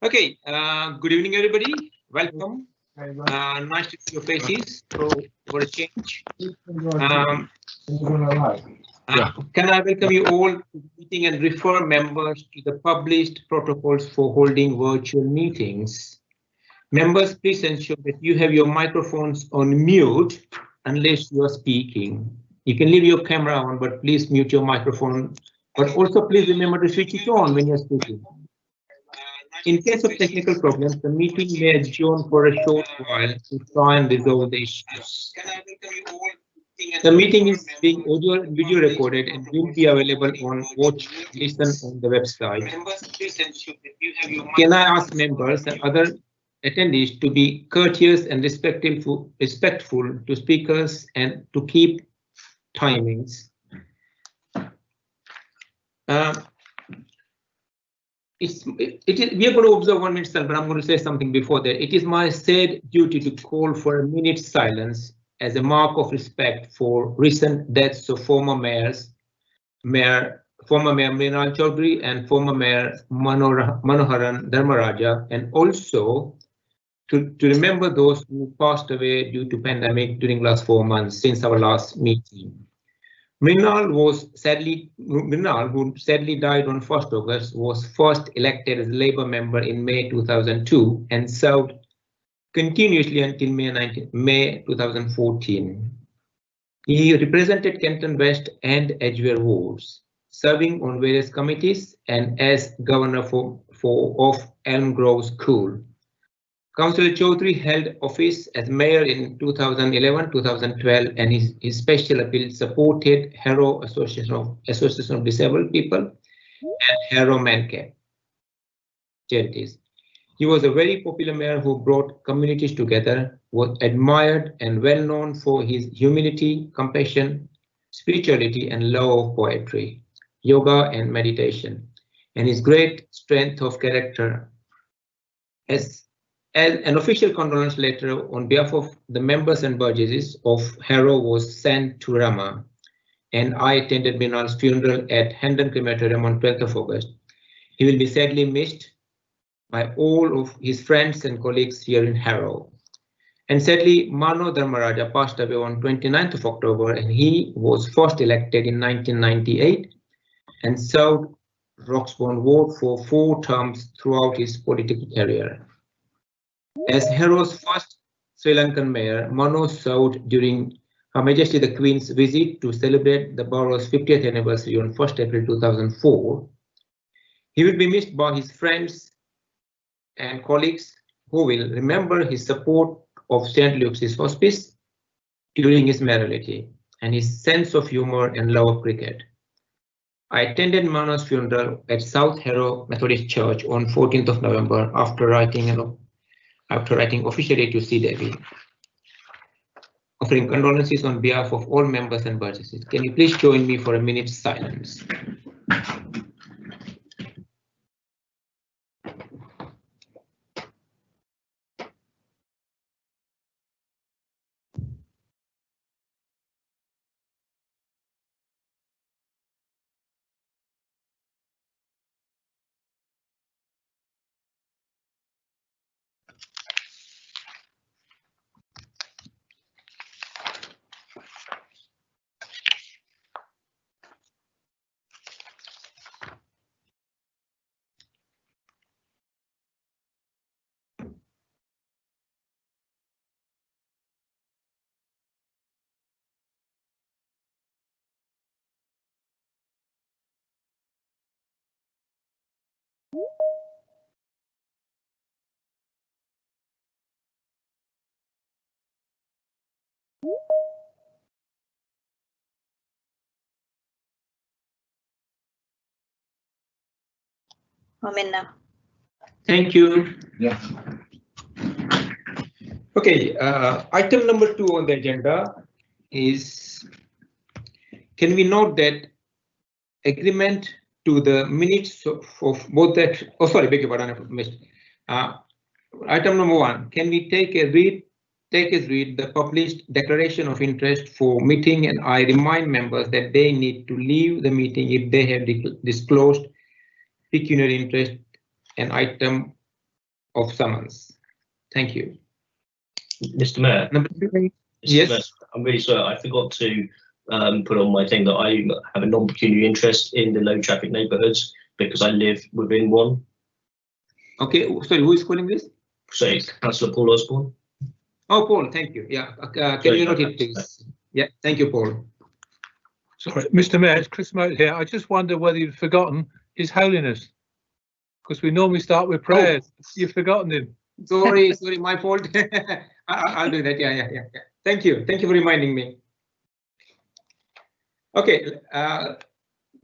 Okay, good evening, everybody. Welcome. Nice to see your faces. So, for a change. Can I welcome you all to the meeting and refer members to the published protocols for holding virtual meetings? Members, please ensure that you have your microphones on mute unless you are speaking. You can leave your camera on, but please mute your microphone. But also, please remember to switch it on when you're speaking. In case of technical problems, the meeting may adjourn for a short while to try and resolve the issues. The meeting is being audio and video recorded and will be available on Watch Listen on the website. Can I ask members and other attendees to be courteous and respectful to speakers and to keep timings? We are going to observe 1 minute silence, but I'm going to say something before that. It is my sad duty to call for a minute's silence as a mark of respect for recent deaths of former Mayor Mrinal Chaudhary and former Mayor Manoharan Dharmaraja, and also to remember those who passed away due to pandemic during last 4 months since our last meeting. Mrinal, who sadly died on 1st August, was first elected as a Labour member in May 2002 and served continuously until May 2014. He represented Kenton West and Edgware wards, serving on various committees and as governor of Elm Grove School. Councillor Chaudhary held office as mayor in 2011-2012, and his special appeal supported Harrow Association of Disabled People and Harrow Mancap charities. He was a very popular mayor who brought communities together, was admired and well known for his humility, compassion, spirituality, and love of poetry, yoga, and meditation, and his great strength of character. As an official condolence letter on behalf of the members and burgesses of Harrow was sent to Rama, and I attended Mrinal's funeral at Hendon Crematorium on 12th of August. He will be sadly missed by all of his friends and colleagues here in Harrow. And sadly, Mano Dharmaraja passed away on 29th of October, and he was first elected in 1998 and served Roxbourne Ward for 4 terms throughout his political career. As Harrow's first Sri Lankan mayor, Mano served during Her Majesty the Queen's visit to celebrate the borough's 50th anniversary on 1st April 2004. He will be missed by his friends and colleagues who will remember his support of St. Luke's Hospice during his mayoralty and his sense of humor and love of cricket. I attended Mano's funeral at South Harrow Methodist Church on 14th of November after writing officially to C. Devi, offering condolences on behalf of all members and burgesses. Can you please join me for a minute's silence? Thank you. Yeah. Okay, item number 2 on the agenda is, can we note that agreement to the minutes of both that, oh sorry, beg your pardon, I missed. Item number 1, can we take as read the published declaration of interest for meeting, and I remind members that they need to leave the meeting if they have disclosed pecuniary interest an item of summons. Thank you. Mr. Mayor. Number 3. Yes. Yes. I'm really sorry. I forgot to put on my thing that I have a non-pecuniary interest in the low traffic neighbourhoods because I live within one. Okay. Sorry, who is calling this? So it's Councillor Paul Osborne. Oh, Paul. Thank you. Yeah. Can you note it, please? Yeah. Thank you, Paul. Sorry, Mr. Mayor, it's Chris Moat here. I just wonder whether you've forgotten His Holiness, because we normally start with prayers. Oh. You've forgotten him. Sorry, my fault. I'll do that. Yeah. Thank you for reminding me. Okay,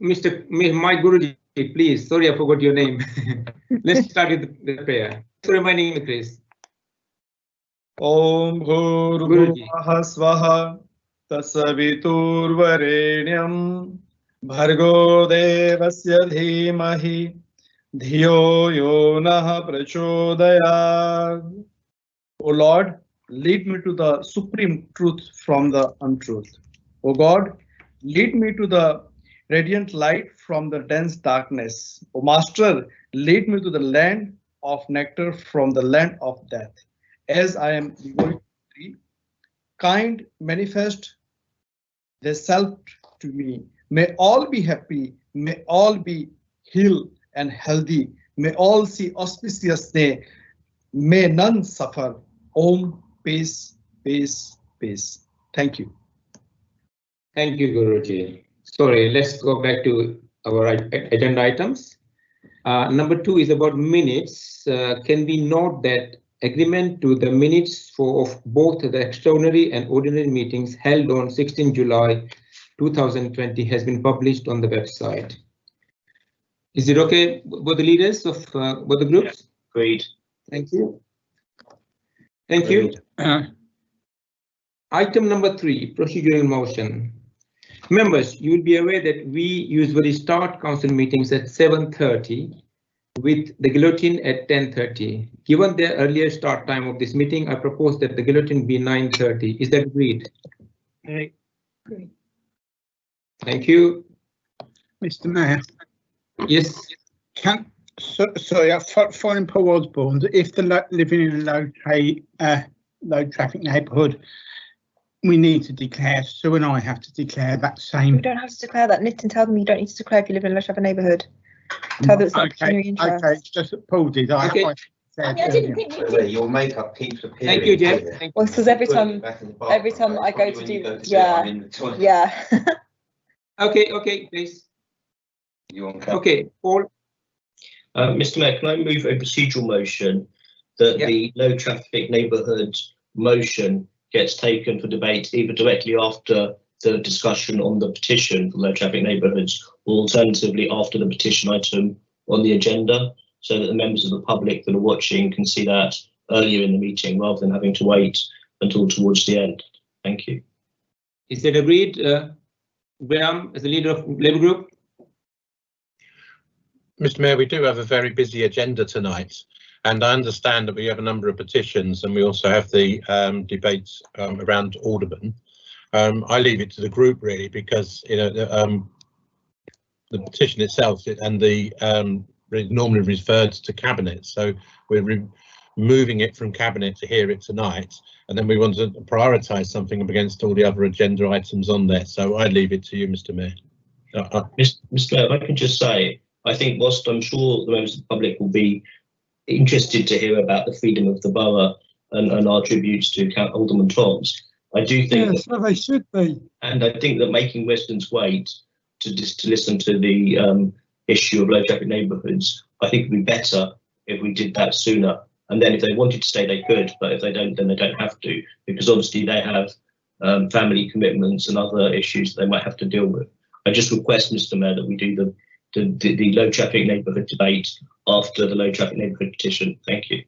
my Guruji, please. Sorry, I forgot your name. Let's start with the prayer. Thanks for reminding me, Chris. Om Bhurvubhuvah Swaha Tasaviturvarenyam Bhargo Devasya Dhimahi Dhiyo Yonah Prachodayad. O Lord, lead me to the supreme truth from the untruth. O God, lead me to the radiant light from the dense darkness. O Master, lead me to the land of nectar from the land of death. As I am going to kind manifest their self to me. May all be happy. May all be healed and healthy. May all see auspicious day. May none suffer. Om, peace, peace, peace. Thank you. Thank you, Guruji. Sorry, let's go back to our agenda items. Number 2 is about minutes. Can we note that agreement to the minutes of both the extraordinary and ordinary meetings held on 16 July 2020 has been published on the website? Is it okay with the leaders of both the groups? Yeah, agreed. Thank you. Thank you. Item number 3, procedural motion. Members, you will be aware that we usually start council meetings at 7:30 with the guillotine at 10:30. Given the earlier start time of this meeting, I propose that the guillotine be 9:30. Is that agreed? Great. Thank you. Mr. Mayor. Yes. Sorry, following Paul Osborne, if they're living in a low traffic neighbourhood, we need to declare. Sue and I have to declare that same. You don't have to declare that. Nitin, tell them you don't need to declare if you live in a low traffic neighbourhood. Tell them it's not pecuniary interest. Okay, just what Paul did. Okay. I didn't think you did. Your makeup keeps appearing. Thank you, Jeff. Well, because every time I go to do, yeah. Okay, please. Okay, Paul. Mr. Mayor, can I move a procedural motion that the low traffic neighbourhood motion gets taken for debate either directly after the discussion on the petition for low traffic neighbourhoods or alternatively after the petition item on the agenda, so that the members of the public that are watching can see that earlier in the meeting rather than having to wait until towards the end. Thank you. Is that agreed, Graham, as the leader of Labour Group? Mr. Mayor, we do have a very busy agenda tonight, and I understand that we have a number of petitions and we also have the debates around Alderman. I leave it to the group really, because the petition itself and the normally referred to cabinet, so we're moving it from cabinet to hear it tonight, and then we want to prioritise something against all the other agenda items on there. So I leave it to you, Mr. Mayor. Mr. Mayor, if I can just say, I think whilst I'm sure the members of the public will be interested to hear about the freedom of the borough and our tributes to Alderman Toms, I do think so they should be. And I think that making residents wait to listen to the issue of low traffic neighbourhoods, I think it would be better if we did that sooner. And then if they wanted to stay, they could, but if they don't, then they don't have to, because obviously they have family commitments and other issues that they might have to deal with. I just request, Mr. Mayor, that we do the low traffic neighbourhood debate after the low traffic neighbourhood petition. Thank you.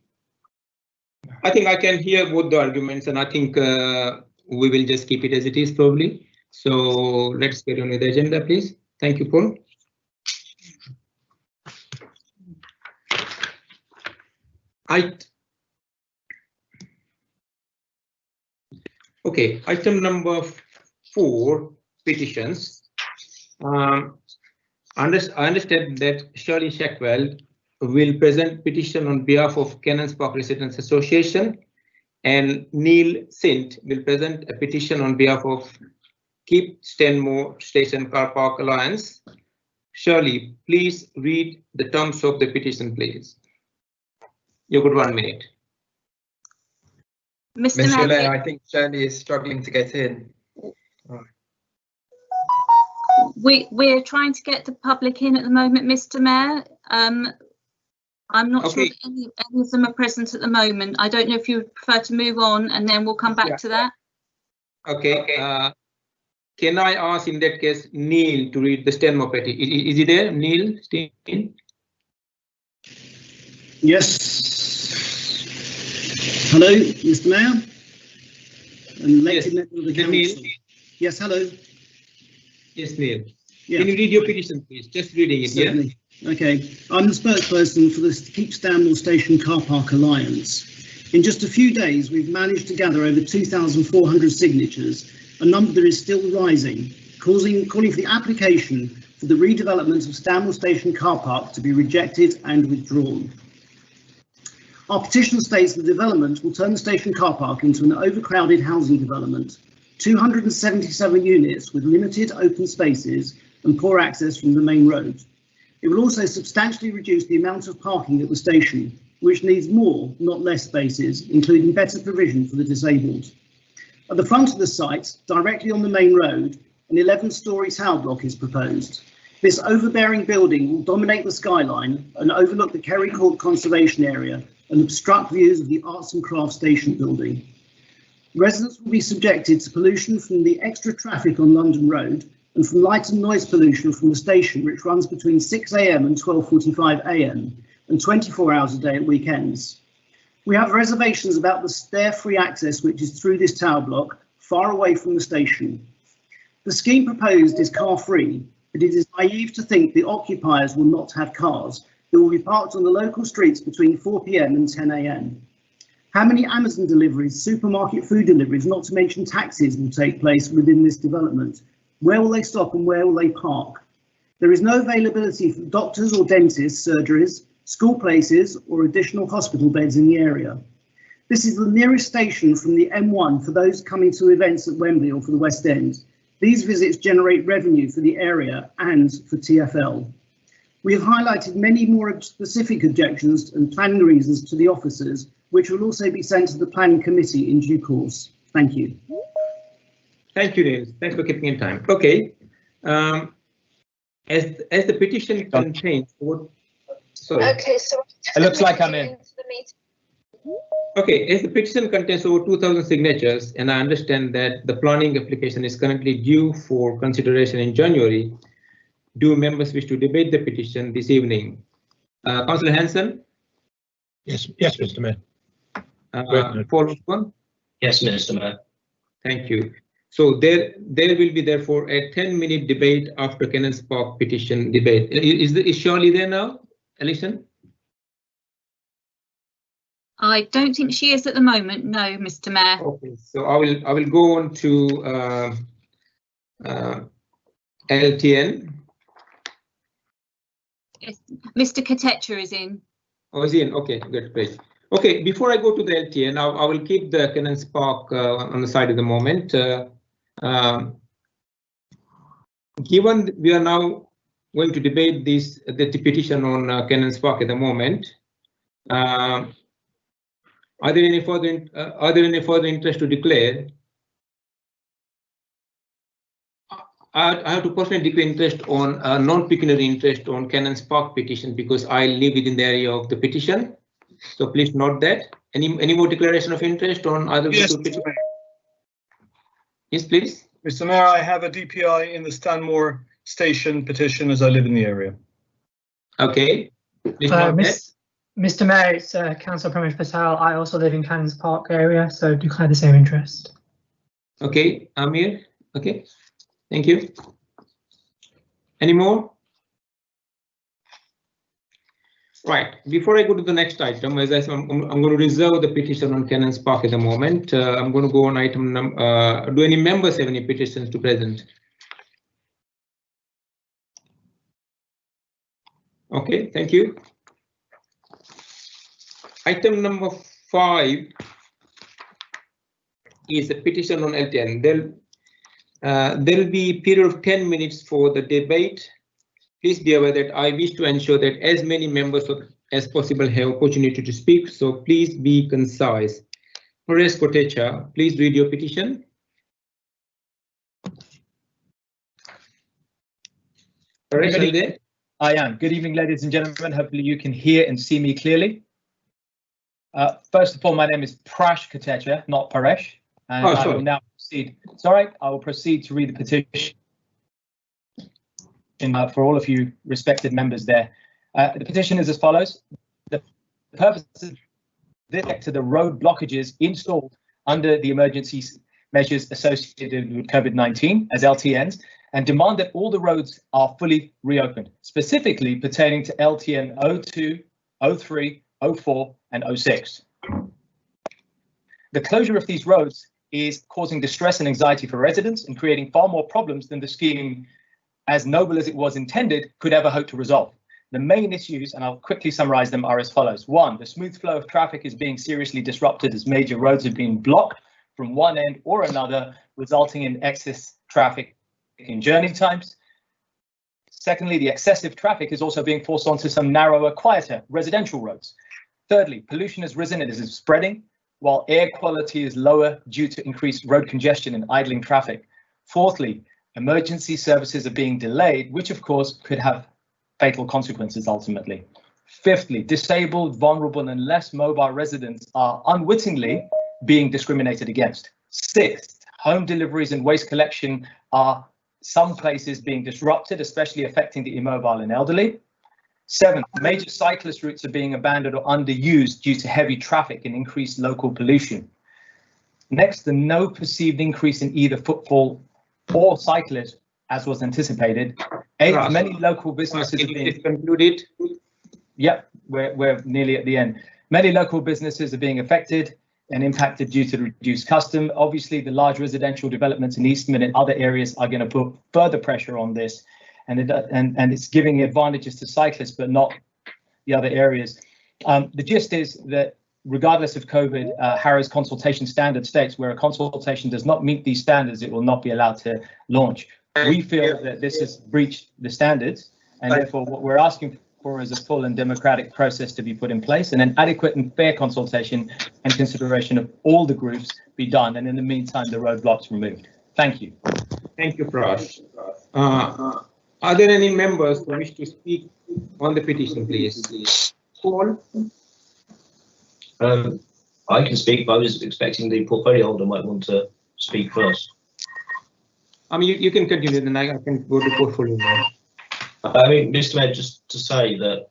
I think I can hear both the arguments, and I think we will just keep it as it is probably. So let's get on with the agenda, please. Thank you, Paul. Okay, item number 4, petitions. I understand that Shirley Shackwell will present petition on behalf of Canons Park Residents Association, and Neil Sint will present a petition on behalf of Keep Stanmore Station Car Park Alliance. Shirley, please read the terms of the petition, please. You got 1 minute. Mr. Mayor, I think Shirley is struggling to get in. We're trying to get the public in at the moment, Mr. Mayor. I'm not sure if any of them are present at the moment. I don't know if you would prefer to move on and then we'll come back to that. Okay. Can I ask in that case Neil to read the Stanmore petition? Is he there, Neil? Yes. Hello, Mr. Mayor. And elected member of the council. Yes, hello. Yes, Neil. Yeah. Can you read your petition, please? Just reading it, Certainly. Yeah? Okay. I'm the spokesperson for the Keep Stanmore Station Car Park Alliance. In just a few days, we've managed to gather over 2,400 signatures, a number that is still rising, calling for the application for the redevelopment of Stanmore Station Car Park to be rejected and withdrawn. Our petition states the development will turn the station car park into an overcrowded housing development, 277 units with limited open spaces and poor access from the main road. It will also substantially reduce the amount of parking at the station, which needs more, not less spaces, including better provision for the disabled. At the front of the site, directly on the main road, an 11-storey tower block is proposed. This overbearing building will dominate the skyline and overlook the Kerry Court Conservation Area and obstruct views of the Arts and Crafts Station building. Residents will be subjected to pollution from the extra traffic on London Road and from light and noise pollution from the station, which runs between 6 AM and 12:45 AM and 24 hours a day at weekends. We have reservations about the stair-free access which is through this tower block, far away from the station. The scheme proposed is car-free, but it is naive to think the occupiers will not have cars that will be parked on the local streets between 4 PM and 10 AM. How many Amazon deliveries, supermarket food deliveries, not to mention taxis, will take place within this development? Where will they stop and where will they park? There is no availability for doctors or dentists, surgeries, school places or additional hospital beds in the area. This is the nearest station from the M1 for those coming to events at Wembley or for the West End. These visits generate revenue for the area and for TfL. We have highlighted many more specific objections and planning reasons to the officers, which will also be sent to the planning committee in due course. Thank you. Thank you, Neil. Thanks for keeping in time. Okay. As the petition contains what? Sorry. Okay, so it looks like I'm in. Okay, as the petition contains over 2,000 signatures, and I understand that the planning application is currently due for consideration in January, do members wish to debate the petition this evening? Councillor Hanson? Yes, Mr. Mayor. Paul Osborne? Yes, Mr. Mayor. Thank you. So there will be therefore a 10-minute debate after Canons Park petition debate. Is Shirley there now, Alison? I don't think she is at the moment. No, Mr. Mayor. Okay, so I will go on to LTN. Yes, Mr. Katecha is in. Oh, is he in? Okay, good, great. Okay, before I go to the LTN, I will keep the Canons Park on the side at the moment. Given we are now going to debate the petition on Canons Park at the moment, are there any further interest to declare? I have to personally declare interest on non-pecuniary interest on Canons Park petition because I live within the area of the petition. So please note that. Any more declaration of interest on either? Yes, yes, please. Mr. Mayor, I have a DPI in the Stanmore Station petition as I live in the area. Okay. Mr. Mayor, it's Councillor Pramod Patel. I also live in Canons Park area, so declare the same interest. Okay, Amir. Okay, thank you. Any more? Right, before I go to the next item, as I said, I'm going to reserve the petition on Canons Park at the moment. I'm going to go on item number. Do any members have any petitions to present? Okay, thank you. Item number 5 is a petition on LTN. There will be a period of 10 minutes for the debate. Please be aware that I wish to ensure that as many members as possible have opportunity to speak, so please be concise. Paresh Kotecha, please read your petition. Paresh, are you there? I am. Good evening, ladies and gentlemen. Hopefully you can hear and see me clearly. First of all, my name is Prash Kotecha, not Paresh. And I will now proceed. Sorry, I will proceed to read the petition for all of you respected members there. The petition is as follows. The purpose is to the road blockages installed under the emergency measures associated with COVID-19 as LTNs, and demand that all the roads are fully reopened, specifically pertaining to LTN 02, 03, 04 and 06. The closure of these roads is causing distress and anxiety for residents and creating far more problems than the scheme, as noble as it was intended, could ever hope to resolve. The main issues, and I'll quickly summarize them, are as follows. 1, the smooth flow of traffic is being seriously disrupted as major roads have been blocked from one end or another, resulting in excess traffic in journey times. Secondly, the excessive traffic is also being forced onto some narrower, quieter residential roads. Thirdly, pollution has risen and is spreading, while air quality is lower due to increased road congestion and idling traffic. Fourthly, emergency services are being delayed, which of course could have fatal consequences ultimately. Fifthly, disabled, vulnerable and less mobile residents are unwittingly being discriminated against. Sixth, home deliveries and waste collection are some places being disrupted, especially affecting the immobile and elderly. Seventh, major cyclist routes are being abandoned or underused due to heavy traffic and increased local pollution. Next, the no perceived increase in either footfall or cyclists as was anticipated. Eighth, many local businesses are being concluded. Yep, we're nearly at the end. Many local businesses are being affected and impacted due to the reduced custom. Obviously, the large residential developments in Eastman and other areas are going to put further pressure on this, and it's giving advantages to cyclists, but not the other areas. The gist is that regardless of COVID, Harrows consultation standard states where a consultation does not meet these standards, it will not be allowed to launch. We feel that this has breached the standards, and therefore what we're asking for is a full and democratic process to be put in place, and an adequate and fair consultation and consideration of all the groups be done, and in the meantime the roadblocks removed. Thank you. Thank you, Prash. Are there any members who wish to speak on the petition, please? Paul? I can speak, but I was expecting the portfolio holder might want to speak first. I mean, you can continue, then I can go to portfolio now. I mean, Mr. Mayor, just to say that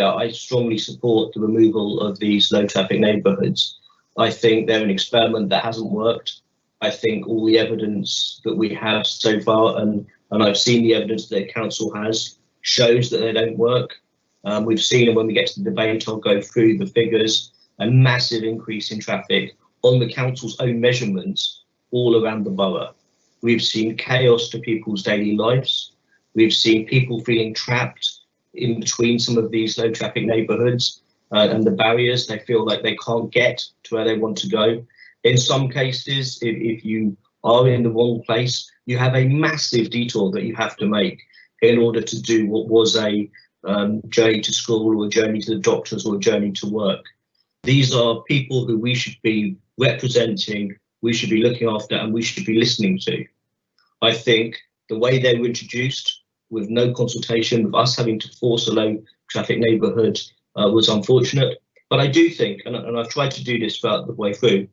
I strongly support the removal of these low traffic neighbourhoods. I think they're an experiment that hasn't worked. I think all the evidence that we have so far, and I've seen the evidence that council has, shows that they don't work. We've seen, and when we get to the debate, I'll go through the figures, a massive increase in traffic on the council's own measurements all around the borough. We've seen chaos to people's daily lives. We've seen people feeling trapped in between some of these low traffic neighbourhoods and the barriers. They feel like they can't get to where they want to go. In some cases, if you are in the wrong place, you have a massive detour that you have to make in order to do what was a journey to school or a journey to the doctors or a journey to work. These are people who we should be representing, we should be looking after, and we should be listening to. I think the way they were introduced with no consultation, with us having to force a low traffic neighbourhood was unfortunate. But I do think, and I've tried to do this throughout the way through,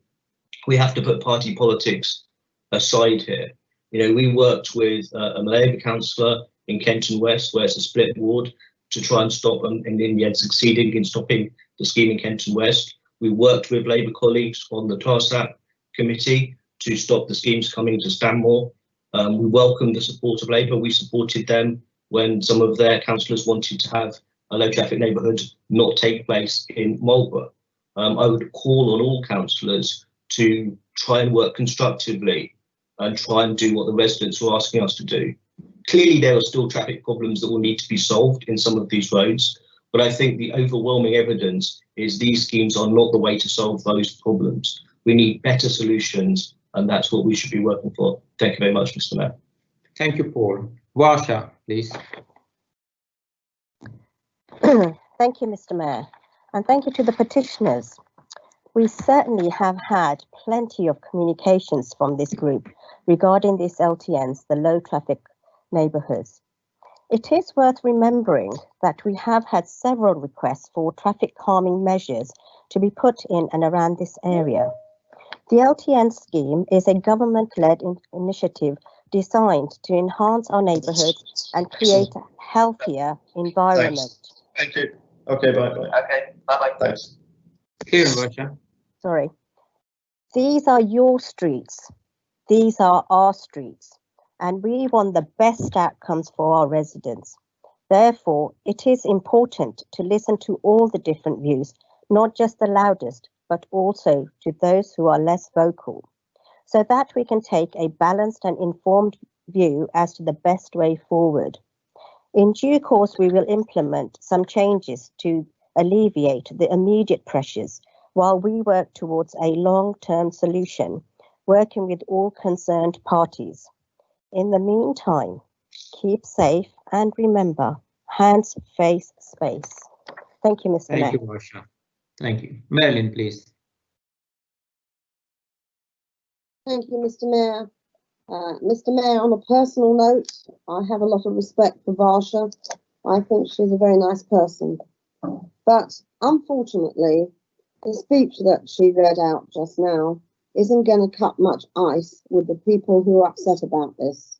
we have to put party politics aside here. You know, we worked with a Labour councillor in Kenton West, where it's a split ward, to try and stop, and in the end succeeding in stopping the scheme in Kenton West. We worked with Labour colleagues on the TARSAP committee to stop the schemes coming to Stanmore. We welcomed the support of Labour. We supported them when some of their councillors wanted to have a low traffic neighbourhood not take place in Marlborough. I would call on all councillors to try and work constructively and try and do what the residents are asking us to do. Clearly, there are still traffic problems that will need to be solved in some of these roads. But I think the overwhelming evidence is these schemes are not the way to solve those problems. We need better solutions, and that's what we should be working for. Thank you very much, Mr. Mayor. Thank you, Paul. Varsha, please. Thank you, Mr. Mayor, and thank you to the petitioners. We certainly have had plenty of communications from this group regarding these LTNs, the low traffic neighbourhoods. It is worth remembering that we have had several requests for traffic calming measures to be put in and around this area. The LTN scheme is a government-led initiative designed to enhance our neighbourhoods and create a healthier environment. Thanks. Thank you. Okay, bye. Okay, bye. Thanks. Here, Varsha. Sorry. These are your streets. These are our streets. And we want the best outcomes for our residents. Therefore, it is important to listen to all the different views, not just the loudest, but also to those who are less vocal, so that we can take a balanced and informed view as to the best way forward. In due course, we will implement some changes to alleviate the immediate pressures while we work towards a long-term solution, working with all concerned parties. In the meantime, keep safe and remember, hands, face, space. Thank you, Mr. Mayor. Thank you, Varsha. Thank you. Marilyn, please. Thank you, Mr. Mayor. Mr. Mayor, on a personal note, I have a lot of respect for Varsha. I think she's a very nice person. But unfortunately, the speech that she read out just now isn't going to cut much ice with the people who are upset about this.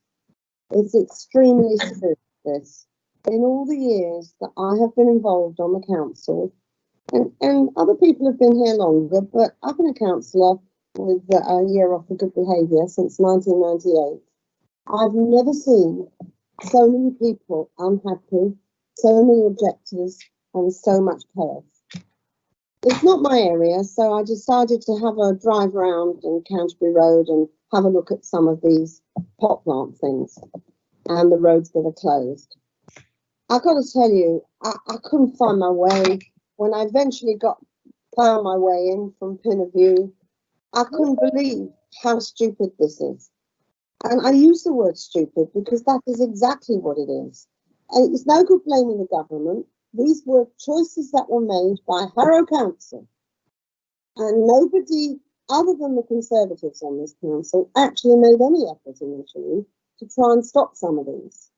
It's extremely serious, this. In all the years that I have been involved on the council, and other people have been here longer, but I've been a councillor with a year off for good behaviour since 1998. I've never seen so many people unhappy, so many objectors, and so much chaos. It's not my area, so I decided to have a drive around in Canterbury Road and have a look at some of these pot plant things and the roads that are closed. I've got to tell you, I couldn't find my way. When I eventually found my way in from Pinnerview, I couldn't believe how stupid this is. And I use the word stupid because that is exactly what it is. And it's no good blaming the government. These were choices that were made by Harrow Council. And nobody other than the Conservatives on this council actually made any effort initially to try and stop some of these.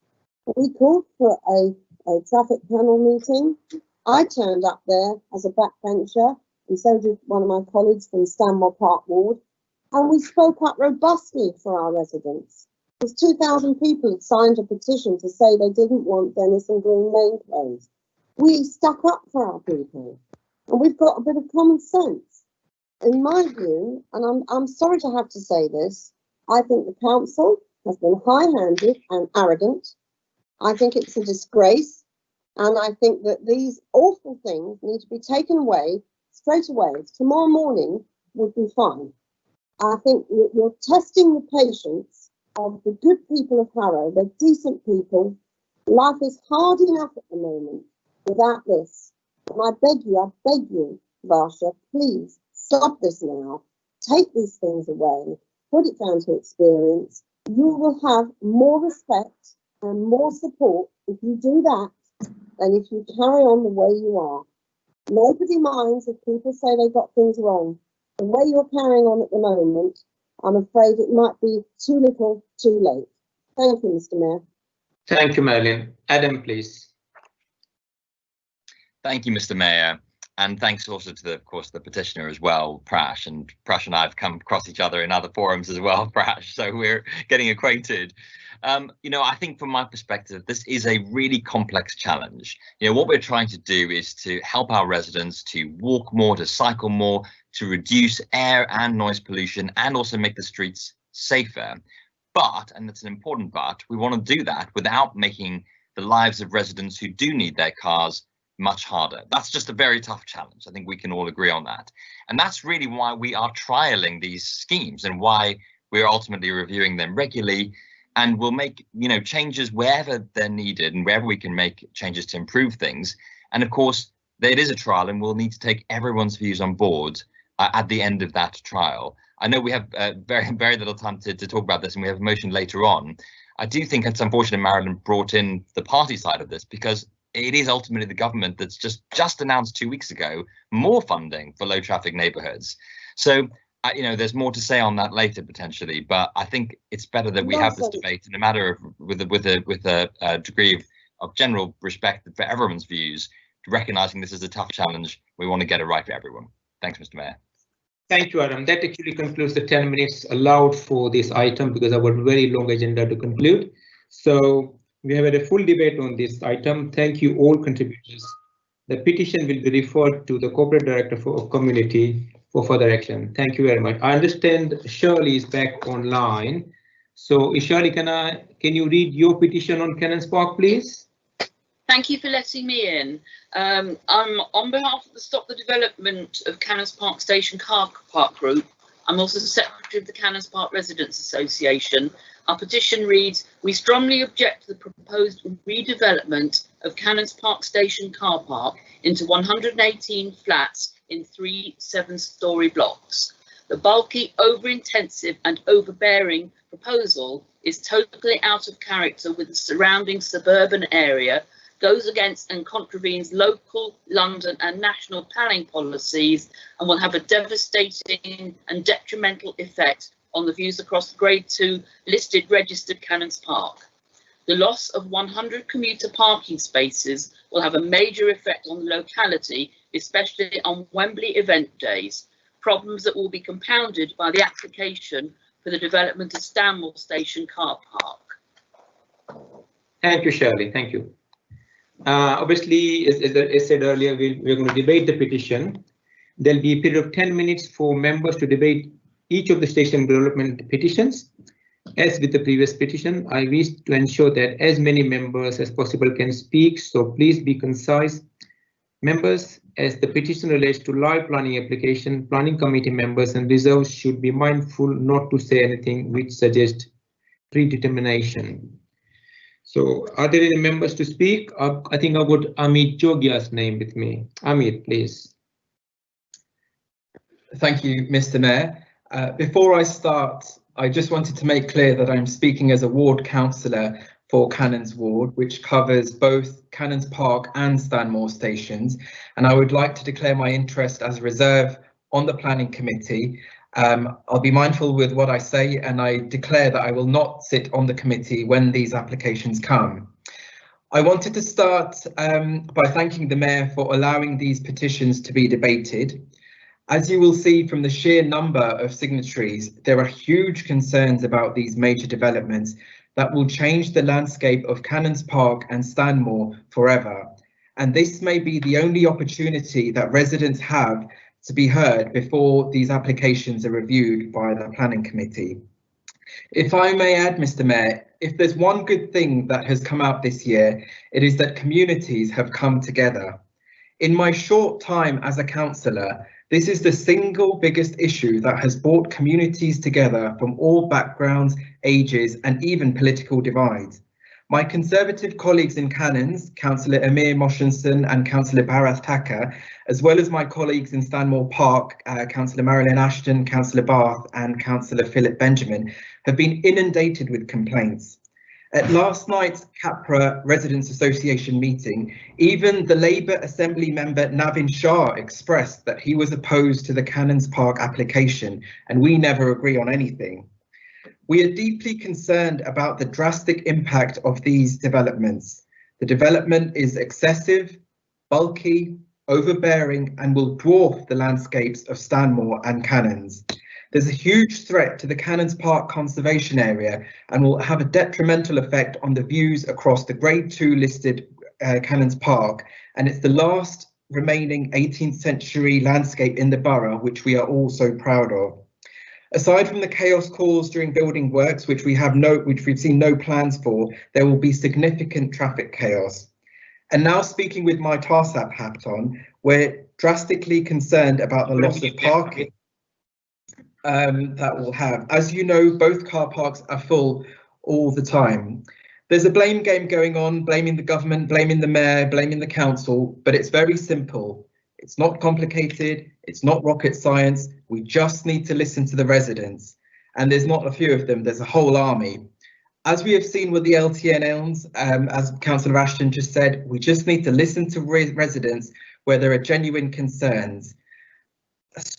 We called for a traffic panel meeting. I turned up there as a backbencher, and so did one of my colleagues from Stanmore Park Ward, and we spoke up robustly for our residents. Because 2,000 people had signed a petition to say they didn't want Dennis and Green Lane closed. We stuck up for our people, and we've got a bit of common sense. In my view, and I'm sorry to have to say this, I think the council has been high-handed and arrogant. I think it's a disgrace, and I think that these awful things need to be taken away straight away. Tomorrow morning would be fine. I think you're testing the patience of the good people of Harrow. They're decent people. Life is hard enough at the moment without this. And I beg you, Varsha, please stop this now. Take these things away. Put it down to experience. You will have more respect and more support if you do that than if you carry on the way you are. Nobody minds if people say they got things wrong. The way you're carrying on at the moment, I'm afraid it might be too little, too late. Thank you, Mr. Mayor. Thank you, Marilyn. Adam, please. Thank you, Mr. Mayor. And thanks also to, of course, the petitioner as well, Prash. And Prash and I have come across each other in other forums as well, Prash, so we're getting acquainted. I think from my perspective, this is a really complex challenge. What we're trying to do is to help our residents to walk more, to cycle more, to reduce air and noise pollution, and also make the streets safer. But, and it's an important but, we want to do that without making the lives of residents who do need their cars much harder. That's just a very tough challenge. I think we can all agree on that. And that's really why we are trialing these schemes and why we're ultimately reviewing them regularly. And we'll make, changes wherever they're needed and wherever we can make changes to improve things. And of course, it is a trial and we'll need to take everyone's views on board at the end of that trial. I know we have very little time to talk about this, and we have a motion later on. I do think it's unfortunate Marilyn brought in the party side of this, because it is ultimately the government that's just announced 2 weeks ago more funding for low traffic neighbourhoods. So, you know, there's more to say on that later potentially, but I think it's better that we have this debate in a matter of with a degree of general respect for everyone's views, recognising this is a tough challenge. We want to get it right for everyone. Thanks, Mr. Mayor. Thank you, Adam. That actually concludes the 10 minutes allowed for this item, because I've got a very long agenda to conclude. So we have had a full debate on this item. Thank you all contributors. The petition will be referred to the Corporate Director of Community for further action. Thank you very much. I understand Shirley is back online. So Shirley, can you read your petition on Cannons Park, please? Thank you for letting me in. I'm on behalf of the Stop the Development of Cannons Park Station Car Park Group. I'm also the Secretary of the Cannons Park Residents Association. Our petition reads, we strongly object to the proposed redevelopment of Cannons Park Station Car Park into 118 flats in 3 7-storey blocks. The bulky, over-intensive and overbearing proposal is totally out of character with the surrounding suburban area, goes against and contravenes local, London and national planning policies, and will have a devastating and detrimental effect on the views across the Grade 2 listed registered Cannons Park. The loss of 100 commuter parking spaces will have a major effect on the locality, especially on Wembley event days, problems that will be compounded by the application for the development of Stanmore Station Car Park. Thank you, Shirley. Thank you. Obviously, as I said earlier, we're going to debate the petition. There'll be a period of 10 minutes for members to debate each of the station development petitions. As with the previous petition, I wish to ensure that as many members as possible can speak, so please be concise. Members, as the petition relates to live planning application, planning committee members and reserves should be mindful not to say anything which suggests predetermination. So are there any members to speak? I think I've got Amit Jogia's name with me. Amit, please. Thank you, Mr. Mayor. Before I start, I just wanted to make clear that I'm speaking as a ward councillor for Cannons Ward, which covers both Cannons Park and Stanmore stations, and I would like to declare my interest as a reserve on the planning committee. I'll be mindful with what I say, and I declare that I will not sit on the committee when these applications come. I wanted to start by thanking the Mayor for allowing these petitions to be debated. As you will see from the sheer number of signatories, there are huge concerns about these major developments that will change the landscape of Cannons Park and Stanmore forever. And this may be the only opportunity that residents have to be heard before these applications are reviewed by the planning committee. If I may add, Mr. Mayor, if there's one good thing that has come out this year, it is that communities have come together. In my short time as a councillor, this is the single biggest issue that has brought communities together from all backgrounds, ages, and even political divides. My Conservative colleagues in Cannons, Councillor Amir Moshenson and Councillor Bharath Thacker, as well as my colleagues in Stanmore Park, Councillor Marilyn Ashton, Councillor Bath and Councillor Philip Benjamin, have been inundated with complaints. At last night's CAPRA Residents Association meeting, even the Labour Assembly member Navin Shah expressed that he was opposed to the Cannons Park application, and we never agree on anything. We are deeply concerned about the drastic impact of these developments. The development is excessive, bulky, overbearing, and will dwarf the landscapes of Stanmore and Cannons. There's a huge threat to the Cannons Park conservation area and will have a detrimental effect on the views across the Grade 2 listed Cannons Park, and it's the last remaining 18th century landscape in the borough, which we are all so proud of. Aside from the chaos caused during building works, which we've seen no plans for, there will be significant traffic chaos. And now, speaking with my TARSAP hat on, we're drastically concerned about the loss of parking that will have. As you know, both car parks are full all the time. There's a blame game going on, blaming the government, blaming the mayor, blaming the council, but it's very simple. It's not complicated, it's not rocket science. We just need to listen to the residents. And there's not a few of them, there's a whole army. As we have seen with the LTNLs, as Councillor Ashton just said, we just need to listen to residents where there are genuine concerns.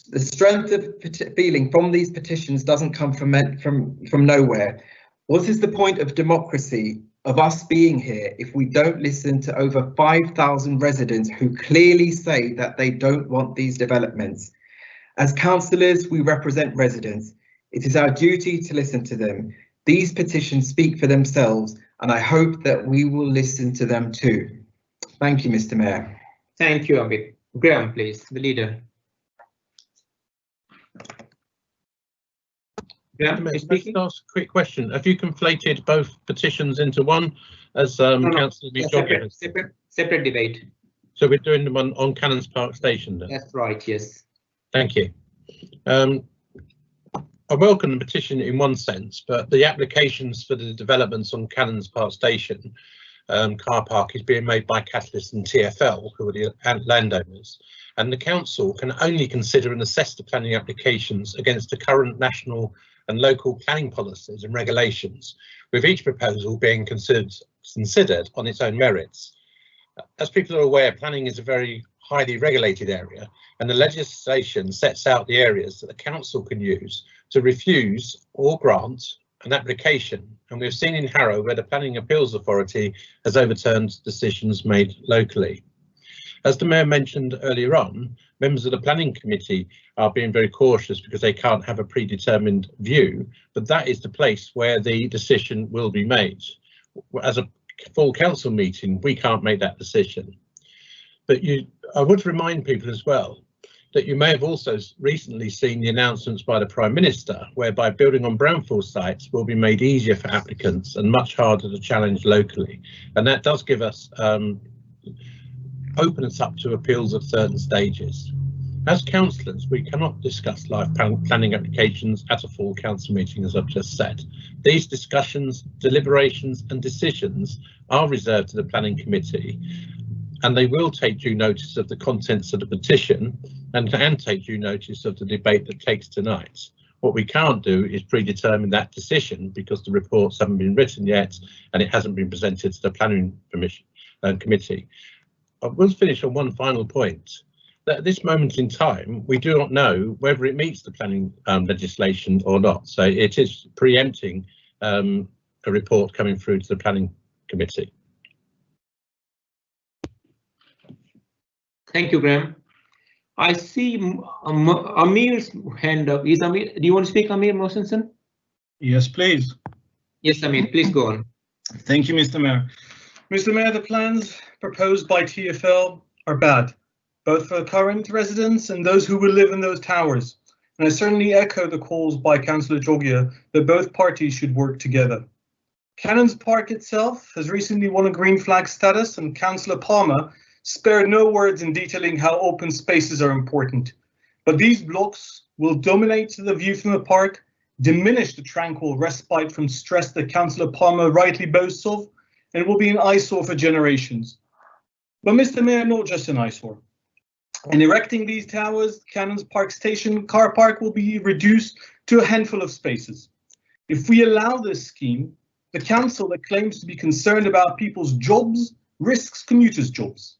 The strength of feeling from these petitions doesn't come from nowhere. What is the point of democracy, of us being here, if we don't listen to over 5,000 residents who clearly say that they don't want these developments? As councillors, we represent residents. It is our duty to listen to them. These petitions speak for themselves, and I hope that we will listen to them too. Thank you, Mr. Mayor. Thank you, Amit. Graham, please, the leader. Graham, speaking. Ask a quick question. Have you conflated both petitions into one, as Councillor Mijogger has? Separate debate. So we're doing the one on Cannons Park Station then? That's right, yes. Thank you. I welcome the petition in one sense, but the applications for the developments on Cannons Park Station car park is being made by Catalyst and TfL, who are the landowners, and the council can only consider and assess the planning applications against the current national and local planning policies and regulations, with each proposal being considered on its own merits. As people are aware, planning is a very highly regulated area, and the legislation sets out the areas that the council can use to refuse or grant an application, and we've seen in Harrow where the Planning Appeals Authority has overturned decisions made locally. As the Mayor mentioned earlier on, members of the Planning Committee are being very cautious because they can't have a predetermined view, but that is the place where the decision will be made. As a full council meeting, we can't make that decision. But I would remind people as well that you may have also recently seen the announcements by the Prime Minister, whereby building on brownfield sites will be made easier for applicants and much harder to challenge locally. And that does give us, open us up to appeals at certain stages. As councillors, we cannot discuss live planning applications at a full council meeting, as I've just said. These discussions, deliberations and decisions are reserved to the Planning Committee, and they will take due notice of the contents of the petition and take due notice of the debate that takes tonight. What we can't do is predetermine that decision because the reports haven't been written yet and it hasn't been presented to the Planning Committee. I will finish on one final point. That at this moment in time, we do not know whether it meets the planning legislation or not. So it is preempting a report coming through to the Planning Committee. Thank you, Graham. I see Amir's hand up. Is Amir? Do you want to speak, Amir Mohsenson? Yes, please. Yes, Amir, please go on. Thank you, Mr. Mayor. Mr. Mayor, the plans proposed by TfL are bad, both for current residents and those who will live in those towers. And I certainly echo the calls by Councillor Joggia that both parties should work together. Cannons Park itself has recently won a green flag status, and Councillor Palmer spared no words in detailing how open spaces are important. But these blocks will dominate the view from the park, diminish the tranquil respite from stress that Councillor Palmer rightly boasts of, and will be an eyesore for generations. But Mr. Mayor, not just an eyesore. In erecting these towers, Cannons Park Station car park will be reduced to a handful of spaces. If we allow this scheme, the council that claims to be concerned about people's jobs risks commuters' jobs.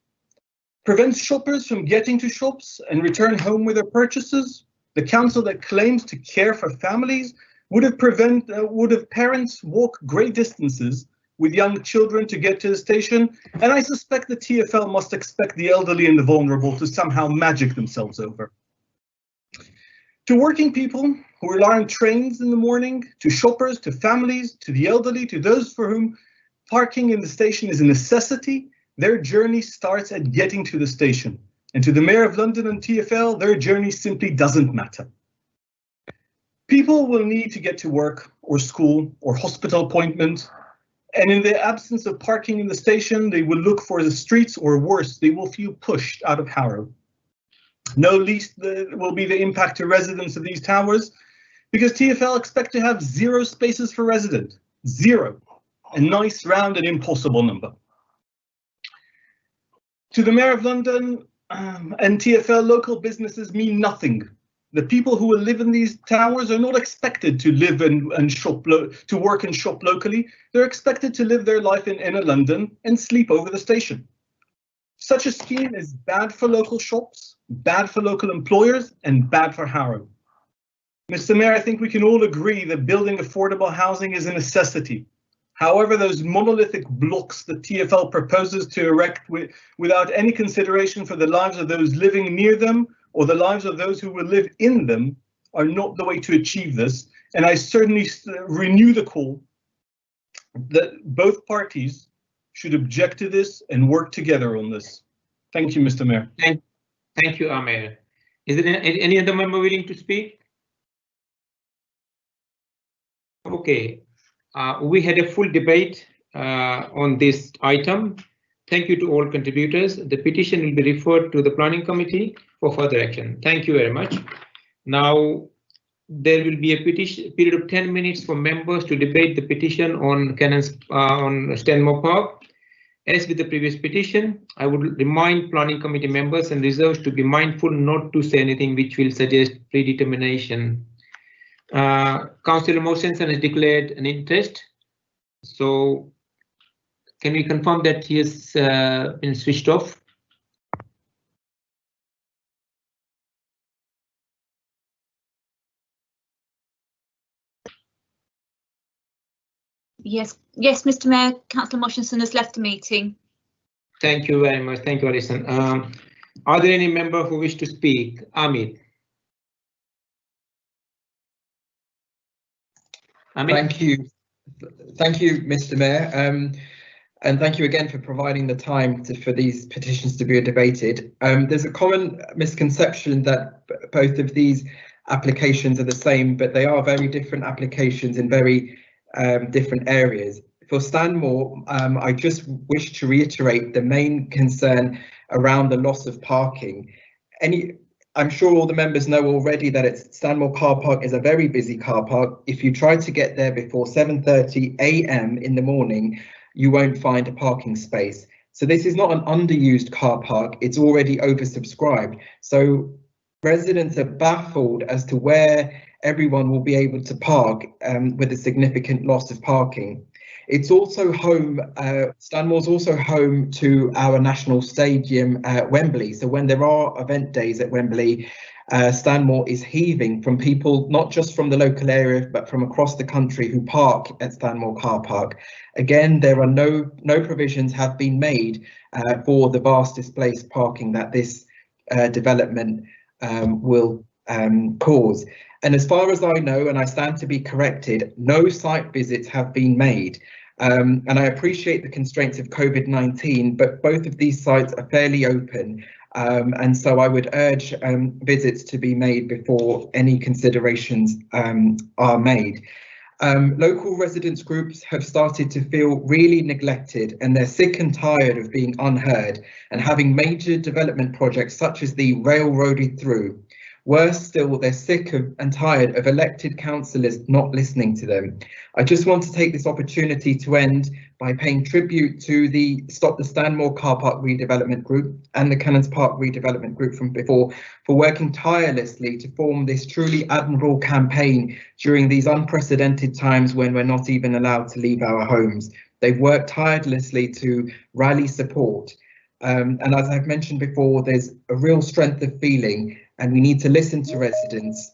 Prevents shoppers from getting to shops and return home with their purchases. The council that claims to care for families would have parents walk great distances with young children to get to the station, and I suspect the TfL must expect the elderly and the vulnerable to somehow magic themselves over. To working people who rely on trains in the morning, to shoppers, to families, to the elderly, to those for whom parking in the station is a necessity, their journey starts at getting to the station. And to the Mayor of London and TfL, their journey simply doesn't matter. People will need to get to work or school or hospital appointment, and in the absence of parking in the station, they will look for the streets, or worse, they will feel pushed out of Harrow. No least will be the impact to residents of these towers, because TfL expect to have 0 spaces for residents. 0. a nice, round and impossible number. To the Mayor of London and TfL, local businesses mean nothing. The people who will live in these towers are not expected to live and shop, to work and shop locally. They're expected to live their life in inner London and sleep over the station. Such a scheme is bad for local shops, bad for local employers, and bad for Harrow. Mr. Mayor, I think we can all agree that building affordable housing is a necessity. However, those monolithic blocks that TfL proposes to erect without any consideration for the lives of those living near them or the lives of those who will live in them are not the way to achieve this. And I certainly renew the call that both parties should object to this and work together on this. Thank you, Mr. Mayor. Thank you, Mayor. Is there any other member willing to speak? Okay, we had a full debate on this item. Thank you to all contributors. The petition will be referred to the Planning Committee for further action. Thank you very much. Now, there will be a period of 10 minutes for members to debate the petition on on Stanmore Park. As with the previous petition, I would remind Planning Committee members and reserves to be mindful not to say anything which will suggest predetermination. Councillor Mosenson has declared an interest. So, can we confirm that he has been switched off? Yes, Mr. Mayor, Councillor Moshenson has left the meeting. Thank you very much. Thank you, Alison. Are there any members who wish to speak? Amit. Thank you, Mr. Mayor, and thank you again for providing the time for these petitions to be debated. There's a common misconception that both of these applications are the same, but they are very different applications in very different areas. For Stanmore, I just wish to reiterate the main concern around the loss of parking. I'm sure all the members know already that Stanmore car park is a very busy car park. If you try to get there before 7:30 AM in the morning, you won't find a parking space. So this is not an underused car park, it's already oversubscribed. So residents are baffled as to where everyone will be able to park with a significant loss of parking. It's also home, Stanmore's also home to our national stadium at Wembley. So when there are event days at Wembley, Stanmore is heaving from people, not just from the local area, but from across the country who park at Stanmore car park. Again, there are no provisions have been made for the vast displaced parking that this development will cause. And as far as I know, and I stand to be corrected, no site visits have been made. And I appreciate the constraints of COVID-19, but both of these sites are fairly open. And so I would urge visits to be made before any considerations are made. Local residents groups have started to feel really neglected, and they're sick and tired of being unheard and having major development projects such as the railroaded through. Worse still, they're sick of and tired of elected councillors not listening to them. I just want to take this opportunity to end by paying tribute to the Stop the Stanmore Car Park Redevelopment Group and the Cannons Park Redevelopment Group from before for working tirelessly to form this truly admirable campaign during these unprecedented times when we're not even allowed to leave our homes. They've worked tirelessly to rally support. And as I've mentioned before, there's a real strength of feeling, and we need to listen to residents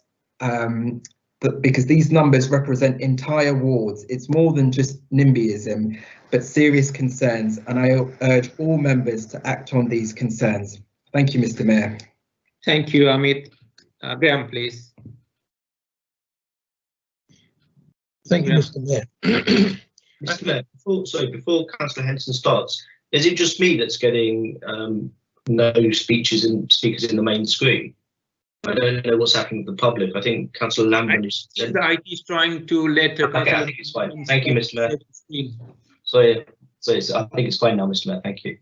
because these numbers represent entire wards. It's more than just NIMBYism, but serious concerns, and I urge all members to act on these concerns. Thank you, Mr. Mayor. Thank you, Amit. Graham, please. Thank you, Mr. Mayor. Mr. Mayor, before Councillor Henson starts, is it just me that's getting no speakers in the main screen? I don't know what's happening with the public. I think Councillor Lambert is. The IT is trying to let. Okay, I think it's fine. Thank you, Mr. Mayor. So I think it's fine now, Mr. Mayor. Thank you.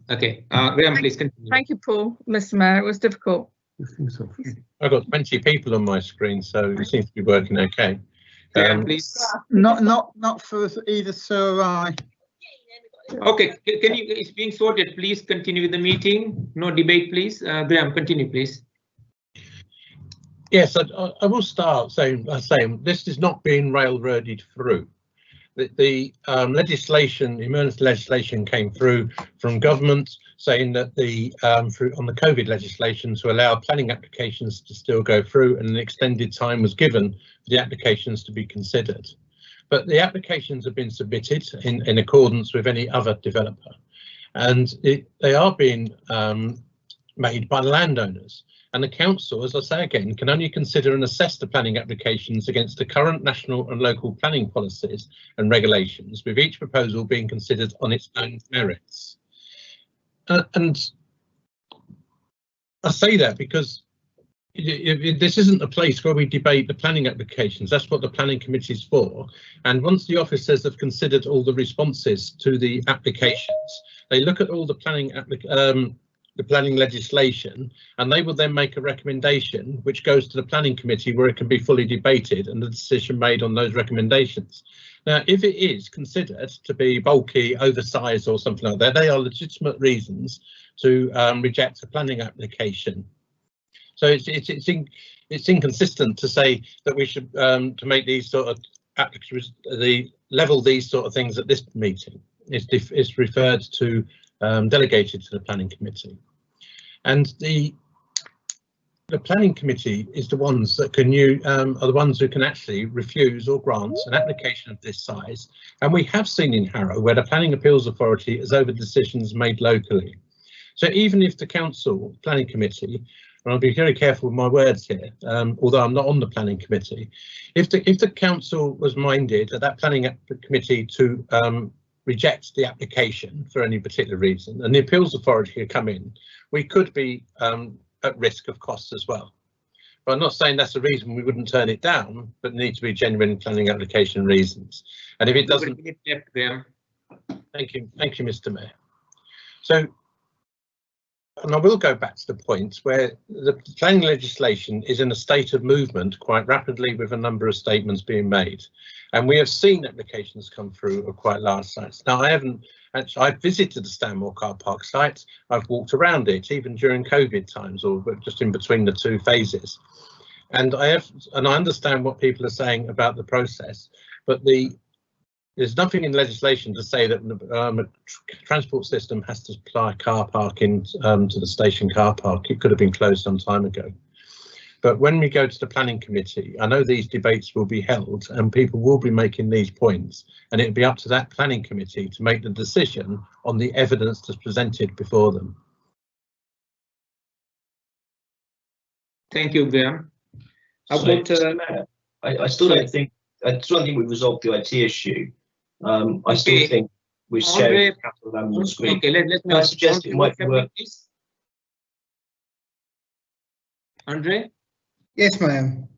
Okay, Graham, please continue. Thank you, Paul. Mr. Mayor, it was difficult. I've got 20 people on my screen, so it seems to be working okay. Please. Not for either Sir or I. Okay, can you? It's being sorted. Please continue with the meeting. No debate, please. Graham, continue, please. Yes, I will start saying this is not being railroaded through. The legislation, emergency legislation, came through from government saying that on the COVID legislation to allow planning applications to still go through, and an extended time was given for the applications to be considered. But the applications have been submitted in accordance with any other developer, and they are being made by landowners. And the council, as I say again, can only consider and assess the planning applications against the current national and local planning policies and regulations, with each proposal being considered on its own merits. And I say that because this isn't a place where we debate the planning applications. That's what the planning committee is for. And once the officers have considered all the responses to the applications, they look at all the planning legislation, and they will then make a recommendation which goes to the planning committee, where it can be fully debated and the decision made on those recommendations. Now, if it is considered to be bulky, oversized or something like that, they are legitimate reasons to reject a planning application. So it's inconsistent to say that we should to make these sort of applications, level these sort of things at this meeting. It's referred to delegated to the planning committee, and the planning committee is the ones that are the ones who can actually refuse or grant an application of this size. And we have seen in Harrow where the Planning Appeals Authority is over decisions made locally. So even if the council planning committee, and I'll be very careful with my words here, although I'm not on the planning committee, if the council was minded at that planning committee to reject the application for any particular reason, and the appeals authority could come in, we could be at risk of costs as well. But I'm not saying that's the reason we wouldn't turn it down, but need to be genuine planning application reasons. And if it doesn't, thank you, Mr. Mayor. So, and I will go back to the point where the planning legislation is in a state of movement quite rapidly, with a number of statements being made. And we have seen applications come through of quite large sites. Now, I've visited the Stanmore car park site. I've walked around it, even during COVID times, or just in between the two phases. And I understand what people are saying about the process, but there's nothing in legislation to say that a transport system has to supply car parking to the station car park. It could have been closed some time ago. But when we go to the planning committee, I know these debates will be held and people will be making these points, and it'll be up to that planning committee to make the decision on the evidence that's presented before them. Thank you, Graham. I still don't think we've resolved the IT issue. I still think we're sharing capital land on the screen. Okay, let me suggest it might work. Andre? Yes, ma'am.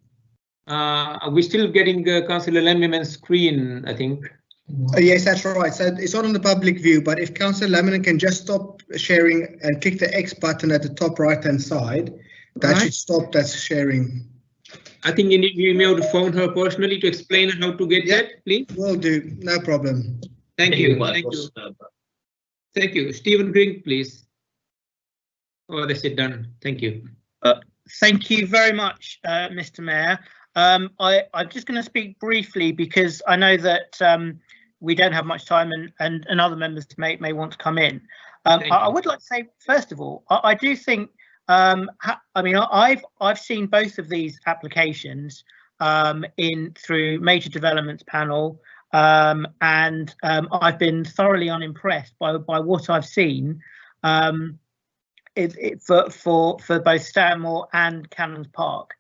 We're still getting Councillor Lemmon's screen, I think. Yes, that's right. So it's not on the public view, but if Councillor Lemon can just stop sharing and click the X button at the top right-hand side, that should stop that sharing. I think you may have to phone her personally to explain how to get that, please. Will do, no problem. Thank you. Thank you. Thank you. Stephen Grink, please. Oh, that's it, done. Thank you. Thank you very much, Mr. Mayor. I'm just going to speak briefly because I know that we don't have much time and other members may want to come in. I would like to say, first of all, I do think, I mean, I've seen both of these applications through Major Developments Panel, and I've been thoroughly unimpressed by what I've seen for both Stanmore and Cannons Park,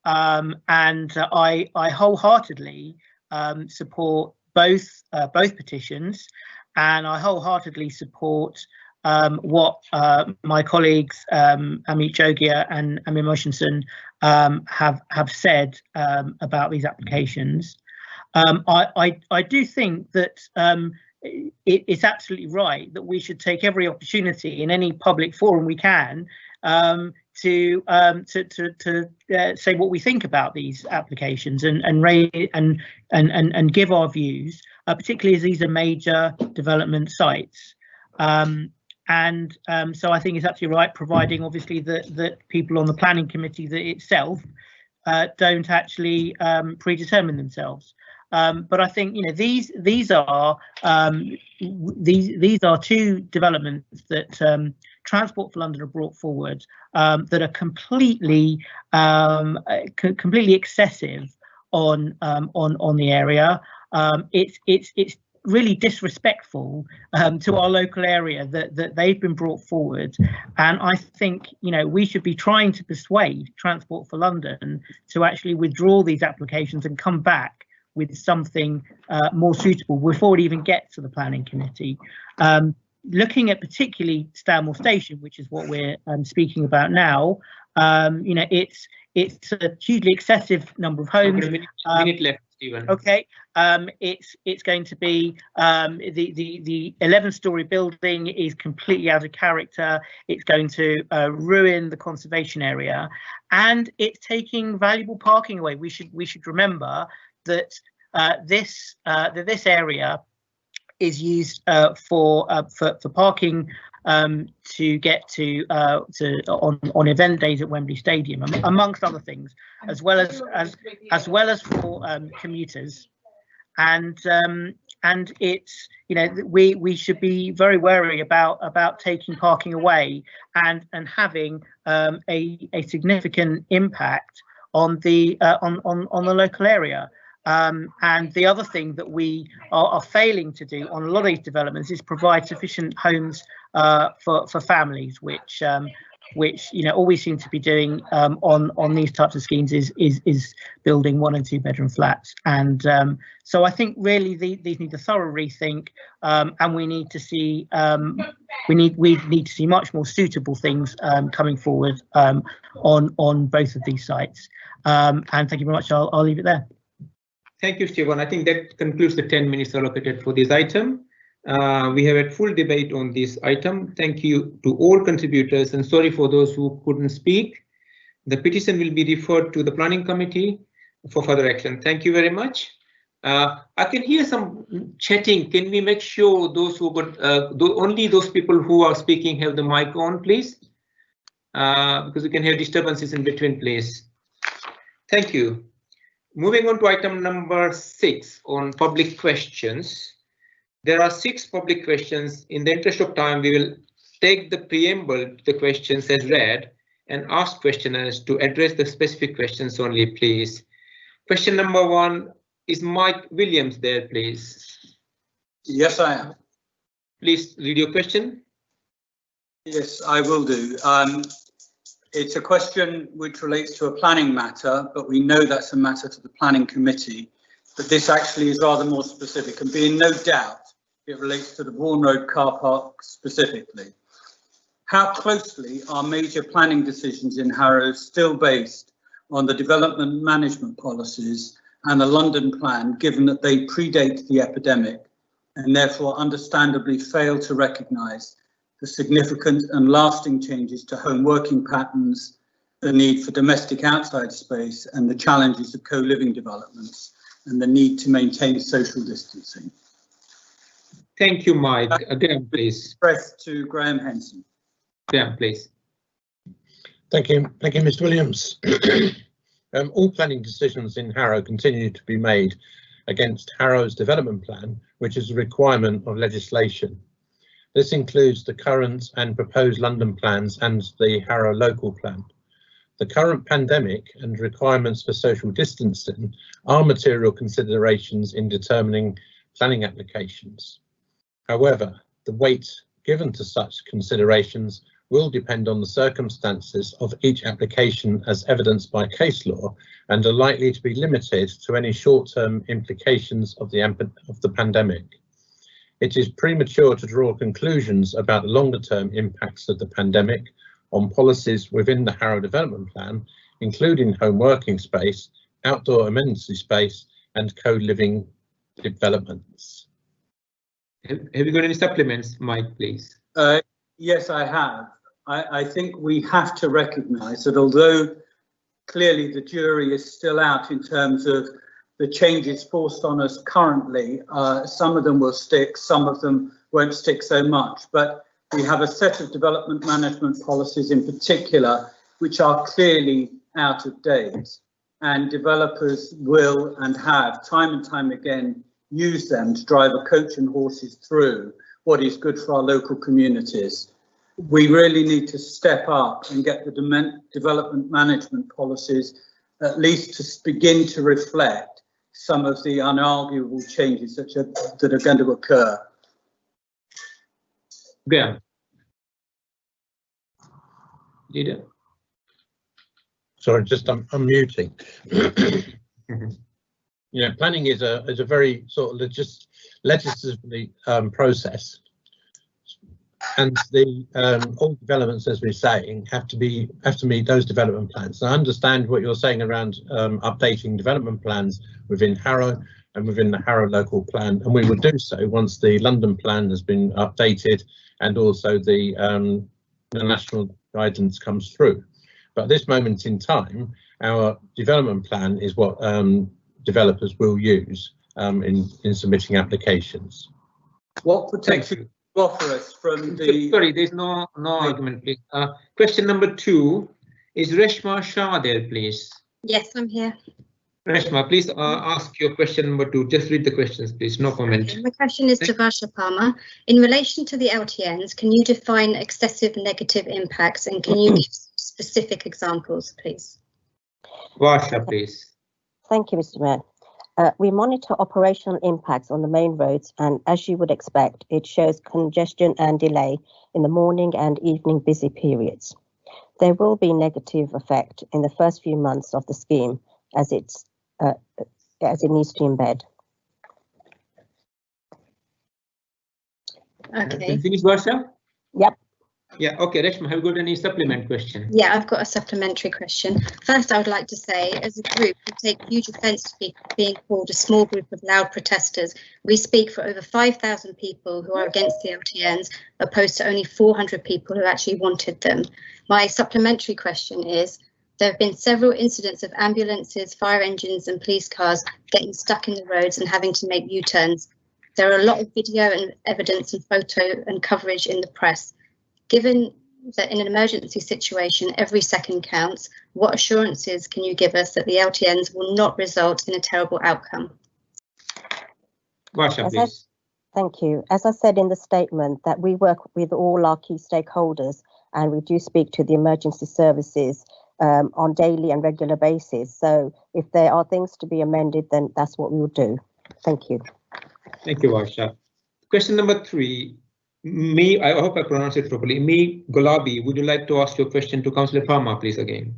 and I wholeheartedly support both petitions, and I wholeheartedly support what my colleagues Amit Jogia and Amir Moshenson have said about these applications. I do think that it's absolutely right that we should take every opportunity in any public forum we can to say what we think about these applications and give our views, particularly as these are major development sites. So I think it's absolutely right, providing obviously that people on the planning committee itself don't actually predetermine themselves. But I think, you know, these are two developments that Transport for London have brought forward that are completely excessive on the area. It's really disrespectful to our local area that they've been brought forward, and I think, you know, we should be trying to persuade Transport for London to actually withdraw these applications and come back with something more suitable before it even gets to the planning committee. Looking at particularly Stanmore Station, which is what we're speaking about now, you know, it's a hugely excessive number of homes. Minute left, Stephen. Okay, it's going to be the 11-story building is completely out of character. It's going to ruin the conservation area, and it's taking valuable parking away. We should remember that this area is used for parking to get to on event days at Wembley Stadium, amongst other things, as well as for commuters, and it's, you know, we should be very wary about taking parking away and having a significant impact on the local area. And the other thing that we are failing to do on a lot of these developments is provide sufficient homes for families, which you know, all we seem to be doing on these types of schemes is building 1 and 2 bedroom flats. And so I think really these need a thorough rethink, and we need to see we need to see much more suitable things coming forward on both of these sites. And thank you very much. I'll leave it there. Thank you, Stephen. I think that concludes the 10 minutes allocated for this item. We have a full debate on this item. Thank you to all contributors, and sorry for those who couldn't speak. The petition will be referred to the planning committee for further action. Thank you very much. I can hear some chatting. Can we make sure those who got only those people who are speaking have the mic on, please? Because we can hear disturbances in between, please. Thank you. Moving on to item number 6 on public questions. There are 6 public questions. In the interest of time, we will take the preamble to the questions as read and ask questioners to address the specific questions only, please. Question number 1, is Mike Williams there, please? Yes, I am. Please read your question. Yes, I will do. It's a question which relates to a planning matter, but we know that's a matter to the planning committee. But this actually is rather more specific, and be in no doubt it relates to the Bourne Road car park specifically. How closely are major planning decisions in Harrow still based on the development management policies and the London plan, given that they predate the epidemic and therefore understandably fail to recognise the significant and lasting changes to home working patterns, the need for domestic outside space, and the challenges of co-living developments, and the need to maintain social distancing? Thank you, Mike. Graham, please. Press to Graham Henson. Graham, please. Thank you, Mr. Williams. All planning decisions in Harrow continue to be made against Harrow's development plan, which is a requirement of legislation. This includes the current and proposed London plans and the Harrow local plan. The current pandemic and requirements for social distancing are material considerations in determining planning applications. However, the weight given to such considerations will depend on the circumstances of each application as evidenced by case law, and are likely to be limited to any short-term implications of the pandemic. It is premature to draw conclusions about the longer-term impacts of the pandemic on policies within the Harrow Development Plan, including home working space, outdoor amenity space, and co-living developments. Have you got any supplements, Mike, please? Yes, I have. I think we have to recognise that although clearly the jury is still out in terms of the changes forced on us currently, some of them will stick, some of them won't stick so much, but we have a set of development management policies in particular which are clearly out of date, and developers will and have time and time again used them to drive a coach and horses through what is good for our local communities. We really need to step up and get the development management policies at least to begin to reflect some of the unarguable changes that are going to occur. Yeah. Leader. Sorry, just I'm muting. Yeah, planning is a very sort of legislatively process, and the all developments, as we're saying, have to meet those development plans. And I understand what you're saying around updating development plans within Harrow and within the Harrow local plan, and we will do so once the London plan has been updated and also the national guidance comes through. But at this moment in time, our development plan is what developers will use in submitting applications. What protection do you offer us from the... Sorry, there's no argument, please. Question number 2, is Reshma Shah there, please? Yes, I'm here. Reshma, please ask your question number 2. Just read the questions, please. No comment. Okay, my question is to Varsha Palmer. In relation to the LTNs, can you define excessive negative impacts, and can you give specific examples, please? Varsha, please. Thank you, Mr. Mayor. We monitor operational impacts on the main roads, and as you would expect, it shows congestion and delay in the morning and evening busy periods. There will be negative effect in the first few months of the scheme as it needs to embed. Okay. Finish, Varsha? Yep. Yeah, okay, Reshma, have you got any supplement question? Yeah, I've got a supplementary question. First, I would like to say, as a group, we take huge offence to being called a small group of loud protesters. We speak for over 5,000 people who are against the LTNs, opposed to only 400 people who actually wanted them. My supplementary question is, there have been several incidents of ambulances, fire engines and police cars getting stuck in the roads and having to make U-turns. There are a lot of video and evidence and photo and coverage in the press. Given that in an emergency situation, every second counts, what assurances can you give us that the LTNs will not result in a terrible outcome? Varsha, please. Thank you. As I said in the statement, that we work with all our key stakeholders, and we do speak to the emergency services on daily and regular basis. So if there are things to be amended, then that's what we will do. Thank you. Thank you, Varsha. Question number 3. I hope I pronounced it properly. Gulabi, would you like to ask your question to Councillor Palmer, please, again?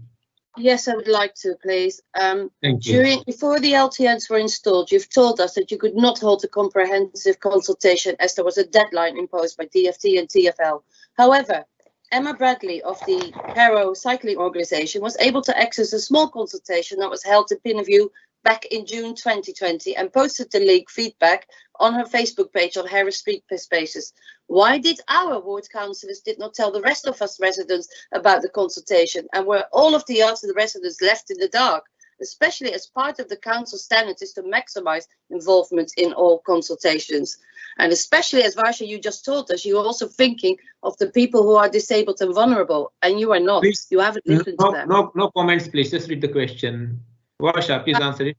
Yes, I would like to, please. Thank you. Before the LTNs were installed, you've told us that you could not hold a comprehensive consultation as there was a deadline imposed by DFT and TfL. However, Emma Bradley of the Harrow Cycling Organisation was able to access a small consultation that was held in Pinnerview back in June 2020 and posted the link feedback on her Facebook page on Harrow Street Spaces. Why did our ward councillors did not tell the rest of us residents about the consultation, and were all of the other residents left in the dark, especially as part of the council standards is to maximise involvement in all consultations? And especially as Varsha, you just told us, you're also thinking of the people who are disabled and vulnerable, and you are not. Please, you haven't listened to them. No comments, please. Just read the question. Varsha, please answer it.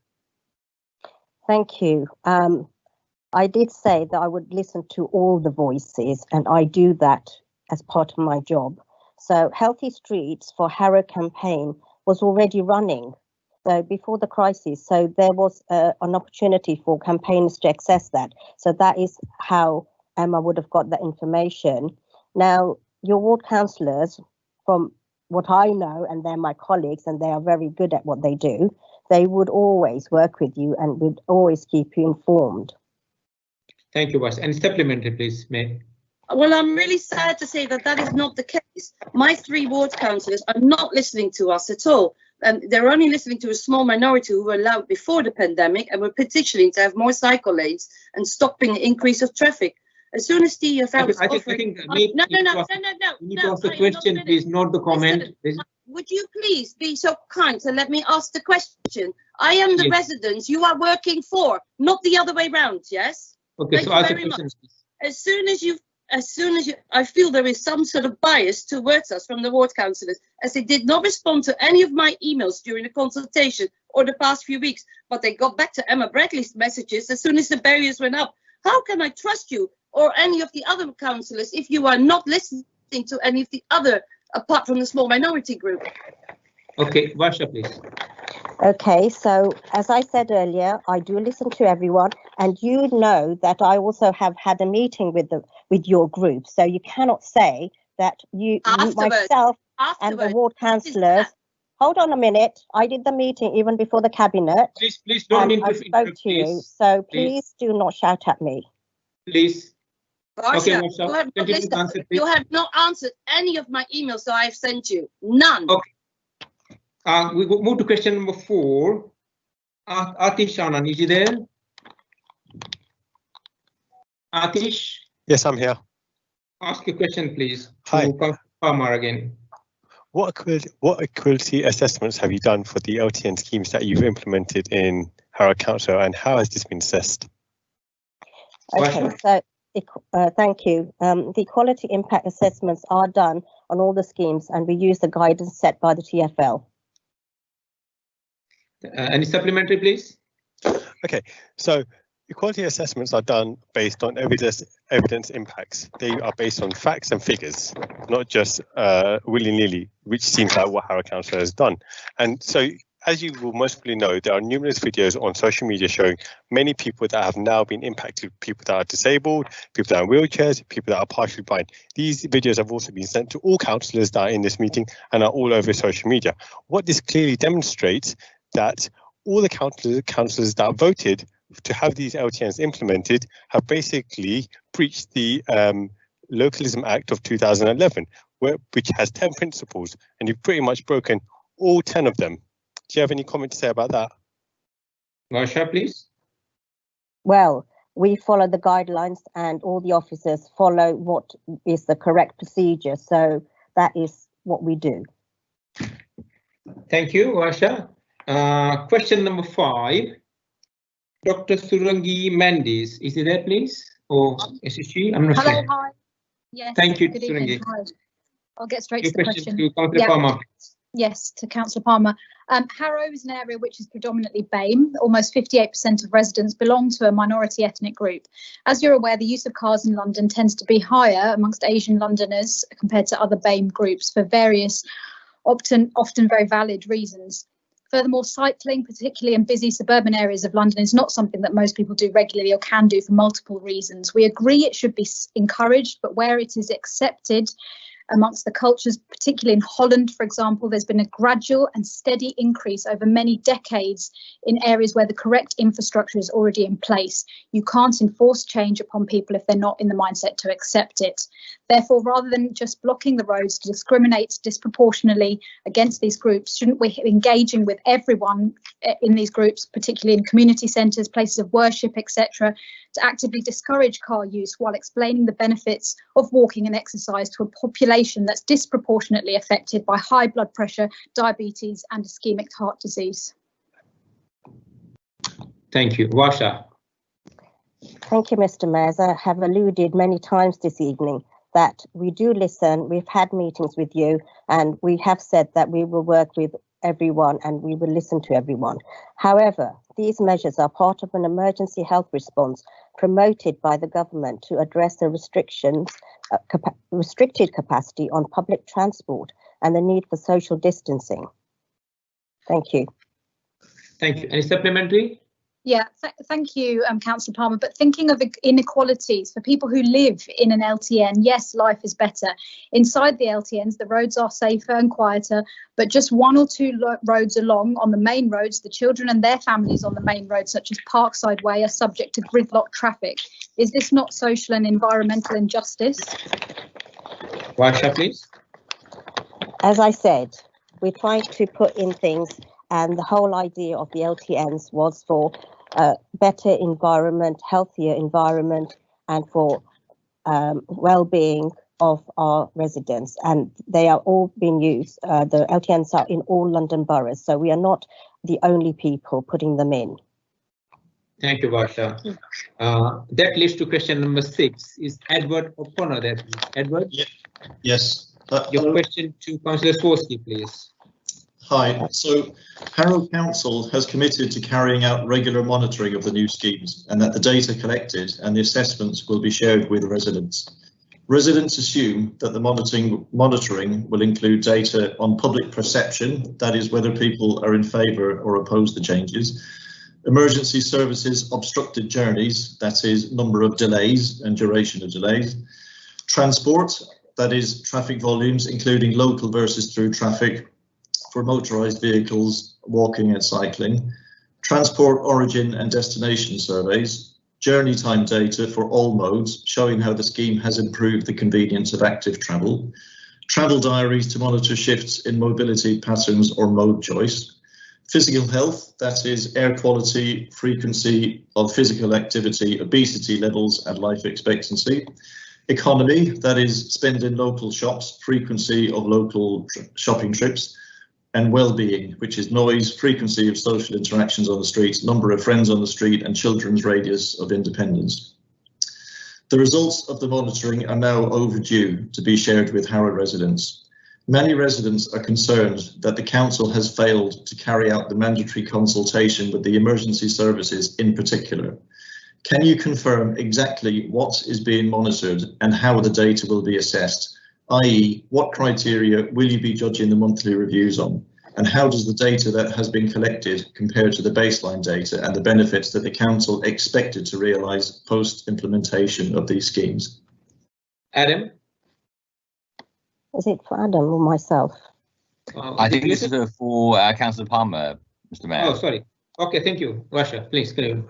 Thank you. I did say that I would listen to all the voices, and I do that as part of my job. So Healthy Streets for Harrow campaign was already running before the crisis. So there was an opportunity for campaigners to access that. So that is how Emma would have got that information. Now, your ward councillors, from what I know, and they're my colleagues, and they are very good at what they do, they would always work with you and would always keep you informed. Thank you, Varsha. And supplementary, please, May. Well, I'm really sad to say that that is not the case. My 3 ward councillors are not listening to us at all. They're only listening to a small minority who were allowed before the pandemic and were petitioning to have more cycle lanes and stopping the increase of traffic. As soon as TfL was I offering... think No. you need to ask the question, please, not the comment. Would you please be so kind to let me ask the question? I am the Yes. residents you are working for, not the other way round, yes? Okay, Thank so you ask the very question. much. As soon as you, I feel there is some sort of bias towards us from the ward councillors, as they did not respond to any of my emails during the consultation or the past few weeks, but they got back to Emma Bradley's messages as soon as the barriers went up. How can I trust you or any of the other councillors if you are not listening to any of the other, apart from the small minority group? Okay, Varsha, please. Okay, so as I said earlier, I do listen to everyone, and you know that I also have had a meeting with your group. So you cannot say that myself and the ward councillors. Hold on a minute. I did the meeting even before the cabinet. Please don't and I spoke to you. So please do not shout at me. Please. Varsha, Varsha, you have not answered any of my emails that I have sent you. None. Okay. We will move to question number 4. Atish Anand, is he there? Atish? Yes, I'm here. Ask your question, please. Hi. To Palmer again. What equality assessments have you done for the LTN schemes that you've implemented in Harrow Council, and how has this been assessed? Okay, so thank you. The equality impact assessments are done on all the schemes, and we use the guidance set by the TfL. Any supplementary, please? Okay, so equality assessments are done based on evidence impacts. They are based on facts and figures, not just willy-nilly, which seems like what Harrow Council has done. And so, as you will most probably know, there are numerous videos on social media showing many people that have now been impacted, people that are disabled, people that are in wheelchairs, people that are partially blind. These videos have also been sent to all councillors that are in this meeting and are all over social media. What this clearly demonstrates that all the councillors that voted to have these LTNs implemented have basically breached the Localism Act of 2011, which has 10 principles, and you've pretty much broken all 10 of them. Do you have any comment to say about that? Varsha, please. Well, we follow the guidelines, and all the officers follow what is the correct procedure. So that is what we do. Thank you, Varsha. Question number 5. Dr. Surangi Mendes, is he there, please? Or is it she? I'm not Hello, sure. hi. Yes. Thank you, good Surangi. evening. Hi. I'll get straight Your to the question question. to Councillor Palmer. Yes, to Councillor Palmer. Harrow is an area which is predominantly BAME. Almost 58% of residents belong to a minority ethnic group. As you're aware, the use of cars in London tends to be higher amongst Asian Londoners compared to other BAME groups for various, often very valid reasons. Furthermore, cycling, particularly in busy suburban areas of London, is not something that most people do regularly or can do for multiple reasons. We agree it should be encouraged, but where it is accepted amongst the cultures, particularly in Holland, for example, there's been a gradual and steady increase over many decades in areas where the correct infrastructure is already in place. You can't enforce change upon people if they're not in the mindset to accept it. Therefore, rather than just blocking the roads to discriminate disproportionately against these groups, shouldn't we be engaging with everyone in these groups, particularly in community centres, places of worship, etc., to actively discourage car use while explaining the benefits of walking and exercise to a population that's disproportionately affected by high blood pressure, diabetes and ischemic heart disease? Thank you. Varsha. Thank you, Mr. Mayor. As I have alluded many times this evening, that we do listen, we've had meetings with you, and we have said that we will work with everyone and we will listen to everyone. However, these measures are part of an emergency health response promoted by the government to address the restricted capacity on public transport and the need for social distancing. Thank you. Thank you. Any supplementary? Yeah, thank you, Councillor Palmer. But thinking of inequalities for people who live in an LTN, yes, life is better. Inside the LTNs, the roads are safer and quieter, but just one or two roads along on the main roads, the children and their families on the main roads, such as Parkside Way, are subject to gridlock traffic. Is this not social and environmental injustice? Varsha, please. As I said, we're trying to put in things, and the whole idea of the LTNs was for a better environment, healthier environment, and for well-being of our residents, and they are all being used. The LTNs are in all London boroughs, so we are not the only people putting them in. Thank you, Varsha. That leads to question number 6. Is Edward O'Connor there? Edward? Yes. Your question to Councillor Swansky, please. Hi. So Harrow Council has committed to carrying out regular monitoring of the new schemes, and that the data collected and the assessments will be shared with residents. Residents assume that the monitoring will include data on public perception, that is whether people are in favour or oppose the changes, emergency services obstructed journeys, that is number of delays and duration of delays, transport, that is traffic volumes including local versus through traffic for motorised vehicles, walking and cycling, transport origin and destination surveys, journey time data for all modes showing how the scheme has improved the convenience of active travel, travel diaries to monitor shifts in mobility patterns or mode choice, physical health, that is air quality, frequency of physical activity, obesity levels and life expectancy, economy, that is spend in local shops, frequency of local shopping trips, and well-being, which is noise, frequency of social interactions on the streets, number of friends on the street and children's radius of independence. The results of the monitoring are now overdue to be shared with Harrow residents. Many residents are concerned that the council has failed to carry out the mandatory consultation with the emergency services in particular. Can you confirm exactly what is being monitored and how the data will be assessed? i.e. what criteria will you be judging the monthly reviews on? And how does the data that has been collected compare to the baseline data and the benefits that the council expected to realise post-implementation of these schemes? Adam? Is it for Adam or myself? I think this is for Councillor Palmer, Mr. Mayor. Oh, sorry. Okay, thank you. Varsha, please carry on.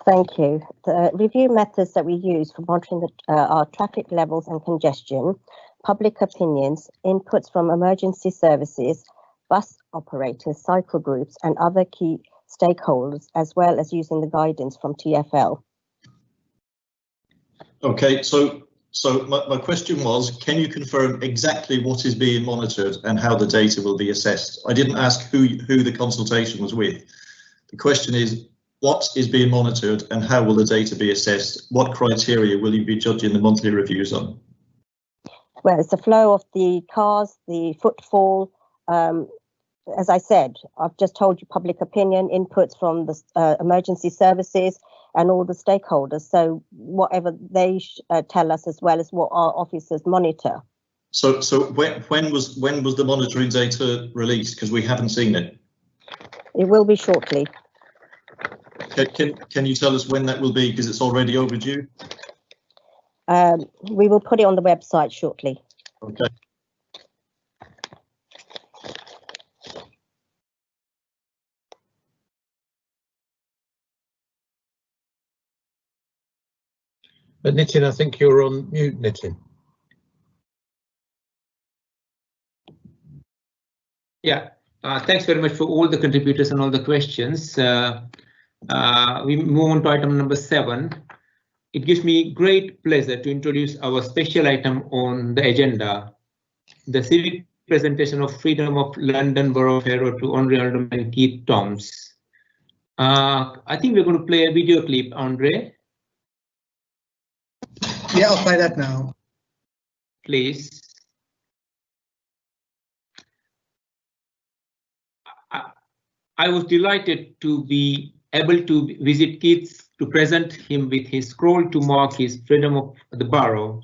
Thank you. The review methods that we use for monitoring are traffic levels and congestion, public opinions, inputs from emergency services, bus operators, cycle groups and other key stakeholders, as well as using the guidance from TfL. Okay, so my question was, can you confirm exactly what is being monitored and how the data will be assessed? I didn't ask who the consultation was with. The question is, what is being monitored and how will the data be assessed? What criteria will you be judging the monthly reviews on? Well, it's the flow of the cars, the footfall. As I said, I've just told you public opinion, inputs from the emergency services and all the stakeholders. So whatever they tell us, as well as what our officers monitor. So when was the monitoring data released? Because we haven't seen it. It will be shortly. Can you tell us when that will be? Because it's already overdue. We will put it on the website shortly. Okay. Nitin, I think you're on mute, Nitin. Yeah, thanks very much for all the contributors and all the questions. We move on to item number 7. It gives me great pleasure to introduce our special item on the agenda, the civic presentation of Freedom of London Borough of Harrow to Honorary Alderman Keith Toms. I think we're going to play a video clip, Andre. Yeah, I'll play that now. Please. I was delighted to be able to visit Keith to present him with his scroll to mark his freedom of the borough.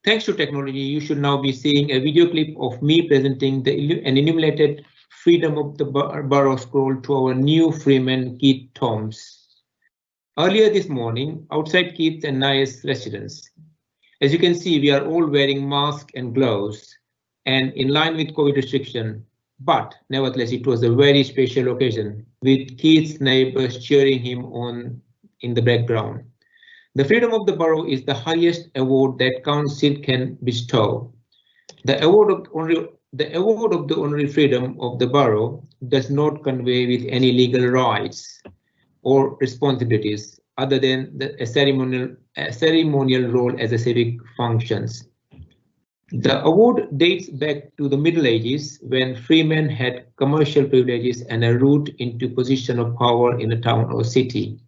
Thanks to technology, you should now be seeing a video clip of me presenting an illuminated freedom of the borough scroll to our new freeman, Keith Toms. Earlier this morning, outside Keith and Nia's residence. As you can see, we are all wearing masks and gloves and in line with COVID restriction, but nevertheless, it was a very special occasion with Keith's neighbors cheering him on in the background. The Freedom of the Borough is the highest award that council can bestow. The award of the honorary freedom of the borough does not convey with any legal rights or responsibilities. other than a ceremonial role as a civic functions. The award dates back to the Middle Ages, when freemen had commercial privileges and a route into position of power in a town or city.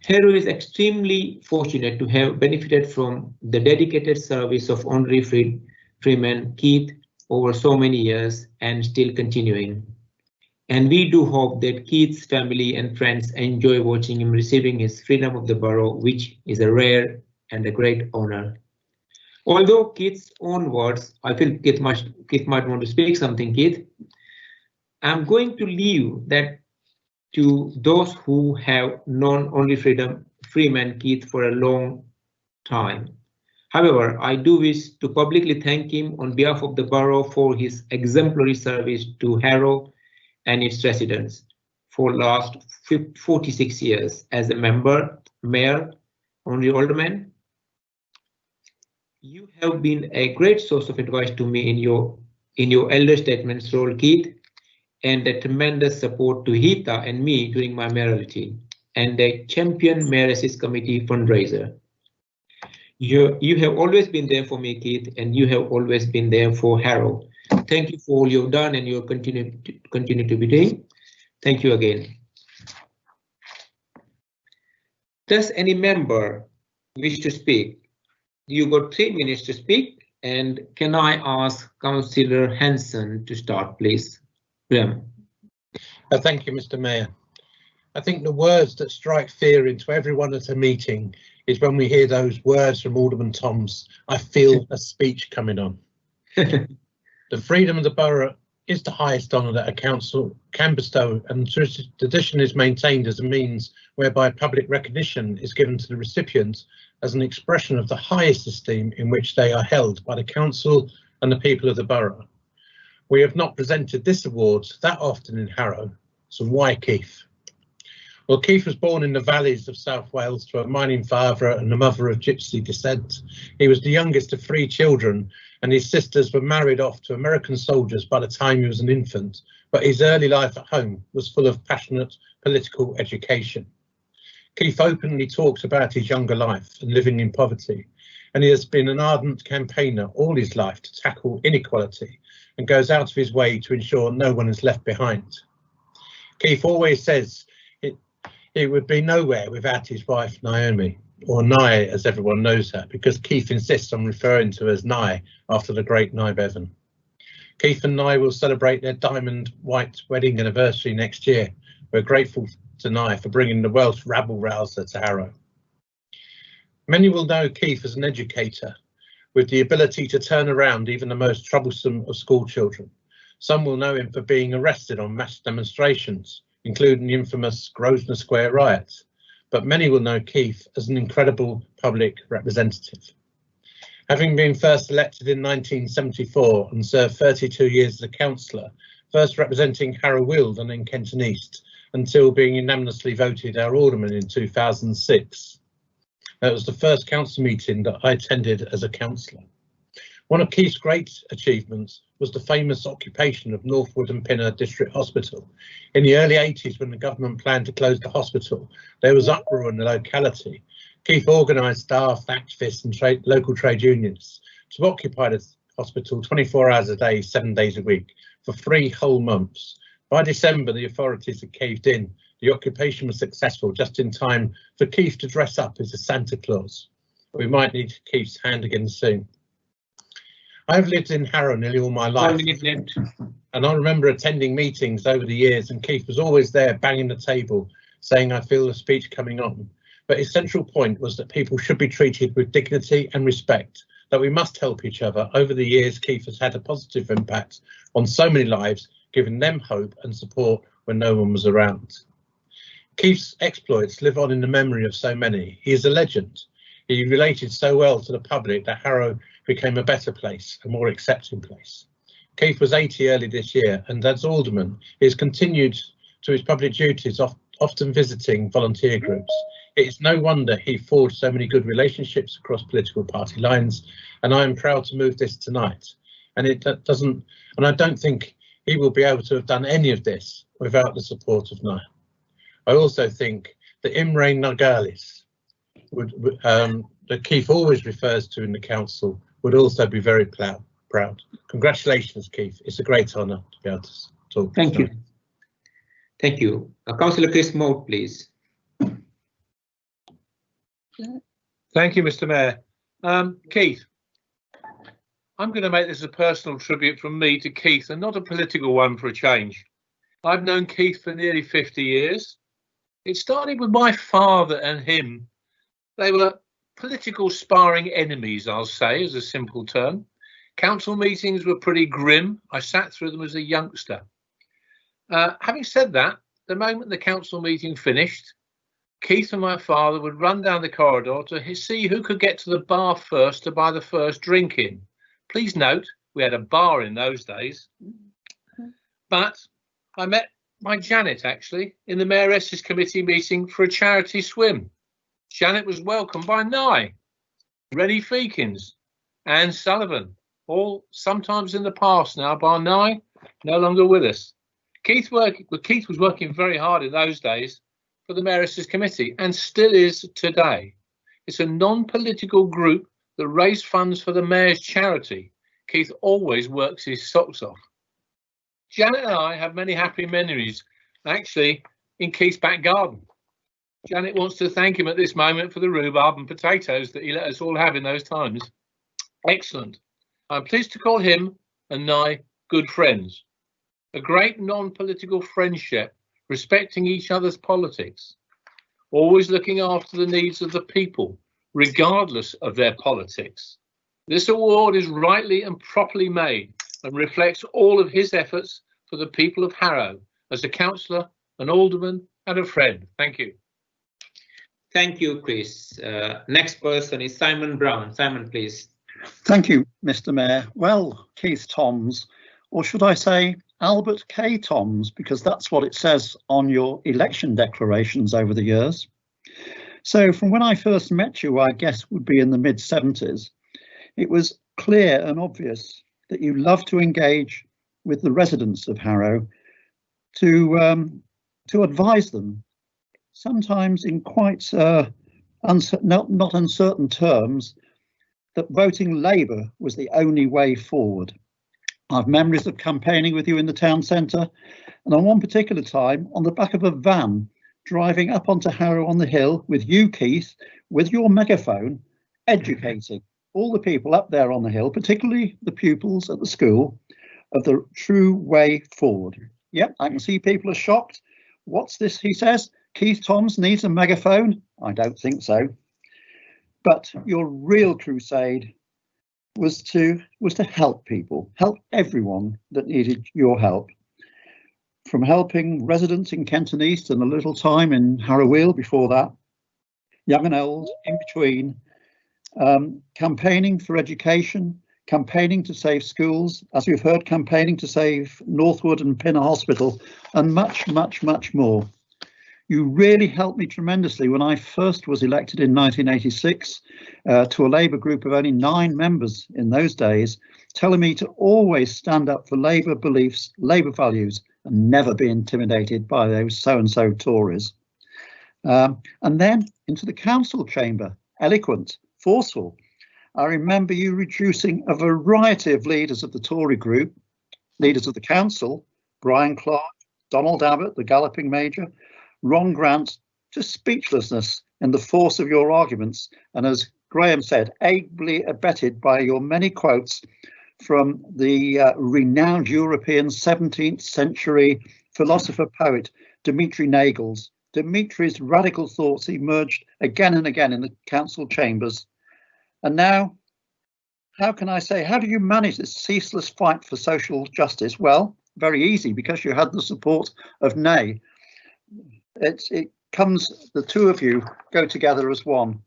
Harrow is extremely fortunate to have benefited from the dedicated service of honorary freeman Keith over so many years and still continuing. And we do hope that Keith's family and friends enjoy watching him receiving his Freedom of the Borough, which is a rare and a great honor. Although Keith's own words, I feel Keith might want to speak something, Keith. I'm going to leave that to those who have known only Freeman Keith for a long time. However, I do wish to publicly thank him on behalf of the borough for his exemplary service to Harrow and its residents for last 46 years as a member, mayor, honorary alderman. You have been a great source of advice to me in your elder statesman's role, Keith, and a tremendous support to Heatha and me during my mayoralty, and a champion mayor assist committee fundraiser. You have always been there for me, Keith, and you have always been there for Harrow. Thank you for all you've done and you'll continue to be doing. Thank you again. Does any member wish to speak? You got 3 minutes to speak, and can I ask Councillor Hanson to start, please? Graham. Thank you, Mr. Mayor. I think the words that strike fear into everyone at a meeting is when we hear those words from Alderman Toms. I feel a speech coming on. The freedom of the borough is the highest honour that a council can bestow, and tradition is maintained as a means whereby public recognition is given to the recipients as an expression of the highest esteem in which they are held by the council and the people of the borough. We have not presented this award that often in Harrow, so why Keith? Well, Keith was born in the valleys of South Wales to a mining father and a mother of Gypsy descent. He was the youngest of 3 children, and his sisters were married off to American soldiers by the time he was an infant, but his early life at home was full of passionate political education. Keith openly talks about his younger life and living in poverty, and he has been an ardent campaigner all his life to tackle inequality and goes out of his way to ensure no one is left behind. Keith always says he would be nowhere without his wife Naomi, or Nye as everyone knows her, because Keith insists on referring to her as Nye after the great Nye Bevan. Keith and Nye will celebrate their diamond white wedding anniversary next year. We're grateful to Nye for bringing the Welsh rabble-rouser to Harrow. Many will know Keith as an educator with the ability to turn around even the most troublesome of school children. Some will know him for being arrested on mass demonstrations, including the infamous Grosvenor Square riots, but many will know Keith as an incredible public representative. Having been first elected in 1974 and served 32 years as a councillor, first representing Harrow Weald and then Kenton East, until being unanimously voted our alderman in 2006. That was the first council meeting that I attended as a councillor. One of Keith's great achievements was the famous occupation of Northwood and Pinner District Hospital. In the early 80s, when the government planned to close the hospital, there was uproar in the locality. Keith organised staff, activists and local trade unions to occupy the hospital 24 hours a day, 7 days a week for 3 whole months. By December, the authorities had caved in. The occupation was successful, just in time for Keith to dress up as a Santa Claus. We might need Keith's hand again soon. I've lived in Harrow nearly all my life, and I remember attending meetings over the years, and Keith was always there banging the table, saying, I feel a speech coming on. But his central point was that people should be treated with dignity and respect, that we must help each other. Over the years, Keith has had a positive impact on so many lives, giving them hope and support when no one was around. Keith's exploits live on in the memory of so many. He is a legend. He related so well to the public that Harrow became a better place, a more accepting place. Keith was 80 early this year, and as alderman, he has continued to his public duties, often visiting volunteer groups. It is no wonder he forged so many good relationships across political party lines, and I am proud to move this tonight. And I don't think he will be able to have done any of this without the support of Nye. I also think the Imre Nagalis that Keith always refers to in the council would also be very proud. Congratulations, Keith. It's a great honour to be able to talk. Thank you. Thank you. Councillor Chris Mote, please. Thank you, Mr. Mayor. Keith, I'm going to make this a personal tribute from me to Keith and not a political one for a change. I've known Keith for nearly 50 years. It started with my father and him. They were political sparring enemies, I'll say, as a simple term. Council meetings were pretty grim. I sat through them as a youngster. Having said that, the moment the council meeting finished, Keith and my father would run down the corridor to see who could get to the bar first to buy the first drink in. Please note, we had a bar in those days. But I met my Janet, actually, in the Mayoress's committee meeting for a charity swim. Janet was welcomed by Nye, Rennie Feekins, Anne Sullivan, all sometimes in the past now, bar Nye, no longer with us. Keith was working very hard in those days for the Mayoress's committee and still is today. It's a non-political group that raised funds for the Mayor's charity. Keith always works his socks off. Janet and I have many happy memories, actually, in Keith's back garden. Janet wants to thank him at this moment for the rhubarb and potatoes that he let us all have in those times. Excellent. I'm pleased to call him and Nye good friends. A great non-political friendship, respecting each other's politics, always looking after the needs of the people, regardless of their politics. This award is rightly and properly made and reflects all of his efforts for the people of Harrow as a councillor, an alderman and a friend. Thank you. Thank you, Chris. Next person is Simon Brown. Simon, please. Thank you, Mr. Mayor. Well, Keith Toms, or should I say Albert K. Toms, because that's what it says on your election declarations over the years. So from when I first met you, I guess would be in the mid-70s, it was clear and obvious that you love to engage with the residents of Harrow to advise them, sometimes in quite not uncertain terms, that voting Labour was the only way forward. I've memories of campaigning with you in the town centre, and on one particular time on the back of a van driving up onto Harrow on the Hill with you, Keith, with your megaphone, educating all the people up there on the hill, particularly the pupils at the school, of the true way forward. Yep, I can see people are shocked. What's this, he says? Keith Toms needs a megaphone? I don't think so. But your real crusade was to help people, help everyone that needed your help. From helping residents in Kenton East and a little time in Harrow Weald before that, young and old, in between, campaigning for education, campaigning to save schools, as we've heard, campaigning to save Northwood and Pinner Hospital, and much, much, much more. You really helped me tremendously when I first was elected in 1986 to a Labour group of only 9 members in those days, telling me to always stand up for Labour beliefs, Labour values, and never be intimidated by those so-and-so Tories. And then into the council chamber, eloquent, forceful. I remember you reducing a variety of leaders of the Tory group, leaders of the council, Brian Clark, Donald Abbott, the Galloping Major, Ron Grant, to speechlessness in the force of your arguments, and as Graham said, ably abetted by your many quotes from the renowned European 17th century philosopher-poet Dmitri Nagels. Dmitri's radical thoughts emerged again and again in the council chambers. And now, how can I say, how do you manage this ceaseless fight for social justice? Well, very easy, because you had the support of Nay. It comes, the two of you go together as one.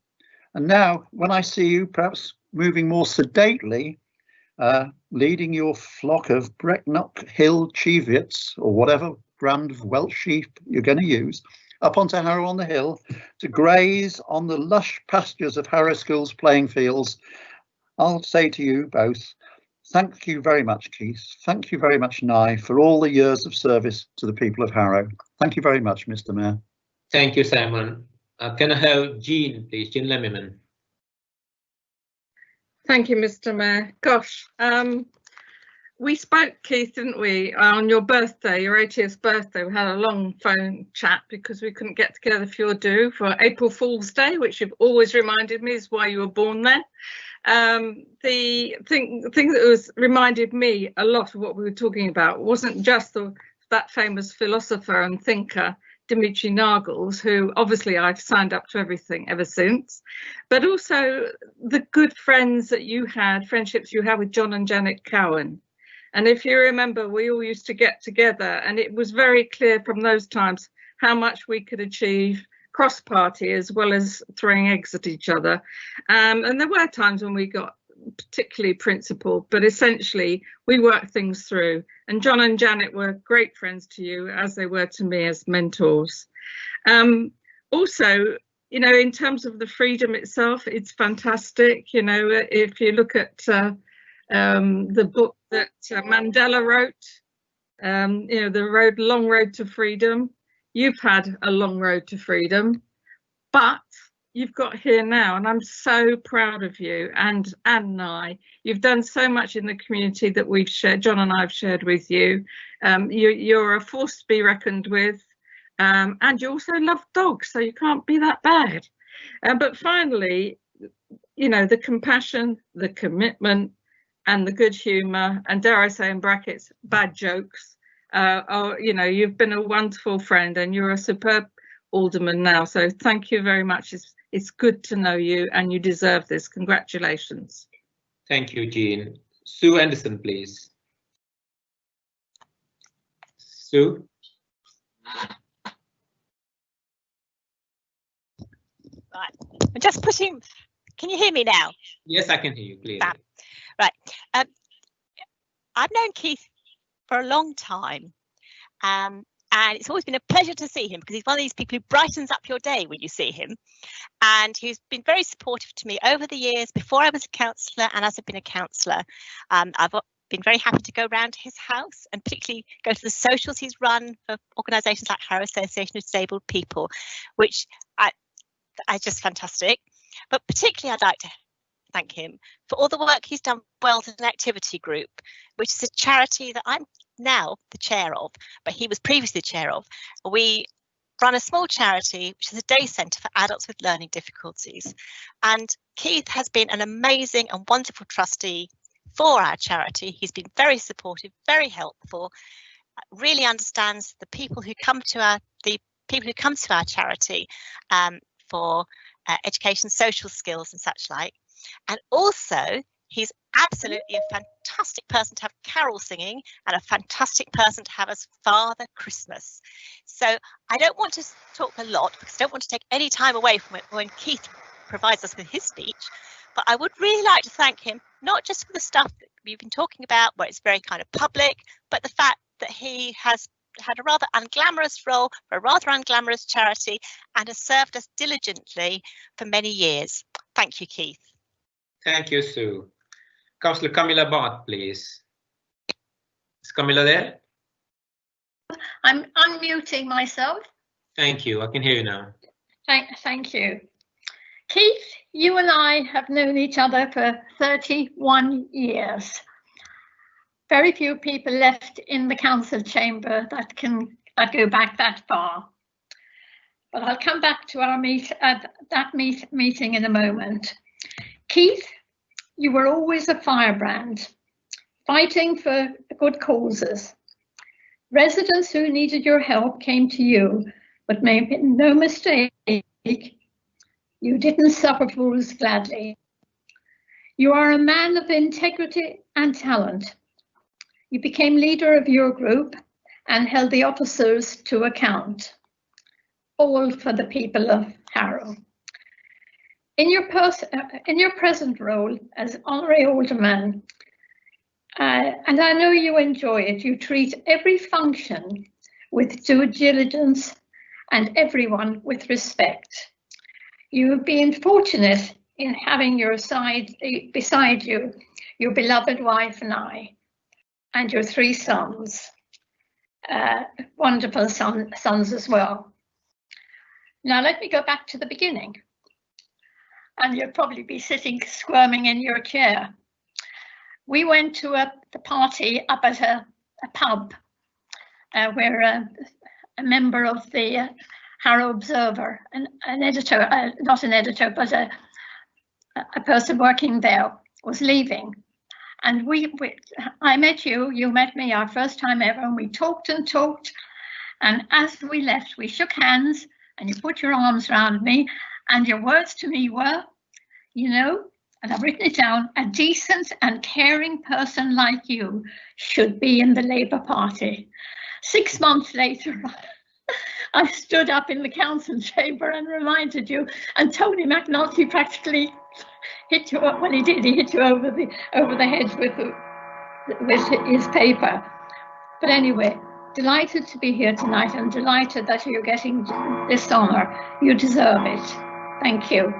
And now, when I see you perhaps moving more sedately, leading your flock of Brecknock Hill Cheviots, or whatever brand of Welsh sheep you're going to use, up onto Harrow on the Hill to graze on the lush pastures of Harrow School's playing fields, I'll say to you both, thank you very much, Keith. Thank you very much, Nye, for all the years of service to the people of Harrow. Thank you very much, Mr. Mayor. Thank you, Simon. Can I have Jean, please? Jean Lemmerman. Thank you, Mr. Mayor. Gosh, we spoke, Keith, didn't we, on your birthday, your 80th birthday. We had a long phone chat because we couldn't get together for your do for April Fool's Day, which you've always reminded me is why you were born then. The thing that was reminded me a lot of what we were talking about wasn't just that famous philosopher and thinker, Dimitri Nagels, who obviously I've signed up to everything ever since, but also the good friendships you had with John and Janet Cowan. And if you remember, we all used to get together, and it was very clear from those times how much we could achieve cross-party as well as throwing eggs at each other. And there were times when we got particularly principled, but essentially we worked things through. And John and Janet were great friends to you, as they were to me as mentors. Also, you know, in terms of the freedom itself, it's fantastic. You know, if you look at the book that Mandela wrote, you know, the long road to freedom. You've had a long road to freedom, but you've got here now, and I'm so proud of you and I. You've done so much in the community that we've shared, John and I have shared with you. You're a force to be reckoned with, and you also love dogs, so you can't be that bad. But finally, you know, the compassion, the commitment, and the good humour, and dare I say in brackets, bad jokes. You know, you've been a wonderful friend, and you're a superb alderman now. So thank you very much. It's good to know you, and you deserve this. Congratulations. Thank you, Jean. Sue Anderson, please. Sue. Right. I'm just putting. Can you hear me now? Yes, I can hear you clearly. Right. I've known Keith for a long time, and it's always been a pleasure to see him because he's one of these people who brightens up your day when you see him. And he's been very supportive to me over the years before I was a councillor and as I've been a councillor. I've been very happy to go round to his house and particularly go to the socials he's run for organisations like Harrow Association of Disabled People, which are just fantastic. But particularly I'd like to thank him for all the work he's done for Weldon Activity Group, which is a charity that I'm now the chair of, but he was previously the chair of. We run a small charity which is a day centre for adults with learning difficulties, and Keith has been an amazing and wonderful trustee for our charity. He's been very supportive, very helpful, really understands the people who come to our charity for education, social skills and such like. And also he's absolutely a fantastic person to have carol singing and a fantastic person to have as Father Christmas. So I don't want to talk a lot because I don't want to take any time away from it when Keith provides us with his speech, but I would really like to thank him, not just for the stuff that we've been talking about where it's very kind of public, but the fact that he has had a rather unglamorous role for a rather unglamorous charity and has served us diligently for many years. Thank you, Keith. Thank you, Sue. Councillor Camilla Barth, please. Is Camilla there? I'm unmuting myself. Thank you. I can hear you now. Thank you. Keith, you and I have known each other for 31 years. Very few people left in the council chamber that go back that far. But I'll come back to our meeting in a moment. Keith, you were always a firebrand, fighting for good causes. Residents who needed your help came to you, but make no mistake, you didn't suffer fools gladly. You are a man of integrity and talent. You became leader of your group and held the officers to account, all for the people of Harrow. In your present role as honorary alderman, and I know you enjoy it, you treat every function with due diligence and everyone with respect. You have been fortunate in having beside you your beloved wife and I, and your 3 sons, wonderful sons as well. Now let me go back to the beginning. And you'll probably be sitting squirming in your chair. We went to the party up at a pub where a member of the Harrow Observer, an editor, not an editor, but a person working there was leaving. And I met you, you met me, our first time ever, and we talked and talked. And as we left, we shook hands and you put your arms around me, and your words to me were, you know, and I've written it down, a decent and caring person like you should be in the Labour Party. 6 months later, I stood up in the council chamber and reminded you, and Tony McNulty practically hit you up. Well, he did. He hit you over the head with his paper. But anyway, delighted to be here tonight, and delighted that you're getting this honour. You deserve it. Thank you.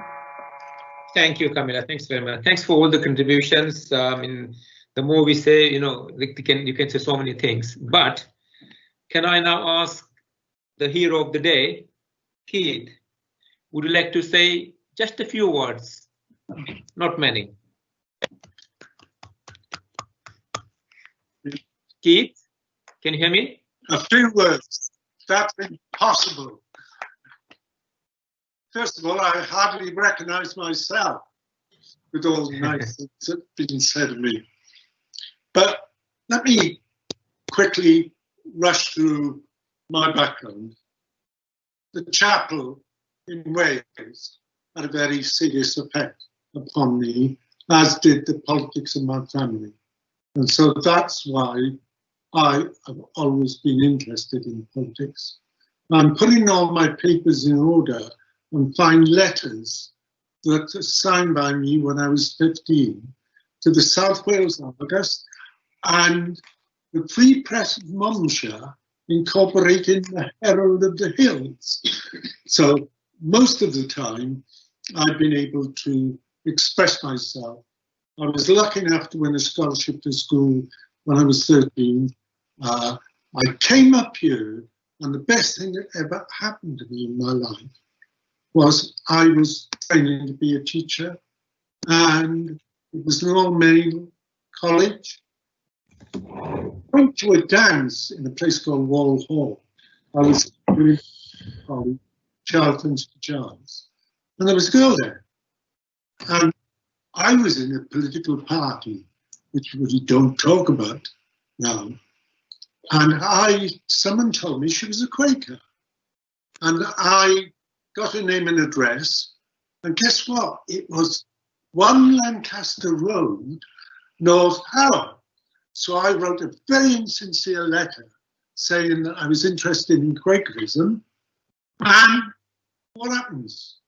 Thank you, Camilla. Thanks very much. Thanks for all the contributions. The more we say, you know, you can say so many things. But can I now ask the hero of the day, Keith? Would you like to say just a few words? Not many. Keith, can you hear me? A few words. That's impossible. First of all, I hardly recognise myself with all the nice things that have been said of me. But let me quickly rush through my background. The chapel in Wales had a very serious effect upon me, as did the politics of my family. And so that's why I have always been interested in politics. I'm putting all my papers in order and find letters that were signed by me when I was 15 to the South Wales Argus and the Free Press of Monmouthshire, incorporating the Herald of the Hills. So most of the time I've been able to express myself. I was lucky enough to win a scholarship to school when I was 13. I came up here, and the best thing that ever happened to me in my life was I was training to be a teacher, and it was an all-male college. I went to a dance in a place called Wall Hall. I was doing Charlton's Jazz, and there was a girl there. And I was in a political party, which we don't talk about now. And someone told me she was a Quaker. And I got her name and address. And guess what? It was 1 Lancaster Road, North Harrow. So I wrote a very insincere letter saying that I was interested in Quakerism. And what happens?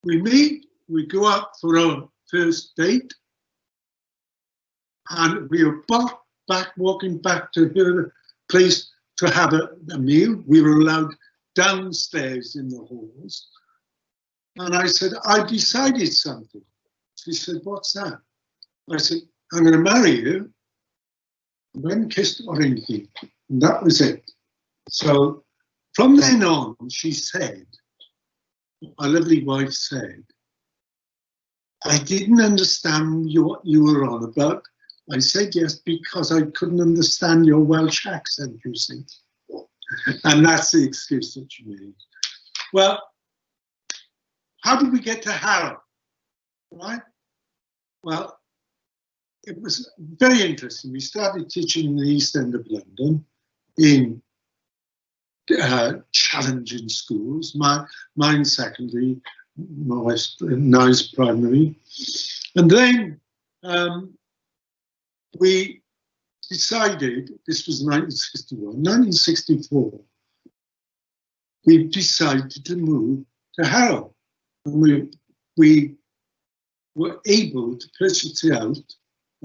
We meet, we go out for our first date, and we are walking back to her place to have a meal. We were allowed downstairs in the halls. And I said, I decided something. She said, what's that? I said, I'm going to marry you. We hadn't kissed or anything. And that was it. So from then on, she said, my lovely wife said, I didn't understand what you were on about. I said yes because I couldn't understand your Welsh accent, you see. And that's the excuse that you made. Well, how did we get to Harrow? Right? Well, it was very interesting. We started teaching in the East End of London in challenging schools, mine secondary, my wife's nice primary. And then we decided, this was 1961, 1964, we decided to move to Harrow. And we were able to purchase the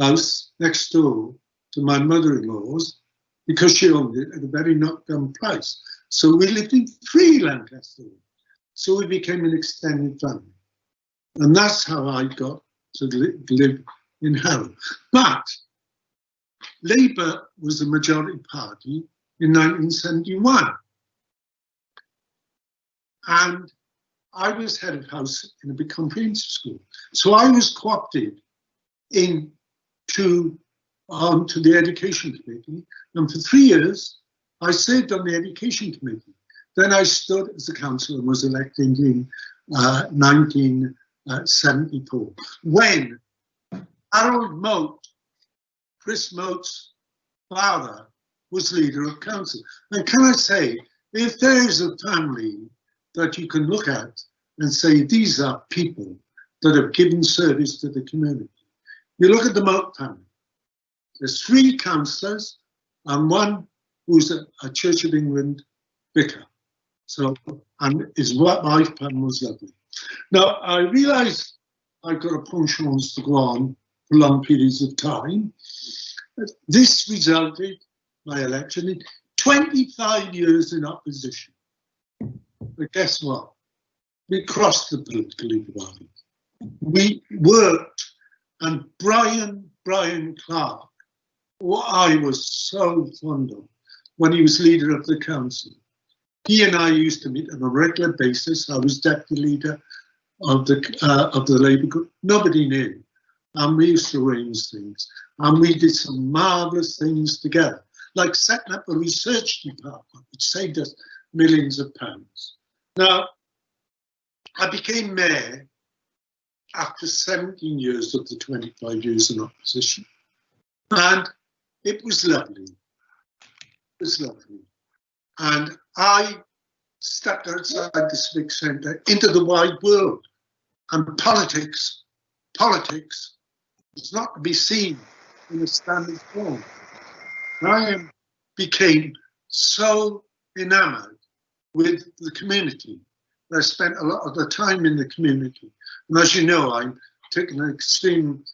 house next door to my mother-in-law's because she owned it at a very knockdown price. So we lived in 3 Lancaster. So we became an extended family. And that's how I got to live in Harrow. But Labour was the majority party in 1971. and I was head of house in a big comprehensive school. So I was co-opted into the education committee, and for 3 years I served on the education committee. Then I stood as a councillor and was elected in 1974, when Harold Moat, Chris Moat's father, was leader of council. And can I say, if there is a family that you can look at and say these are people that have given service to the community, you look at the Moat family. There's 3 councillors and one who's a Church of England vicar. So, and his wife Pam was lovely. Now, I realise I've got a penchant to go on for long periods of time. This resulted, my election, in 25 years in opposition. But guess what? We crossed the political divide. We worked, and Brian Clark, who I was so fond of when he was leader of the council, he and I used to meet on a regular basis. I was deputy leader of the Labour group. Nobody knew, and we used to arrange things, and we did some marvellous things together, like setting up a research department, which saved us millions of pounds. Now, I became mayor after 17 years of the 25 years in opposition, and it was lovely. It was lovely. And I stepped outside the civic centre into the wide world, and politics is not to be seen in a standard form. I became so enamoured with the community. I spent a lot of the time in the community. And as you know, I'm taking an extreme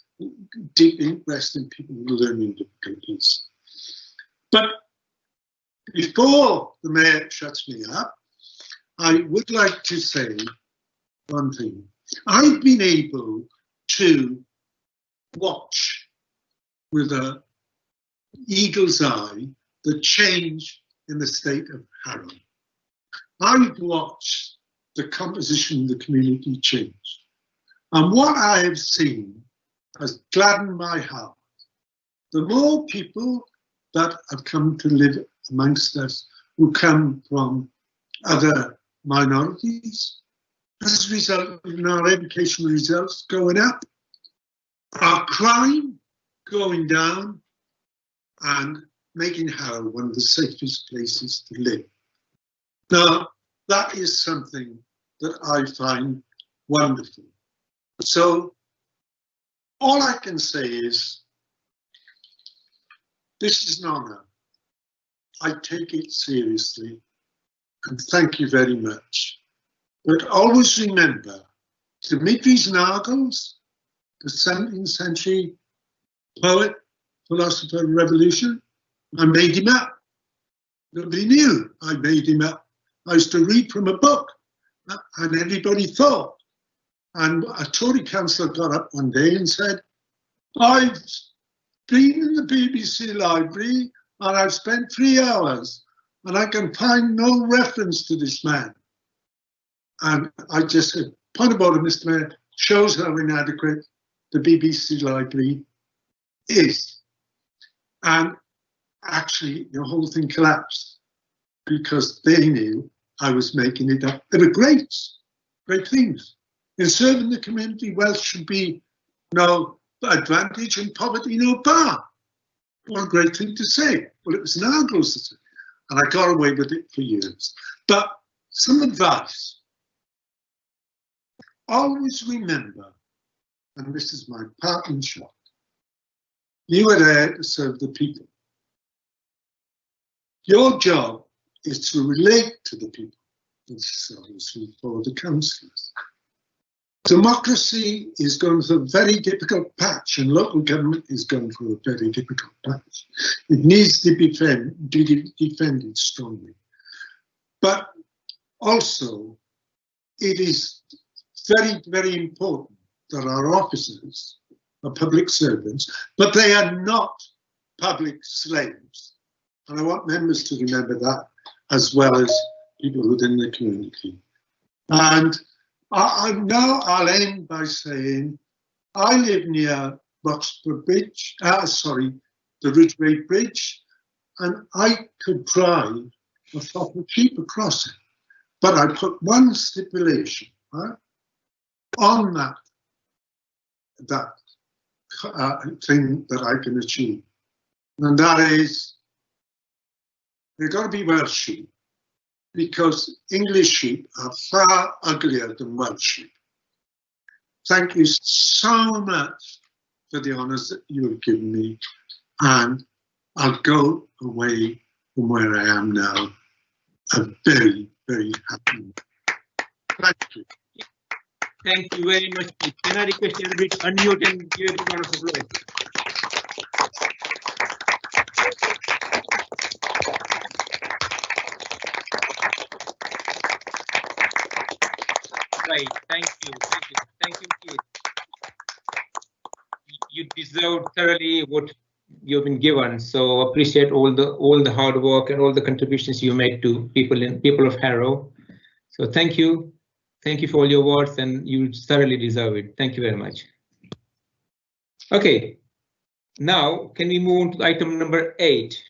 deep interest in people with learning difficulties. But before the mayor shuts me up, I would like to say one thing. I've been able to watch with an eagle's eye the change in the state of Harrow. I've watched the composition of the community change. And what I have seen has gladdened my heart. The more people that have come to live amongst us who come from other minorities, has resulted in our educational results going up, our crime going down, and making Harrow one of the safest places to live. Now, that is something that I find wonderful. So, all I can say is, this is an honour. I take it seriously, and thank you very much. But always remember, Dimitris Nargles, the 17th century poet, philosopher, revolution, I made him up. Nobody knew I made him up. I used to read from a book, and everybody thought. And a Tory councillor got up one day and said, I've been in the BBC library and I've spent 3 hours and I can find no reference to this man. And I just said, point about it, Mr. Mayor, shows how inadequate the BBC library is. And actually, the whole thing collapsed because they knew I was making it up. They were great things. In serving the community, wealth should be no advantage and poverty no bar. What a great thing to say. Well, it was Nargles to say, and I got away with it for years. But some advice. Always remember, and this is my parting shot, you are there to serve the people. Your job is to relate to the people. This is obviously for the councillors. Democracy is going through a very difficult patch, and local government is going through a very difficult patch. It needs to be defended strongly. But also, it is very, very important that our officers are public servants, but they are not public slaves. And I want members to remember that, as well as people within the community. And I'll end by saying I live near Roxburgh Bridge, the Ridgeway Bridge, and I could drive a flock of sheep across it. But I put one stipulation, right, on that thing that I can achieve, and that is they've got to be Welsh sheep, because English sheep are far uglier than Welsh sheep. Thank you so much for the honours that you have given me, and I'll go away from where I am now a very, very happy man. Thank you. Thank you very much. Can I request everybody to unmute and give a round of applause? Right, thank you, Keith. You deserve thoroughly what you've been given. So appreciate all the hard work and all the contributions you made to people of Harrow. So thank you for all your words, and you thoroughly deserve it. Thank you very much. Okay, now can we move on to item number 8?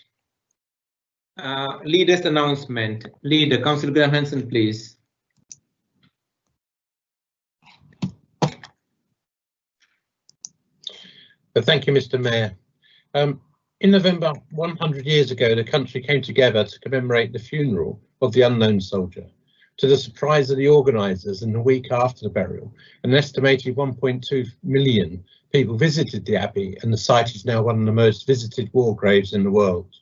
Leader's announcement. Leader, Councillor Graham Hanson, please. Thank you, Mr. Mayor. In November 100 years ago, the country came together to commemorate the funeral of the unknown soldier. To the surprise of the organisers, and a week after the burial, an estimated 1.2 million people visited the Abbey, and the site is now one of the most visited war graves in the world.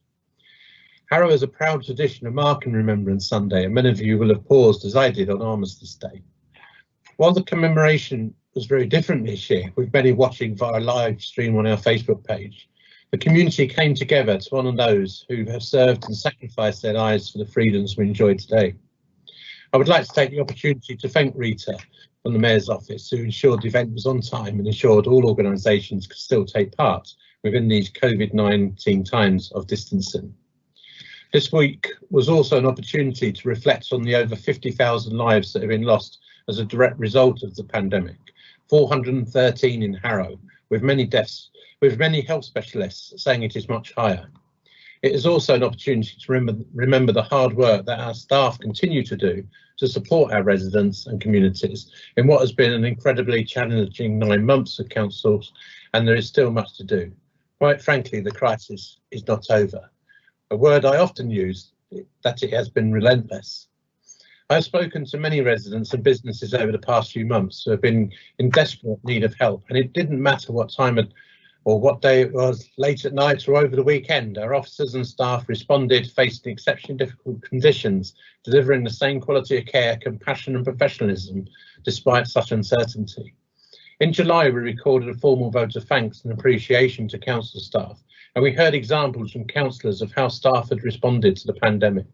Harrow has a proud tradition of marking Remembrance Sunday, and many of you will have paused, as I did, on Armistice Day. While the commemoration was very different this year, with many watching via live stream on our Facebook page, the community came together to honour those who have served and sacrificed their lives for the freedoms we enjoy today. I would like to take the opportunity to thank Rita from the Mayor's Office, who ensured the event was on time and ensured all organisations could still take part within these COVID-19 times of distancing. This week was also an opportunity to reflect on the over 50,000 lives that have been lost as a direct result of the pandemic, 413 in Harrow, with many deaths, with many health specialists saying it is much higher. It is also an opportunity to remember the hard work that our staff continue to do to support our residents and communities in what has been an incredibly challenging 9 months of councils, and there is still much to do. Quite frankly, the crisis is not over. A word I often use, that it has been relentless. I've spoken to many residents and businesses over the past few months who have been in desperate need of help, and it didn't matter what time or what day it was, late at night or over the weekend. Our officers and staff responded, facing exceptionally difficult conditions, delivering the same quality of care, compassion and professionalism despite such uncertainty. In July, we recorded a formal vote of thanks and appreciation to council staff, and we heard examples from councillors of how staff had responded to the pandemic.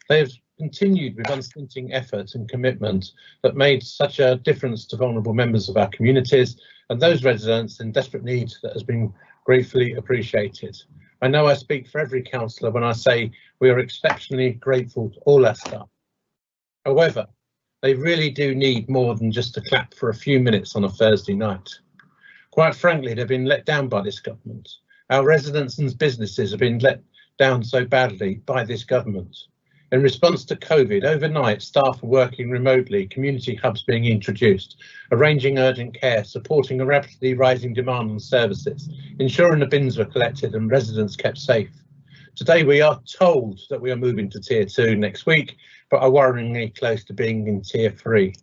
They have continued with unstinting effort and commitment that made such a difference to vulnerable members of our communities and those residents in desperate need that has been gratefully appreciated. I know I speak for every councillor when I say we are exceptionally grateful to all our staff. However, they really do need more than just a clap for a few minutes on a Thursday night. Quite frankly, they've been let down by this government. Our residents and businesses have been let down so badly by this government. In response to COVID, overnight staff are working remotely, community hubs being introduced, arranging urgent care, supporting a rapidly rising demand on services, ensuring the bins were collected and residents kept safe. Today we are told that we are moving to Tier 2 next week, but are worryingly close to being in Tier 3.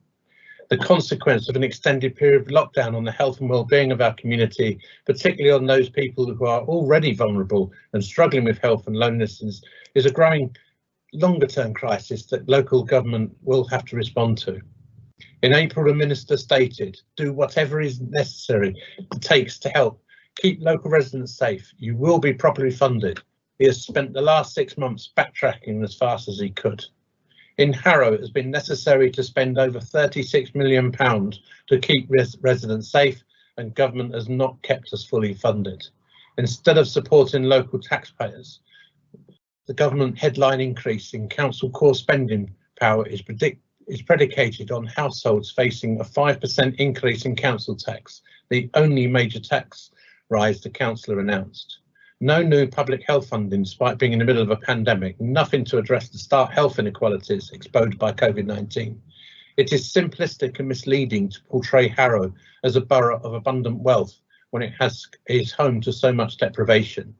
The consequence of an extended period of lockdown on the health and well-being of our community, particularly on those people who are already vulnerable and struggling with health and loneliness, is a growing longer-term crisis that local government will have to respond to. In April, the Minister stated, "Do whatever is necessary it takes to help keep local residents safe. You will be properly funded." He has spent the last 6 months backtracking as fast as he could. In Harrow, it has been necessary to spend over £36 million to keep residents safe, and government has not kept us fully funded. Instead of supporting local taxpayers, the government headline increase in council core spending power is is predicated on households facing a 5% increase in council tax, the only major tax rise the councillor announced. No new public health funding despite being in the middle of a pandemic, nothing to address the stark health inequalities exposed by COVID-19. It is simplistic and misleading to portray Harrow as a borough of abundant wealth when it is home to so much deprivation.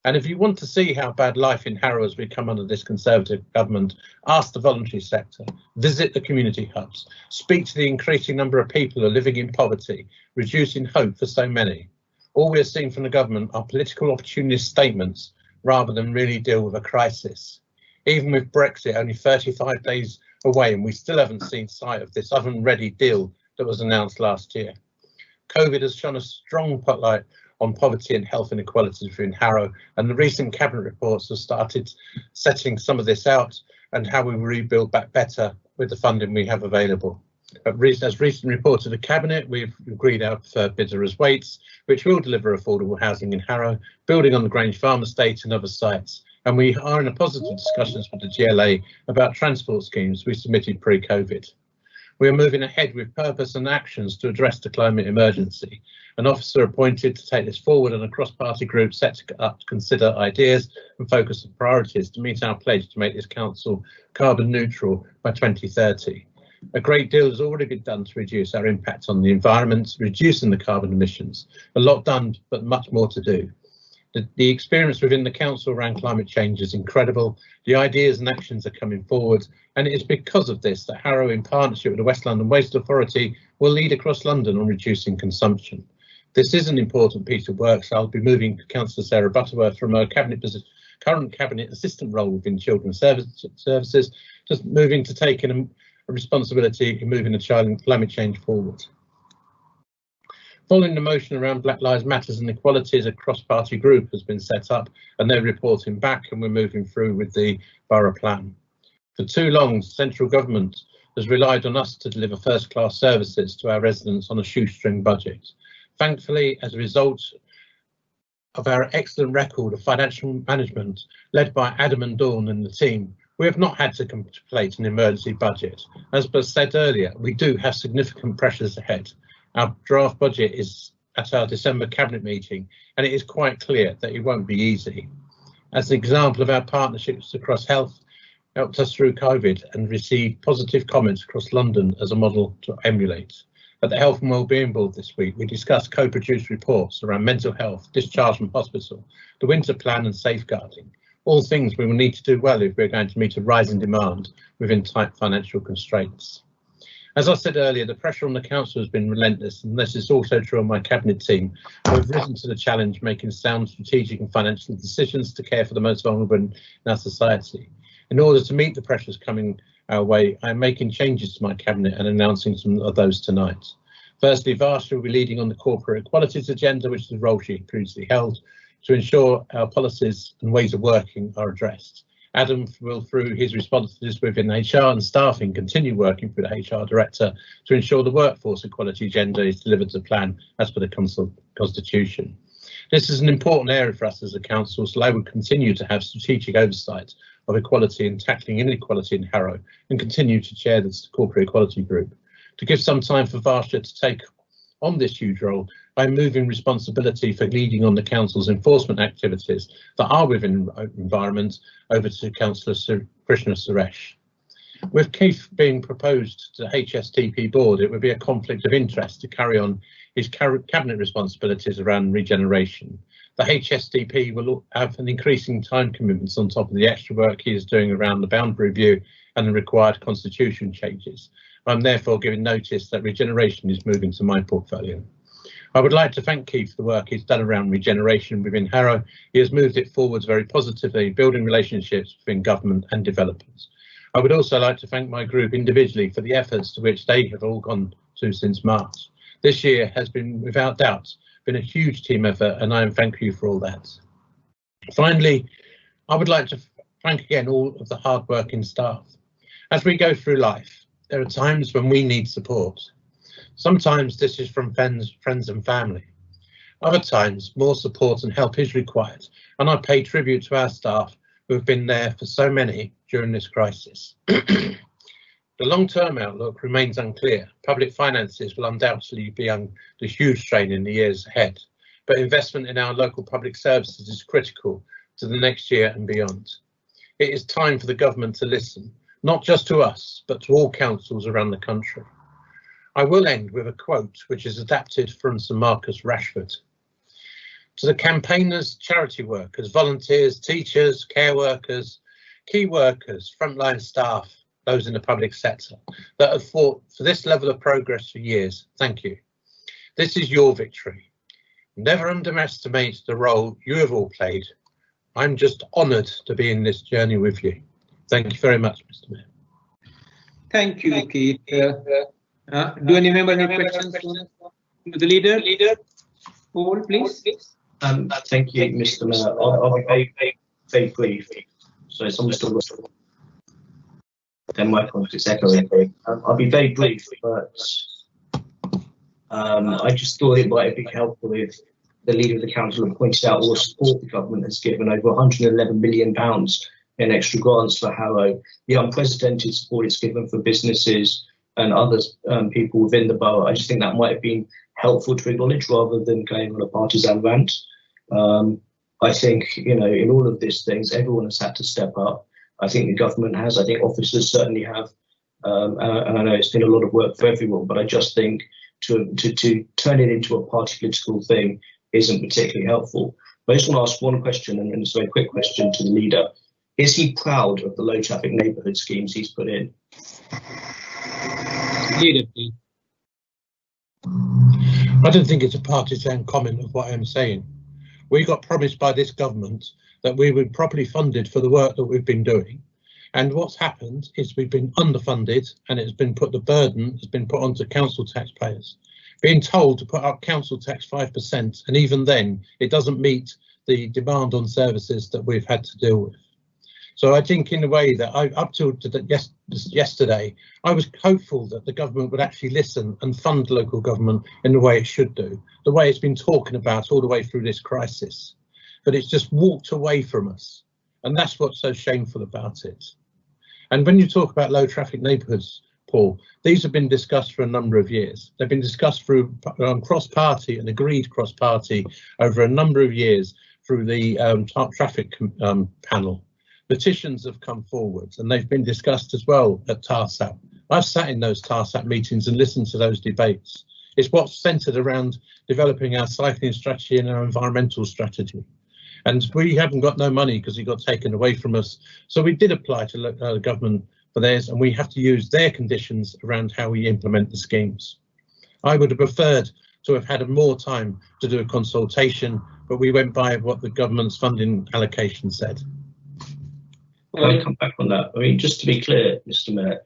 And if you want to see how bad life in Harrow has become under this Conservative government, ask the voluntary sector, visit the community hubs, speak to the increasing number of people who are living in poverty, reducing hope for so many. All we're seeing from the government are political opportunist statements rather than really deal with a crisis. Even with Brexit only 35 days away, and we still haven't seen sight of this oven-ready deal that was announced last year. COVID has shone a strong spotlight on poverty and health inequalities within Harrow, and the recent cabinet reports have started setting some of this out and how we rebuild back better with the funding we have available. As recently reported to the cabinet, we've agreed our preferred bidder as Waits, which will deliver affordable housing in Harrow, building on the Grange Farm estate and other sites. And we are in a positive discussions with the GLA about transport schemes we submitted pre-COVID. We are moving ahead with purpose and actions to address the climate emergency. An officer appointed to take this forward and a cross-party group set up to consider ideas and focus on priorities to meet our pledge to make this council carbon neutral by 2030. A great deal has already been done to reduce our impact on the environment, reducing the carbon emissions. A lot done, but much more to do. The experience within the council around climate change is incredible. The ideas and actions are coming forward, and it is because of this that Harrow, in partnership with the West London Waste Authority, will lead across London on reducing consumption. This is an important piece of work, so I'll be moving Councillor Sarah Butterworth from her current cabinet assistant role within Children's Services, just moving to take in a responsibility in moving the climate change forward. Following the motion around Black Lives Matters and equalities, a cross-party group has been set up and they're reporting back, and we're moving through with the borough plan. For too long, central government has relied on us to deliver first-class services to our residents on a shoestring budget. Thankfully, as a result of our excellent record of financial management led by Adam and Dawn and the team, we have not had to contemplate an emergency budget. As was said earlier, we do have significant pressures ahead. Our draft budget is at our December cabinet meeting, and it is quite clear that it won't be easy. As an example of our partnerships across health helped us through COVID and received positive comments across London as a model to emulate. At the Health and Wellbeing Board this week, we discussed co-produced reports around mental health, discharge from hospital, the winter plan and safeguarding, all things we will need to do well if we're going to meet a rising demand within tight financial constraints. As I said earlier, the pressure on the council has been relentless, and this is also true on my cabinet team, who have risen to the challenge, making sound strategic and financial decisions to care for the most vulnerable in our society. In order to meet the pressures coming our way, I am making changes to my cabinet and announcing some of those tonight. Firstly, Varsha will be leading on the corporate equalities agenda, which is the role she previously held, to ensure our policies and ways of working are addressed. Adam will, through his responsibilities within HR and staffing, continue working with the HR director to ensure the workforce equality agenda is delivered to plan as per the constitution. This is an important area for us as a council, so I will continue to have strategic oversight of equality and tackling inequality in Harrow, and continue to chair the corporate equality group. To give some time for Varsha to take on this huge role, I'm moving responsibility for leading on the council's enforcement activities that are within environment over to Councillor Krishna Suresh. With Keith being proposed to the HSTP board, it would be a conflict of interest to carry on his cabinet responsibilities around regeneration. The HSTP will have an increasing time commitments on top of the extra work he is doing around the boundary review and the required constitution changes. I'm therefore giving notice that regeneration is moving to my portfolio. I would like to thank Keith for the work he's done around regeneration within Harrow. He has moved it forwards very positively, building relationships between government and developers. I would also like to thank my group individually for the efforts to which they have all gone to since March. This year has been, without doubt, been a huge team effort, and I am thankful for all that. Finally, I would like to thank again all of the hard-working staff. As we go through life, there are times when we need support. Sometimes this is from friends and family. Other times, more support and help is required, and I pay tribute to our staff who have been there for so many during this crisis. The long-term outlook remains unclear. Public finances will undoubtedly be under huge strain in the years ahead, but investment in our local public services is critical to the next year and beyond. It is time for the government to listen, not just to us, but to all councils around the country. I will end with a quote which is adapted from Sir Marcus Rashford. To the campaigners, charity workers, volunteers, teachers, care workers, key workers, frontline staff, those in the public sector that have fought for this level of progress for years, thank you. This is your victory. Never underestimate the role you have all played. I'm just honoured to be in this journey with you. Thank you very much, Mr. Mayor. Thank you, Keith. Do any member have questions to the leader? Paul, please. Thank you, Mr. Mayor. I'll be very brief. So it's almost all. Then my point is echoing. I'll be very brief, but I just thought it might be helpful if the leader of the council had pointed out all the support the government has given, over £111 million in extra grants for Harrow, the unprecedented support it's given for businesses and other people within the borough. I just think that might have been helpful to acknowledge rather than going on a partisan rant. I think, you know, in all of these things, everyone has had to step up. I think the government has, I think officers certainly have, and I know it's been a lot of work for everyone, but I just think to turn it into a party political thing isn't particularly helpful. But I just want to ask one question, and it's a very quick question to the leader. Is he proud of the low traffic neighbourhood schemes he's put in? Leader, please. I don't think it's a partisan comment of what I'm saying. We got promised by this government that we were properly funded for the work that we've been doing. And what's happened is we've been underfunded, and it's been put, the burden has been put onto council taxpayers, being told to put up council tax 5%. And even then it doesn't meet the demand on services that we've had to deal with. So I think in a way that up to yesterday, I was hopeful that the government would actually listen and fund local government in the way it should do, the way it's been talking about all the way through this crisis. But it's just walked away from us. And that's what's so shameful about it. And when you talk about low traffic neighbourhoods, Paul, these have been discussed for a number of years. They've been discussed through cross-party and agreed cross-party over a number of years through the traffic panel. Petitions have come forwards and they've been discussed as well at TARSAP. I've sat in those TARSAP meetings and listened to those debates. It's what's centred around developing our cycling strategy and our environmental strategy. And we haven't got no money because it got taken away from us. So we did apply to the government for theirs, and we have to use their conditions around how we implement the schemes. I would have preferred to have had more time to do a consultation, but we went by what the government's funding allocation said. Can I come back on that? I mean, just to be clear, Mr. Mayor,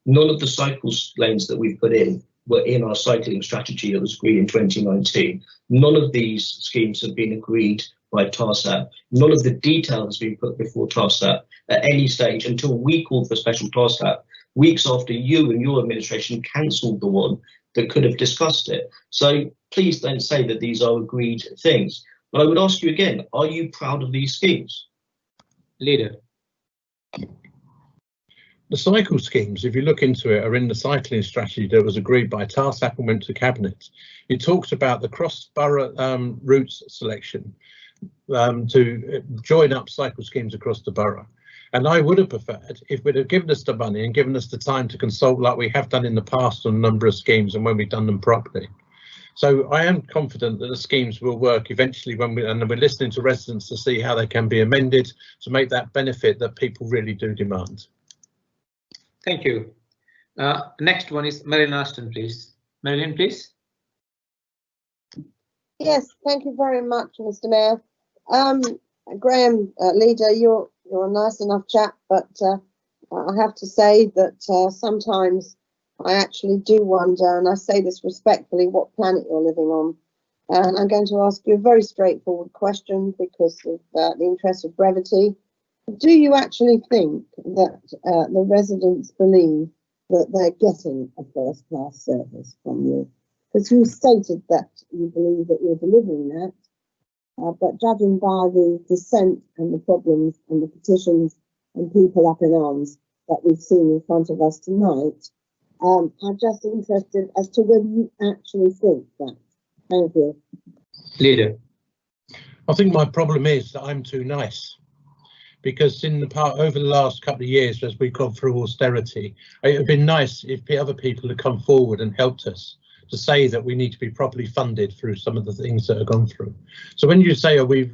none of the cycle lanes that we've put in were in our cycling strategy that was agreed in 2019. None of these schemes have been agreed by TARSAP. None of the detail has been put before TARSAP at any stage until we called for special TARSAP, weeks after you and your administration cancelled the one that could have discussed it. So please don't say that these are agreed things. But I would ask you again, are you proud of these schemes? Leader. The cycle schemes, if you look into it, are in the cycling strategy that was agreed by TARSAP and went to Cabinet. It talks about the cross-borough routes selection to join up cycle schemes across the borough. And I would have preferred if we'd have given us the money and given us the time to consult like we have done in the past on a number of schemes and when we've done them properly. So I am confident that the schemes will work eventually when we're listening to residents to see how they can be amended to make that benefit that people really do demand. Thank you. Next one is Marilyn Ashton, please. Marilyn, please. Yes, thank you very much, Mr. Mayor. Graham, leader, you're a nice enough chap, but I have to say that sometimes I actually do wonder, and I say this respectfully, what planet you're living on. And I'm going to ask you a very straightforward question because of the interest of brevity. Do you actually think that the residents believe that they're getting a first-class service from you? Because you stated that you believe that you're delivering that, but judging by the dissent and the problems and the petitions and people up in arms, that we've seen in front of us tonight. I'm just interested as to whether you actually think that. Thank you. Leader. I think my problem is that I'm too nice, because in the part over the last couple of years, as we've gone through austerity, it would have been nice if the other people had come forward and helped us to say that we need to be properly funded through some of the things that have gone through. So when you say, are we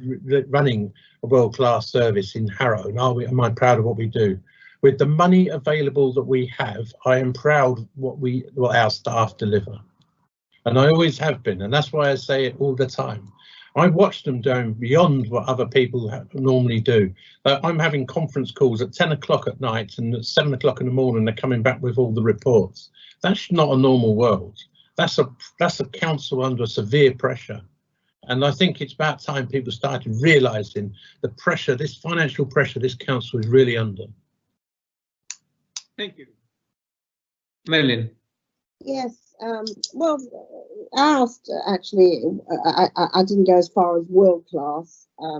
running a world-class service in Harrow, and am I proud of what we do? With the money available that we have, I am proud of what our staff deliver. And I always have been, and that's why I say it all the time. I've watched them going beyond what other people normally do. I'm having conference calls at 10 o'clock at night, and at 7 o'clock in the morning they're coming back with all the reports. That's not a normal world. That's a council under severe pressure. And I think it's about time people started realising the pressure, this financial pressure this council is really under. Thank you. Marilyn. Yes, well, I asked actually, I didn't go as far as world class. I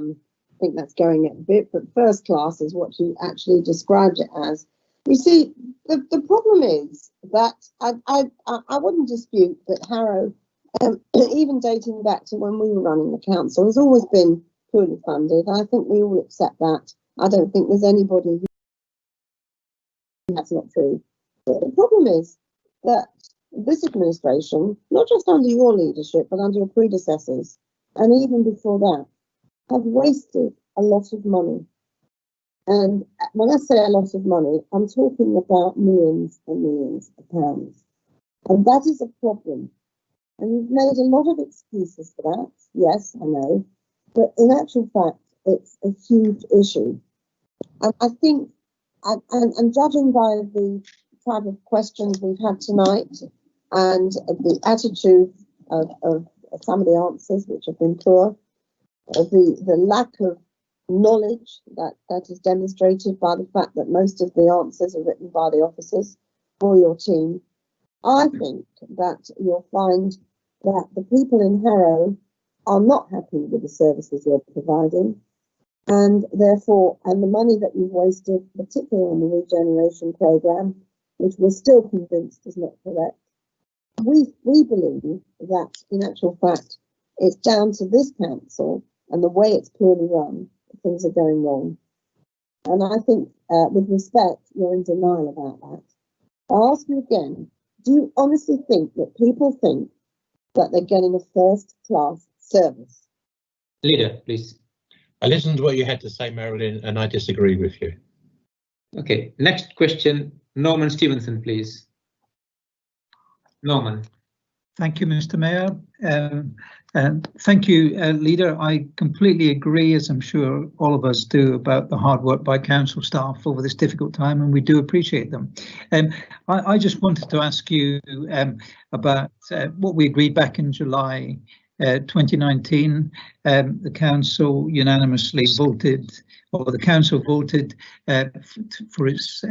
think that's going a bit, but first class is what you actually described it as. You see, the problem is that I wouldn't dispute that Harrow, even dating back to when we were running the council, has always been poorly funded. I think we all accept that. I don't think there's anybody who that's not true. But the problem is that this administration, not just under your leadership, but under your predecessors, and even before that, have wasted a lot of money. And when I say a lot of money, I'm talking about millions and millions of pounds. And that is a problem. And you've made a lot of excuses for that. Yes, I know. But in actual fact, it's a huge issue. And I think, and judging by the type of questions we've had tonight and the attitude of some of the answers which have been poor, the lack of knowledge that is demonstrated by the fact that most of the answers are written by the officers for your team, I think that you'll find that the people in Harrow are not happy with the services you're providing, and therefore, and the money that you've wasted, particularly on the regeneration programme, which we're still convinced is not correct. We believe that, in actual fact, it's down to this council and the way it's poorly run, things are going wrong. And I think, with respect, you're in denial about that. I'll ask you again, do you honestly think that people think that they're getting a first-class service? Leader, please. I listened to what you had to say, Marilyn, and I disagree with you. Okay, next question, Norman Stevenson, please. Norman. Thank you, Mr. Mayor. Thank you, Leader. I completely agree, as I'm sure all of us do, about the hard work by council staff over this difficult time, and we do appreciate them. I just wanted to ask you about what we agreed back in July 2019. The council unanimously voted, or the council voted for its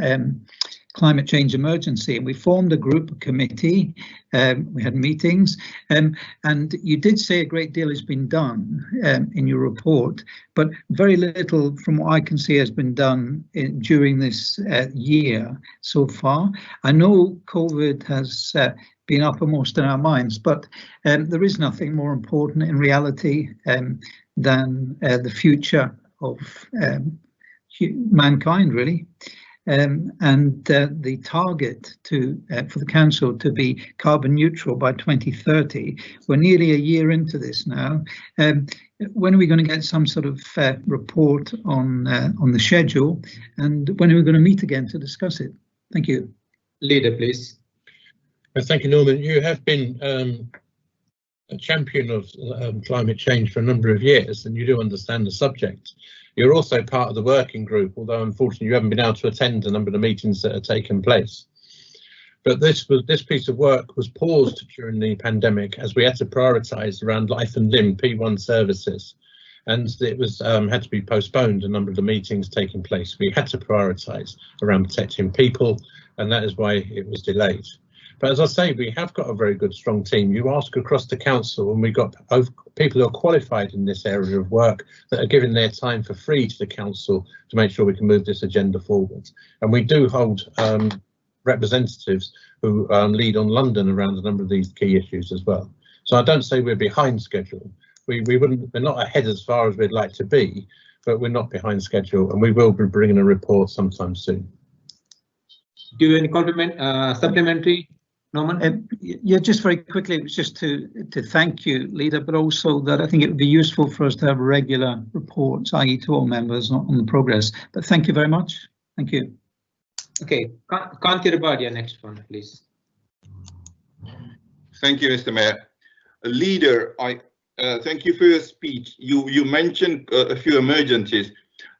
climate change emergency, and we formed a group committee. We had meetings, and you did say a great deal has been done in your report, but very little from what I can see has been done during this year so far. I know COVID has been uppermost in our minds, but there is nothing more important in reality than the future of mankind, really. And the target for the council to be carbon neutral by 2030. We're nearly a year into this now. When are we going to get some sort of report on the schedule, and when are we going to meet again to discuss it? Thank you. Leader, please. Thank you, Norman. You have been a champion of climate change for a number of years, and you do understand the subject. You're also part of the working group, although unfortunately you haven't been able to attend a number of the meetings that have taken place. But this piece of work was paused during the pandemic as we had to prioritise around life and limb P1 services, and it was had to be postponed, a number of the meetings taking place. We had to prioritise around protecting people, and that is why it was delayed. But as I say, we have got a very good, strong team. You ask across the council, and we've got people who are qualified in this area of work that are giving their time for free to the council to make sure we can move this agenda forward. And we do hold representatives who lead on London around a number of these key issues as well. So I don't say we're behind schedule. We're not ahead as far as we'd like to be, but we're not behind schedule, and we will be bringing a report sometime soon. Do you have any supplementary, Norman? Yeah, just very quickly, it was just to thank you, Leader, but also that I think it would be useful for us to have regular reports, i.e. to all members on the progress. But thank you very much. Thank you. Okay, Kanti Rabadia, next one, please. Thank you, Mr. Mayor. Leader, I thank you for your speech. You mentioned a few emergencies.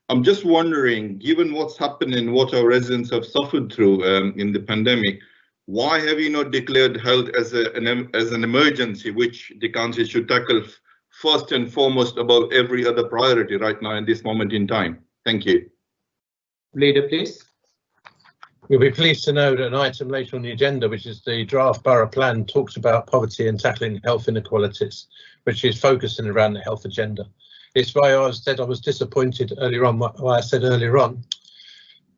I'm just wondering, given what's happened and what our residents have suffered through in the pandemic, why have you not declared health as an emergency, which the council should tackle first and foremost above every other priority right now in this moment in time? Thank you. Leader, please. You'll be pleased to know that an item later on the agenda, which is the draft borough plan, talks about poverty and tackling health inequalities, which is focusing around the health agenda. It's why I said I was disappointed earlier on, why I said earlier on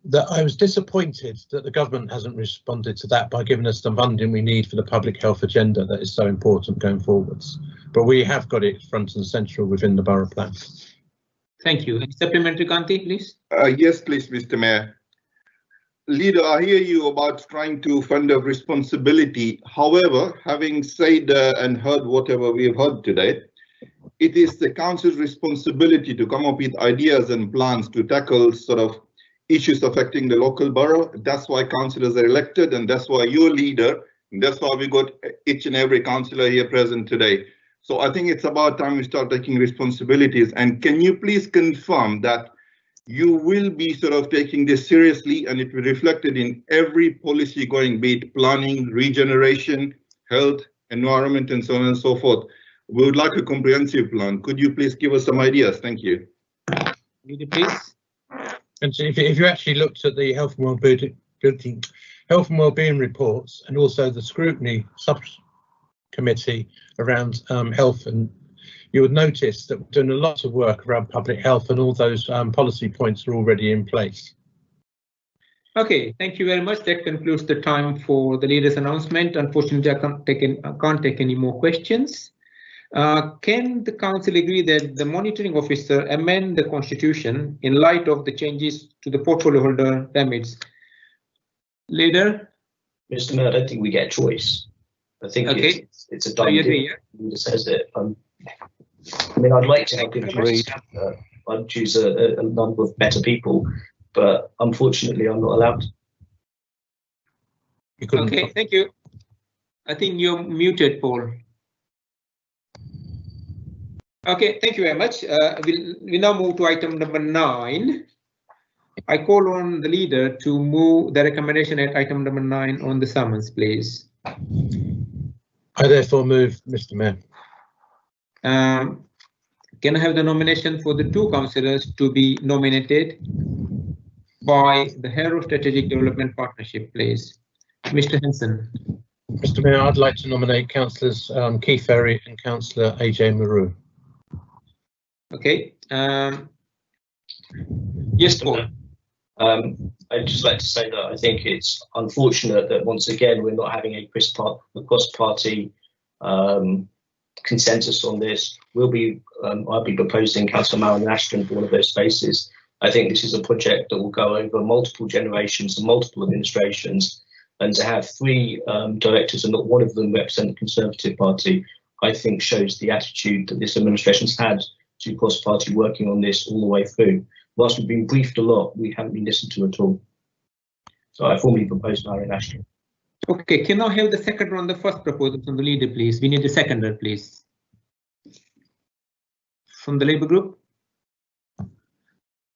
that I was disappointed that the government hasn't responded to that by giving us the funding we need for the public health agenda that is so important going forwards. But we have got it front and central within the borough plan. Thank you. Any supplementary, Kanti, please? Yes, please, Mr. Mayor. Leader, I hear you about trying to fund a responsibility. However, having said and heard whatever we have heard today, it is the council's responsibility to come up with ideas and plans to tackle sort of issues affecting the local borough. That's why councillors are elected, and that's why you're leader, and that's why we got each and every councillor here present today. So I think it's about time we start taking responsibilities. And can you please confirm that you will be sort of taking this seriously, and it will be reflected in every policy going, be it planning, regeneration, health, environment, and so on and so forth? We would like a comprehensive plan. Could you please give us some ideas? Thank you. Leader, please. And so if you actually looked at the health and wellbeing reports, and also the scrutiny subcommittee around health, and you would notice that we're doing a lot of work around public health, and all those policy points are already in place. Okay, thank you very much. That concludes the time for the leader's announcement. Unfortunately, I can't take any more questions. Can the council agree that the monitoring officer amend the constitution in light of the changes to the portfolio holder limits? Leader? Mr. Mayor, I don't think we get a choice. I think it's a done deal. Leader says it. I mean, I'd like to have good. I'd choose a number of better people, but unfortunately, I'm not allowed. Okay, thank you. I think you're muted, Paul. Okay, thank you very much. We now move to item number 9. I call on the leader to move the recommendation at item number 9 on the summons, please. I therefore move, Mr. Mayor. Can I have the nomination for the 2 councillors to be nominated by the Harrow Strategic Development Partnership, please? Mr. Henson. Mr. Mayor, I'd like to nominate councillors Keith Ferry and councillor AJ Maru. Okay. Yes, Paul. I'd just like to say that I think it's unfortunate that once again we're not having a cross-party consensus on this. I'll be proposing Councillor Marilyn Ashton for one of those spaces. I think this is a project that will go over multiple generations and multiple administrations, and to have 3 directors and not one of them represent the Conservative Party, I think shows the attitude that this administration's had to cross-party working on this all the way through. Whilst we've been briefed a lot, we haven't been listened to at all. So I formally propose Marilyn Ashton. Okay, can I have the second on the first proposal from the leader, please? We need a seconder, please. From the Labour group?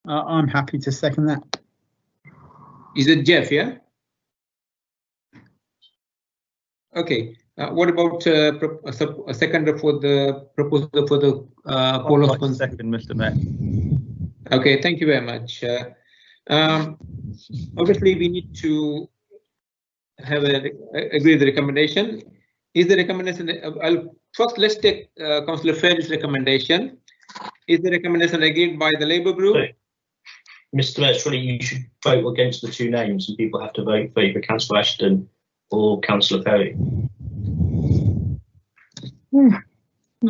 I'm happy to second that. Is it Jeff, yeah? Okay. What about a seconder for the proposal for the poll of consent? Second, Mr. Mayor. Okay, thank you very much. Obviously, we need to have agreed the recommendation. Is the recommendation? Let's take Councillor Ferry's recommendation. Is the recommendation agreed by the Labour Group? Mr. Mayor, surely you should vote against the two names, and people have to vote for either Councillor Ashton or Councillor Ferry.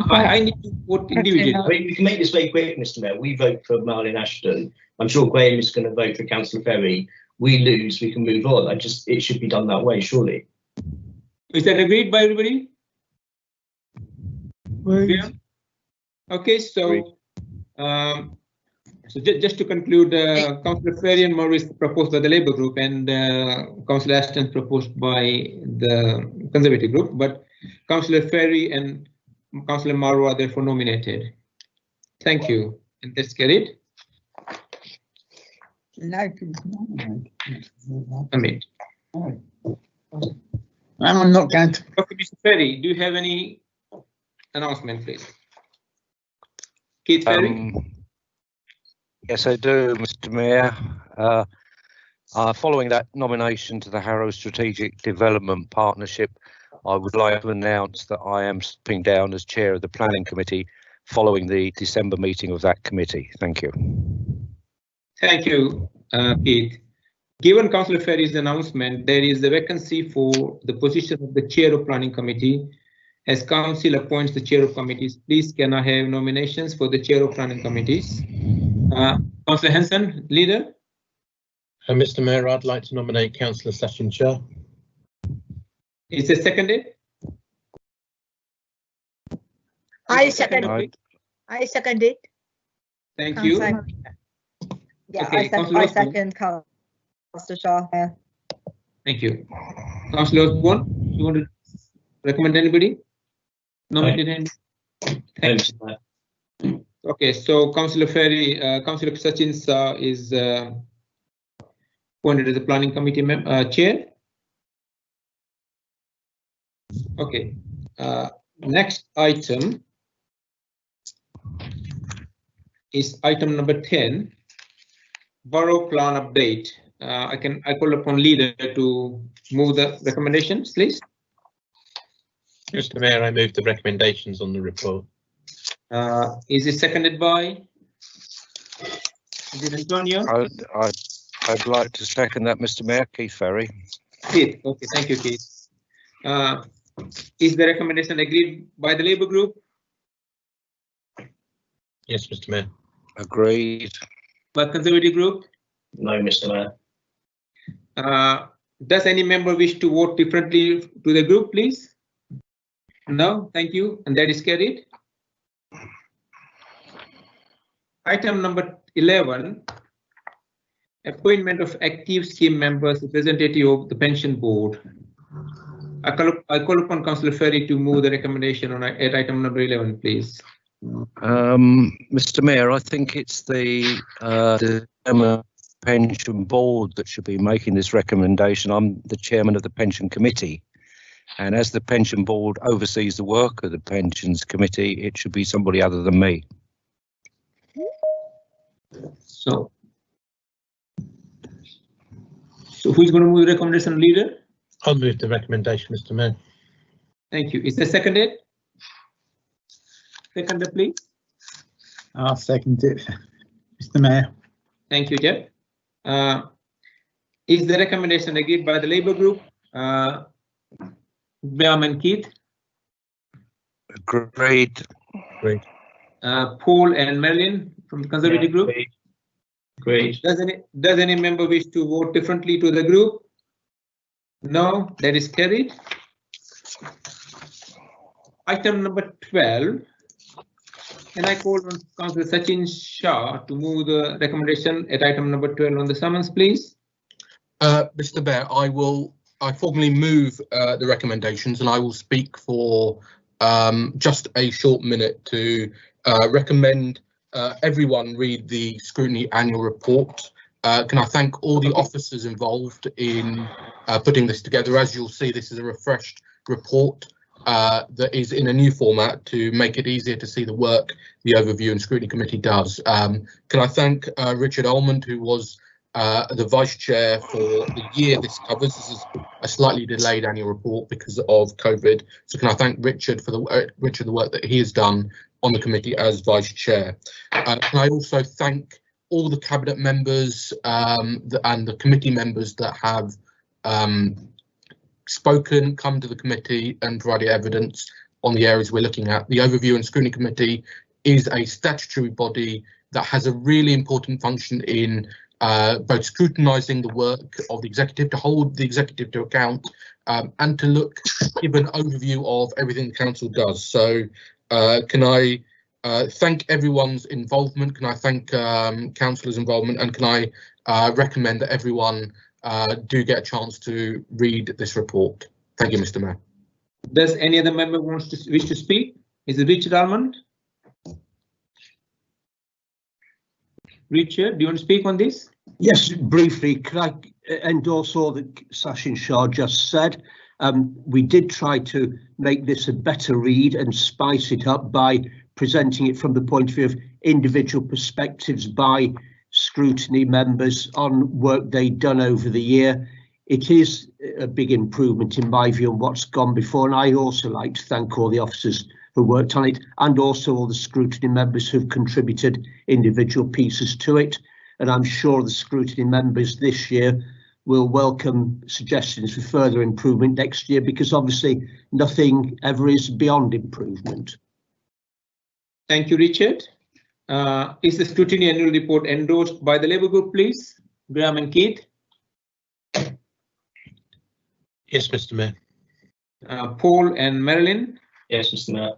I need to vote individually. I mean, we can make this very quick, Mr. Mayor. We vote for Marlene Ashton. I'm sure Graham is going to vote for Councillor Ferry. We lose, we can move on. It should be done that way, surely. Is that agreed by everybody? Yeah. Okay, so just to conclude, Councillor Ferry and Maurice proposed by the Labour Group, and Councillor Ashton proposed by the Conservative Group, but Councillor Ferry and Councillor Maru are therefore nominated. Thank you, and that's carried. I'm not going to. Okay, Mr. Ferry, do you have any announcement, please? Keith Ferry? Yes, I do, Mr. Mayor. Following that nomination to the Harrow Strategic Development Partnership, I would like to announce that I am stepping down as chair of the Planning Committee following the December meeting of that committee. Thank you. Thank you, Keith. Given Councillor Ferry's announcement, there is a vacancy for the position of the chair of Planning Committee. As Council appoints the chair of committees, please can I have nominations for the chair of Planning Committees? Councillor Henson, leader. Mr. Mayor, I'd like to nominate Councillor Sachin Shah. Is it seconded? I second it. I second it. Thank you. Yeah, Okay, I second Councillor Shah. Yeah. Thank you. Councillor Osborne, you want to recommend anybody? Nominate any? Okay, so Councillor Ferry, Councillor Sachin Shah is appointed as the Planning Committee chair. Okay, next item is item number 10, Borough Plan Update. I call upon leader to move the recommendations, please. Mr. Mayor, I move the recommendations on the report. Is it seconded by? Is it Antonio? I'd like to second that, Mr. Mayor. Keith Ferry. Keith, okay, thank you, Keith. Is the recommendation agreed by the Labour Group? Yes, Mr. Mayor. Agreed. By Conservative Group? No, Mr. Mayor. Does any member wish to vote differently to the group, please? No, thank you, and that is carried. Item number 11, appointment of active scheme members, representative of the pension board. I call upon Councillor Ferry to move the recommendation on at item number 11, please. Mr. Mayor, I think it's the pension board that should be making this recommendation. I'm the chairman of the pension committee, and as the pension board oversees the work of the pensions committee, it should be somebody other than me. So who's going to move the recommendation, leader? I'll move the recommendation, Mr. Mayor. Thank you. Is there seconded? Seconded, please. I'll second it, Mr. Mayor. Thank you, Jeff. Is the recommendation agreed by the Labour Group? Graham and Keith? Agreed. Great. Paul and Marilyn from the Conservative Group? Great. Does any member wish to vote differently to the group? No, that is carried. Item number 12. Can I call on Councillor Sachin Shah to move the recommendation at item number 12 on the summons, please? Mr. Mayor, I formally move the recommendations, and I will speak for just a short minute to recommend everyone read the scrutiny annual report. Can I thank all the officers involved in putting this together? As you'll see, this is a refreshed report that is in a new format to make it easier to see the work the Overview and Scrutiny Committee does. Can I thank Richard Almond, who was the Vice Chair for the year this covers. This is a slightly delayed annual report because of COVID. So can I thank Richard for the work that he has done on the committee as Vice Chair. Can I also thank all the Cabinet members and the committee members that have spoken, come to the committee and provided evidence on the areas we're looking at. The Overview and Scrutiny Committee is a statutory body that has a really important function in both scrutinising the work of the executive, to hold the executive to account, and to give an overview of everything the council does. So can I thank everyone's involvement? Can I thank councillors' involvement? And can I recommend that everyone do get a chance to read this report? Thank you, Mr. Mayor. Does any other member wish to speak? Is it Richard Almond? Richard, do you want to speak on this? Yes, briefly. Could I endorse all that Sachin Shah just said? We did try to make this a better read and spice it up by presenting it from the point of view of individual perspectives by scrutiny members on work they'd done over the year. It is a big improvement in my view on what's gone before, and I also like to thank all the officers who worked on it, and also all the scrutiny members who've contributed individual pieces to it. And I'm sure the scrutiny members this year will welcome suggestions for further improvement next year, because obviously nothing ever is beyond improvement. Thank you, Richard. Is the scrutiny annual report endorsed by the Labour Group, please? Graham and Keith? Yes, Mr. Mayor. Paul and Marilyn? Yes, Mr. Mayor.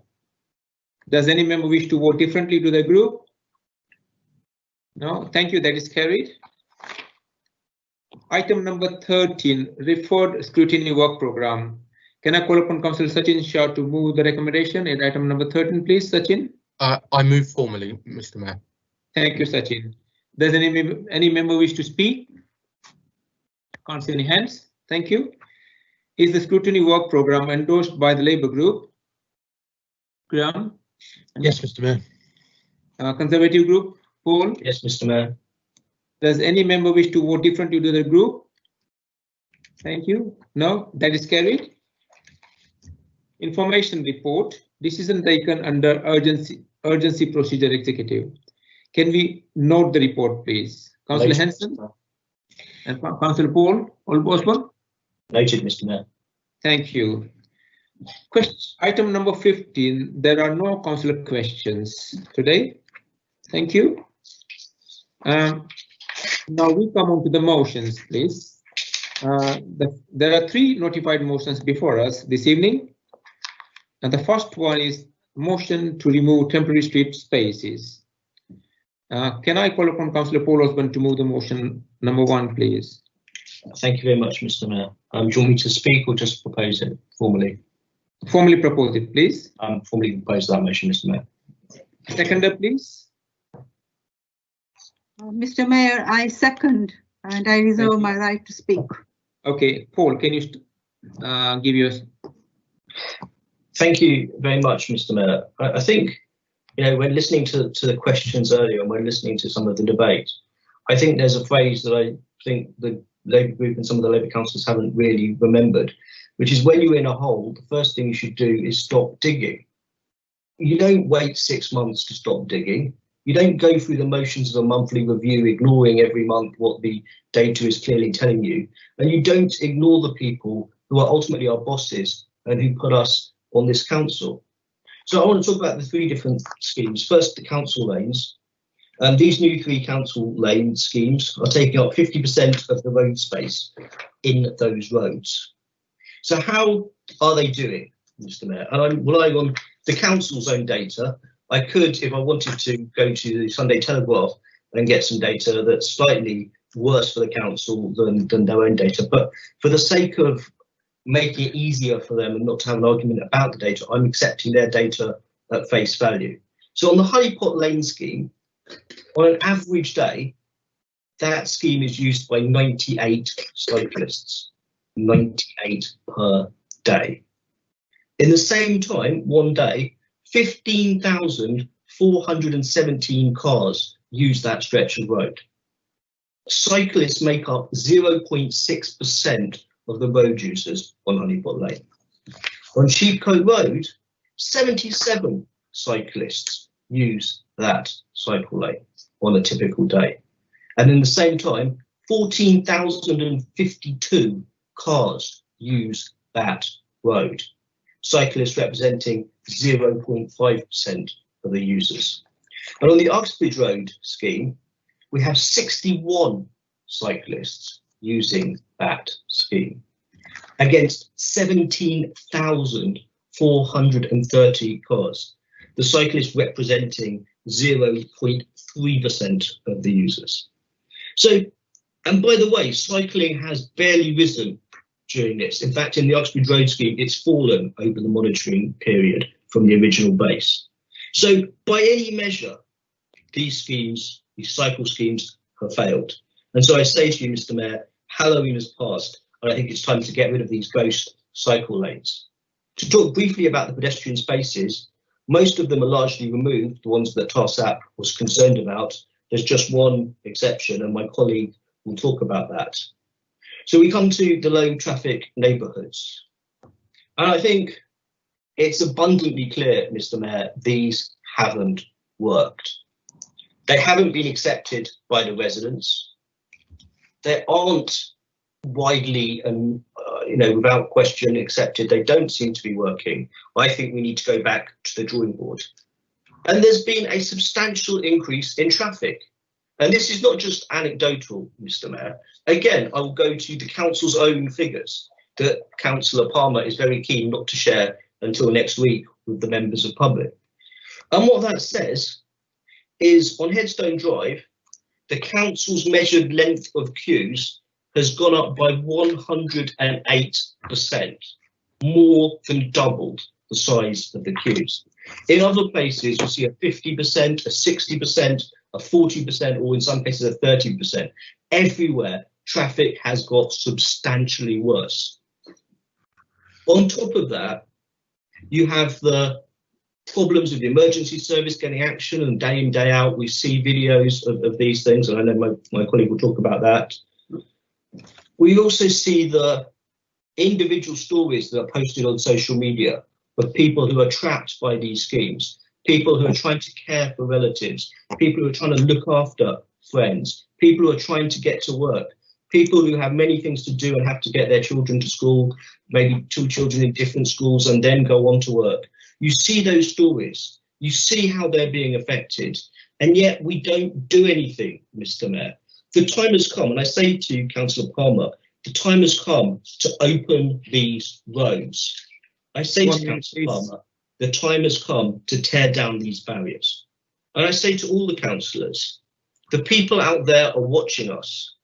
Does any member wish to vote differently to the group? No, thank you, that is carried. Item number 13, referred scrutiny work programme. Can I call upon Councillor Sachin Shah to move the recommendation in item number 13, please, Sachin? I move formally, Mr. Mayor. Thank you, Sachin. Does any member wish to speak? Can't see any hands. Thank you. Is the scrutiny work programme endorsed by the Labour Group? Graham? Yes, Mr. Mayor. Conservative Group? Paul? Yes, Mr. Mayor. Does any member wish to vote differently to the group? Thank you. No, that is carried. Information report. Decision taken under urgency procedure executive. Can we note the report, please? Councillor Hanson and Councillor Paul Osborne. Noted, Mr. Mayor. Thank you. Item number 15. There are no councillor questions today. Thank you. Now we come on to the motions, please. There are 3 notified motions before us this evening. And the first one is motion to remove temporary street spaces. Can I call upon Councillor Paul Osborne to move the motion number 1, please? Thank you very much, Mr. Mayor. Do you want me to speak or just propose it formally? Formally propose it, please. Formally propose that motion, Mr. Mayor. Seconder, please. Mr. Mayor, I second, and I reserve my right to speak. Okay, Paul, can you give your... Thank you very much, Mr. Mayor. I think, when listening to the questions earlier and when listening to some of the debate, I think there's a phrase that I think the Labour Group and some of the Labour councillors haven't really remembered, which is when you're in a hole, the first thing you should do is stop digging. You don't wait 6 months to stop digging. You don't go through the motions of a monthly review, ignoring every month what the data is clearly telling you. And you don't ignore the people who are ultimately our bosses and who put us on this council. So I want to talk about the 3 different schemes. First, the council lanes. These new 3 council lane schemes are taking up 50% of the road space in those roads. So how are they doing, Mr. Mayor? And I'm relying on the council's own data. I could, if I wanted to, go to the Sunday Telegraph and get some data that's slightly worse for the council than their own data. But for the sake of making it easier for them and not to have an argument about the data, I'm accepting their data at face value. So on the Honeypot Lane scheme, on an average day, that scheme is used by 98 cyclists, 98 per day. In the same time, one day, 15,417 cars use that stretch of road. cyclists make up 0.6% of the road users on Honeypot Lane. On Sheepcote Road, 77 cyclists use that cycle lane on a typical day. And in the same time, 14,052 cars use that road, cyclists representing 0.5% of the users. And on the Uxbridge Road scheme, we have 61 cyclists using that scheme against 17,430 cars, the cyclists representing 0.3% of the users. So, and by the way, cycling has barely risen during this. In fact, in the Uxbridge Road scheme, it's fallen over the monitoring period from the original base. So by any measure, these schemes, these cycle schemes, have failed. And so I say to you, Mr. Mayor, Halloween has passed, and I think it's time to get rid of these ghost cycle lanes. To talk briefly about the pedestrian spaces, most of them are largely removed, the ones that TARSAP was concerned about. There's just one exception, and my colleague will talk about that. So we come to the low traffic neighbourhoods. And I think it's abundantly clear, Mr. Mayor, these haven't worked. They haven't been accepted by the residents. They aren't widely and without question accepted. They don't seem to be working. I think we need to go back to the drawing board. And there's been a substantial increase in traffic. And this is not just anecdotal, Mr. Mayor. Again, I will go to the council's own figures that Councillor Palmer is very keen not to share until next week with the members of public. And what that says is on Headstone Drive, the council's measured length of queues has gone up by 108%, more than doubled the size of the queues. In other places, you see a 50%, a 60%, a 40%, or in some cases a 30%. Everywhere, traffic has got substantially worse. On top of that, you have the problems with the emergency service getting action, and day in, day out, we see videos of these things, and I know my colleague will talk about that. We also see the individual stories that are posted on social media of people who are trapped by these schemes, people who are trying to care for relatives, people who are trying to look after friends, people who are trying to get to work, people who have many things to do and have to get their children to school, maybe two children in different schools, and then go on to work. You see those stories, you see how they're being affected, and yet we don't do anything, Mr. Mayor. The time has come, and I say to Councillor Palmer, the time has come to open these roads. I say to Councillor Palmer, the time has come to tear down these barriers. And I say to all the councillors, the people out there are watching us.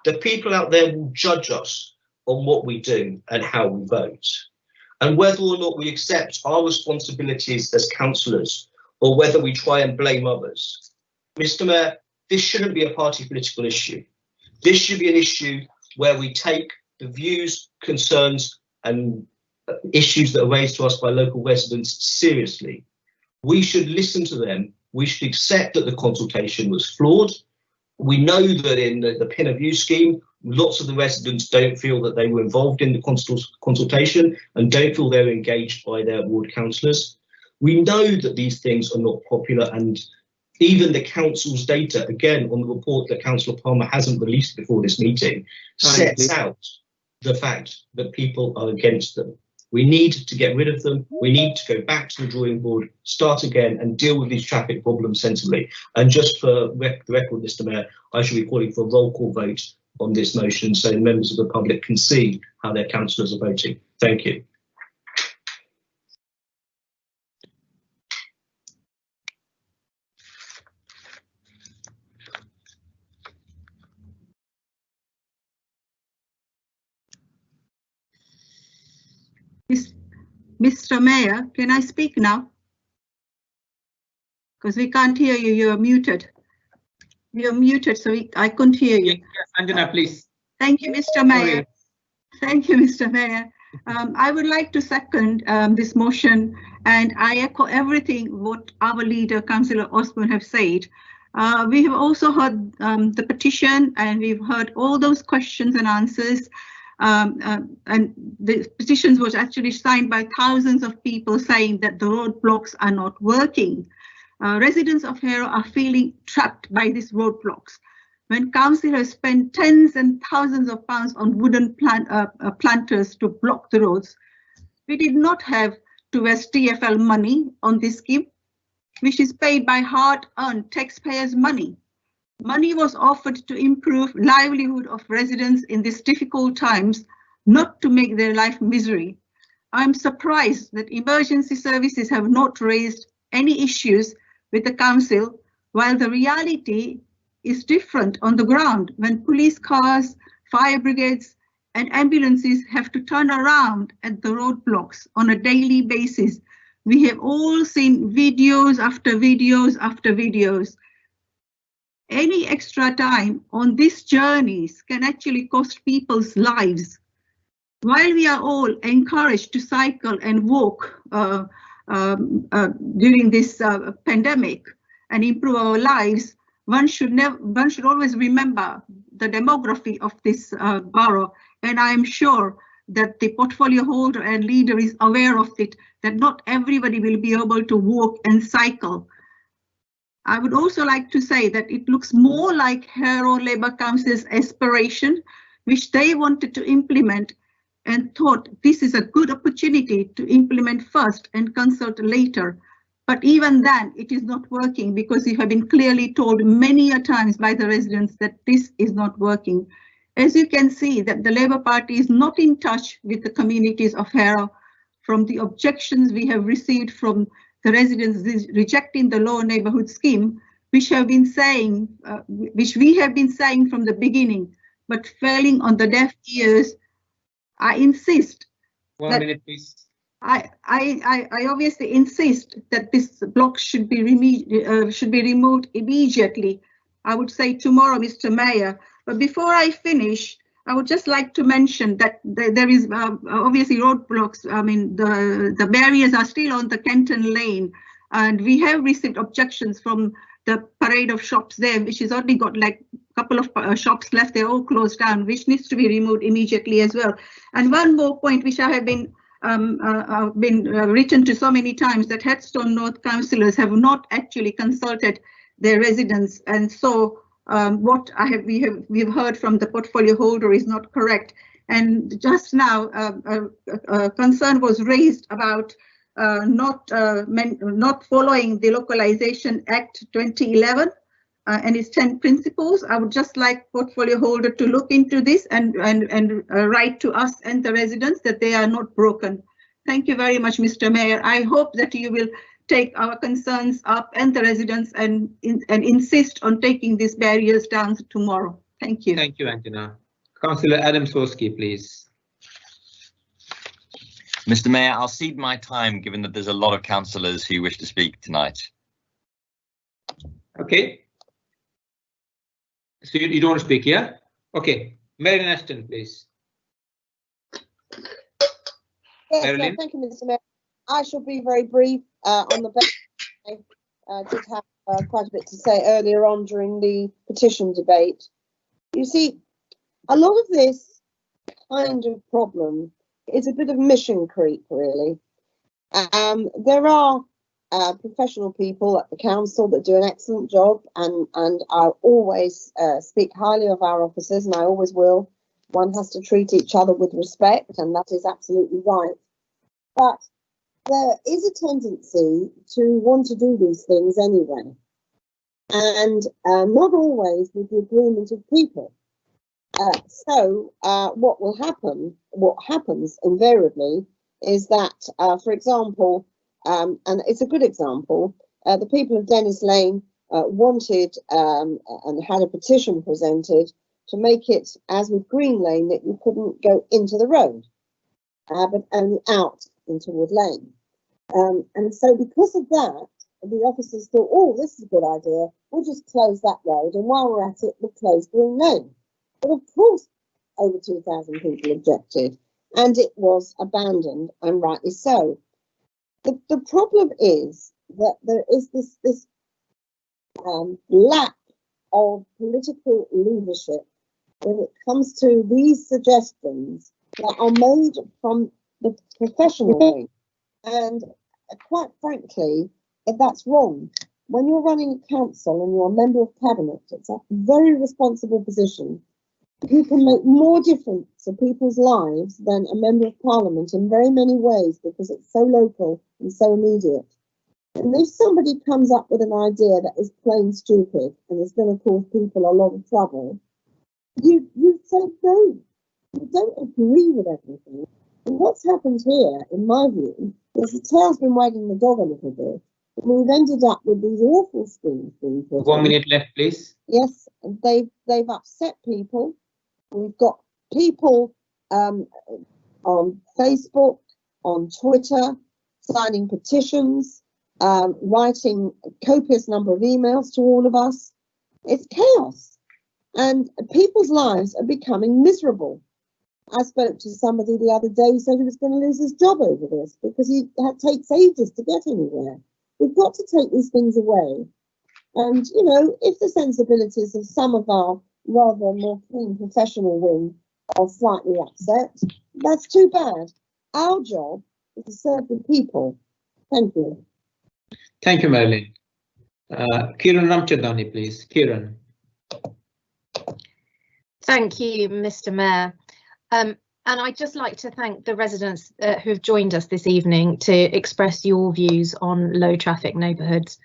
The people out there will judge us on what we do and how we vote. And whether or not we accept our responsibilities as councillors, or whether we try and blame others. Mr. Mayor, this shouldn't be a party political issue. This should be an issue where we take the views, concerns, and issues that are raised to us by local residents seriously. We should listen to them. We should accept that the consultation was flawed. We know that in the Pin of View scheme, lots of the residents don't feel that they were involved in the consultation and don't feel they're engaged by their ward councillors. We know that these things are not popular, and even the council's data, again, on the report that Councillor Palmer hasn't released before this meeting, sets out the fact that people are against them. We need to get rid of them. We need to go back to the drawing board, start again, and deal with these traffic problems sensibly. And just for the record, Mr. Mayor, I should be calling for a roll call vote on this motion so members of the public can see how their councillors are voting. Thank you. Mr. Mayor, can I speak now? Because we can't hear you, you're muted. You're muted, so I couldn't hear you. Yes, Anjana, please. Thank you, Mr. Mayor. Thank you, Mr. Mayor. I would like to second this motion, and I echo everything what our leader, Councillor Osborne, have said. We have also heard the petition, and we've heard all those questions and answers. And the petitions was actually signed by thousands of people saying that the roadblocks are not working. Residents of Harrow are feeling trapped by these roadblocks. When council has spent tens and thousands of pounds on wooden planters to block the roads, we did not have to waste TfL money on this scheme, which is paid by hard-earned taxpayers' money. Money was offered to improve livelihood of residents in these difficult times, not to make their life misery. I'm surprised that emergency services have not raised any issues with the council, while the reality is different on the ground when police cars, fire brigades and ambulances have to turn around at the roadblocks on a daily basis. We have all seen videos after videos after videos. Any extra time on these journeys can actually cost people's lives. While we are all encouraged to cycle and walk during this pandemic and improve our lives, one should always remember the demography of this borough, and I am sure that the portfolio holder and leader is aware of it, that not everybody will be able to walk and cycle. I would also like to say that it looks more like Harrow Labour Council's aspiration, which they wanted to implement and thought this is a good opportunity to implement first and consult later. But even then, it is not working because we have been clearly told many a times by the residents that this is not working. As you can see, that the Labour Party is not in touch with the communities of Harrow. From the objections we have received from the residents rejecting the low neighbourhood scheme, which we have been saying from the beginning, but failing on the deaf ears. I insist. 1 minute, please. I obviously insist that this block should be removed immediately. I would say tomorrow, Mr. Mayor. But before I finish, I would just like to mention that there is obviously roadblocks. I mean, the barriers are still on the Kenton Lane, and we have received objections from the parade of shops there, which has only got like a couple of shops left. They're all closed down, which needs to be removed immediately as well. And one more point, which I have been written to so many times, that Headstone North councillors have not actually consulted their residents, and so what we've heard from the portfolio holder is not correct. And just now, a concern was raised about not following the Localization Act 2011 and its 10 principles. I would just like portfolio holder to look into this and write to us and the residents that they are not broken. Thank you very much, Mr. Mayor. I hope that you will take our concerns up and the residents and insist on taking these barriers down tomorrow. Thank you. Thank you, Antina. Councillor Adams-Oski, please. Mr. Mayor, I'll cede my time given that there's a lot of councillors who wish to speak tonight. Okay. So you don't want to speak, yeah? Okay. Marilyn Ashton, please. Yes, thank you, Mr. Mayor. I shall be very brief on the basis I did have quite a bit to say earlier on during the petition debate. You see, a lot of this kind of problem is a bit of mission creep, really. There are professional people at the council that do an excellent job, and I always speak highly of our officers, and I always will. One has to treat each other with respect, and that is absolutely right. But there is a tendency to want to do these things anyway, and not always with the agreement of people. So what happens invariably is that, for example, and it's a good example, the people of Dennis Lane wanted and had a petition presented to make it, as with Green Lane, that you couldn't go into the road, but only out into Wood Lane. And so because of that, the officers thought, oh, this is a good idea, we'll just close that road, and while we're at it, we'll close Green Lane. But of course, over 2,000 people objected, and it was abandoned, and rightly so. The problem is that there is this lack of political leadership when it comes to these suggestions that are made from the professional wing. And quite frankly, that's wrong. When you're running a council and you're a member of cabinet, it's a very responsible position. You can make more difference to people's lives than a member of parliament in very many ways, because it's so local and so immediate. And if somebody comes up with an idea that is plain stupid and is going to cause people a lot of trouble, you say no. You don't agree with everything. And what's happened here, in my view, is the tail's been wagging the dog a little bit. And we've ended up with these awful schemes being put 1 minute left, please. Yes, and they've upset people. We've got people on Facebook, on Twitter, signing petitions, writing a copious number of emails to all of us. It's chaos. And people's lives are becoming miserable. I spoke to somebody the other day who said he was going to lose his job over this because it takes ages to get anywhere. We've got to take these things away. And, you know, if the sensibilities of some of our rather more keen professional wing are slightly upset, that's too bad. Our job is to serve the people. Thank you. Thank you, Marilyn. Kiran Ramchandani, please. Kiran. Thank you, Mr. Mayor. And I'd just like to thank the residents who have joined us this evening to express your views on low traffic neighbourhoods.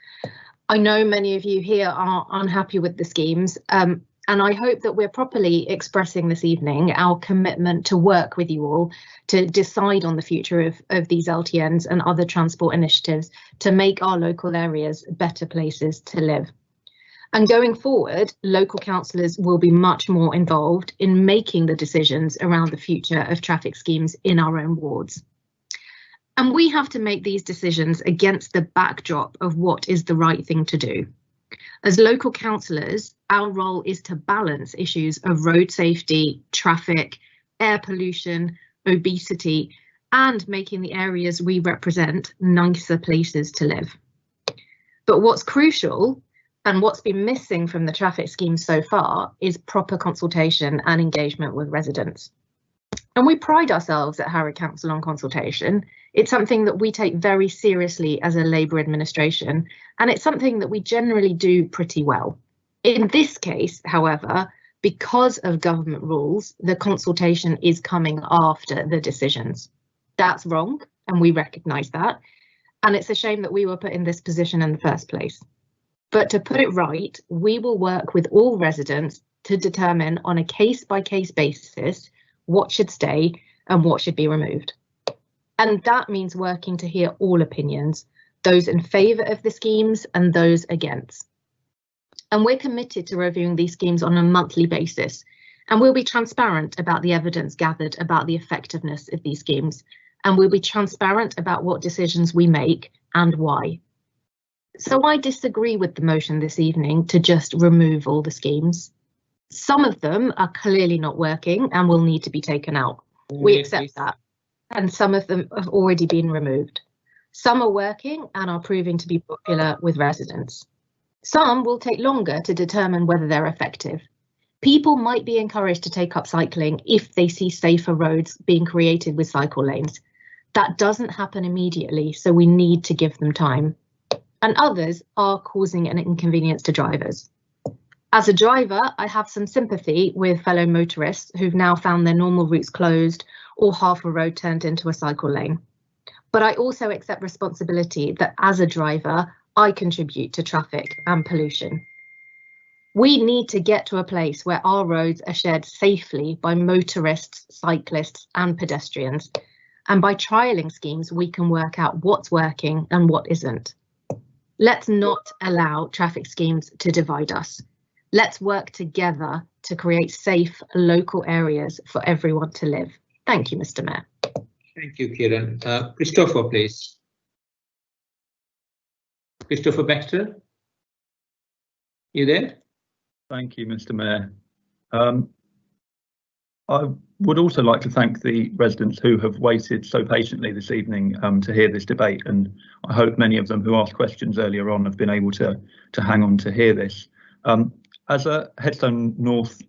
I know many of you here are unhappy with the schemes, and I hope that we're properly expressing this evening our commitment to work with you all to decide on the future of these LTNs and other transport initiatives to make our local areas better places to live. And going forward, local councillors will be much more involved in making the decisions around the future of traffic schemes in our own wards. And we have to make these decisions against the backdrop of what is the right thing to do. As local councillors, our role is to balance issues of road safety, traffic, air pollution, obesity, and making the areas we represent nicer places to live. But what's crucial, and what's been missing from the traffic scheme so far, is proper consultation and engagement with residents. And we pride ourselves at Harrow Council on consultation. It's something that we take very seriously as a Labour administration, and it's something that we generally do pretty well. In this case, however, because of government rules, the consultation is coming after the decisions. That's wrong, and we recognise that. And it's a shame that we were put in this position in the first place. But to put it right, we will work with all residents to determine on a case-by-case basis what should stay and what should be removed. And that means working to hear all opinions, those in favour of the schemes and those against. And we're committed to reviewing these schemes on a monthly basis, and we'll be transparent about the evidence gathered about the effectiveness of these schemes, and we'll be transparent about what decisions we make and why. So I disagree with the motion this evening to just remove all the schemes. Some of them are clearly not working and will need to be taken out. We accept that. And some of them have already been removed. Some are working and are proving to be popular with residents. Some will take longer to determine whether they're effective. People might be encouraged to take up cycling if they see safer roads being created with cycle lanes. That doesn't happen immediately, so we need to give them time. And others are causing an inconvenience to drivers. As a driver, I have some sympathy with fellow motorists who've now found their normal routes closed or half a road turned into a cycle lane. But I also accept responsibility that as a driver, I contribute to traffic and pollution. We need to get to a place where our roads are shared safely by motorists, cyclists and pedestrians. And by trialling schemes, we can work out what's working and what isn't. Let's not allow traffic schemes to divide us. Let's work together to create safe local areas for everyone to live. Thank you, Mr. Mayor. Thank you, Kiran. Christopher, please. Christopher Baxter, you there? Thank you, Mr. Mayor. I would also like to thank the residents who have waited so patiently this evening to hear this debate, and I hope many of them who asked questions earlier on have been able to hang on to hear this. As a Headstone North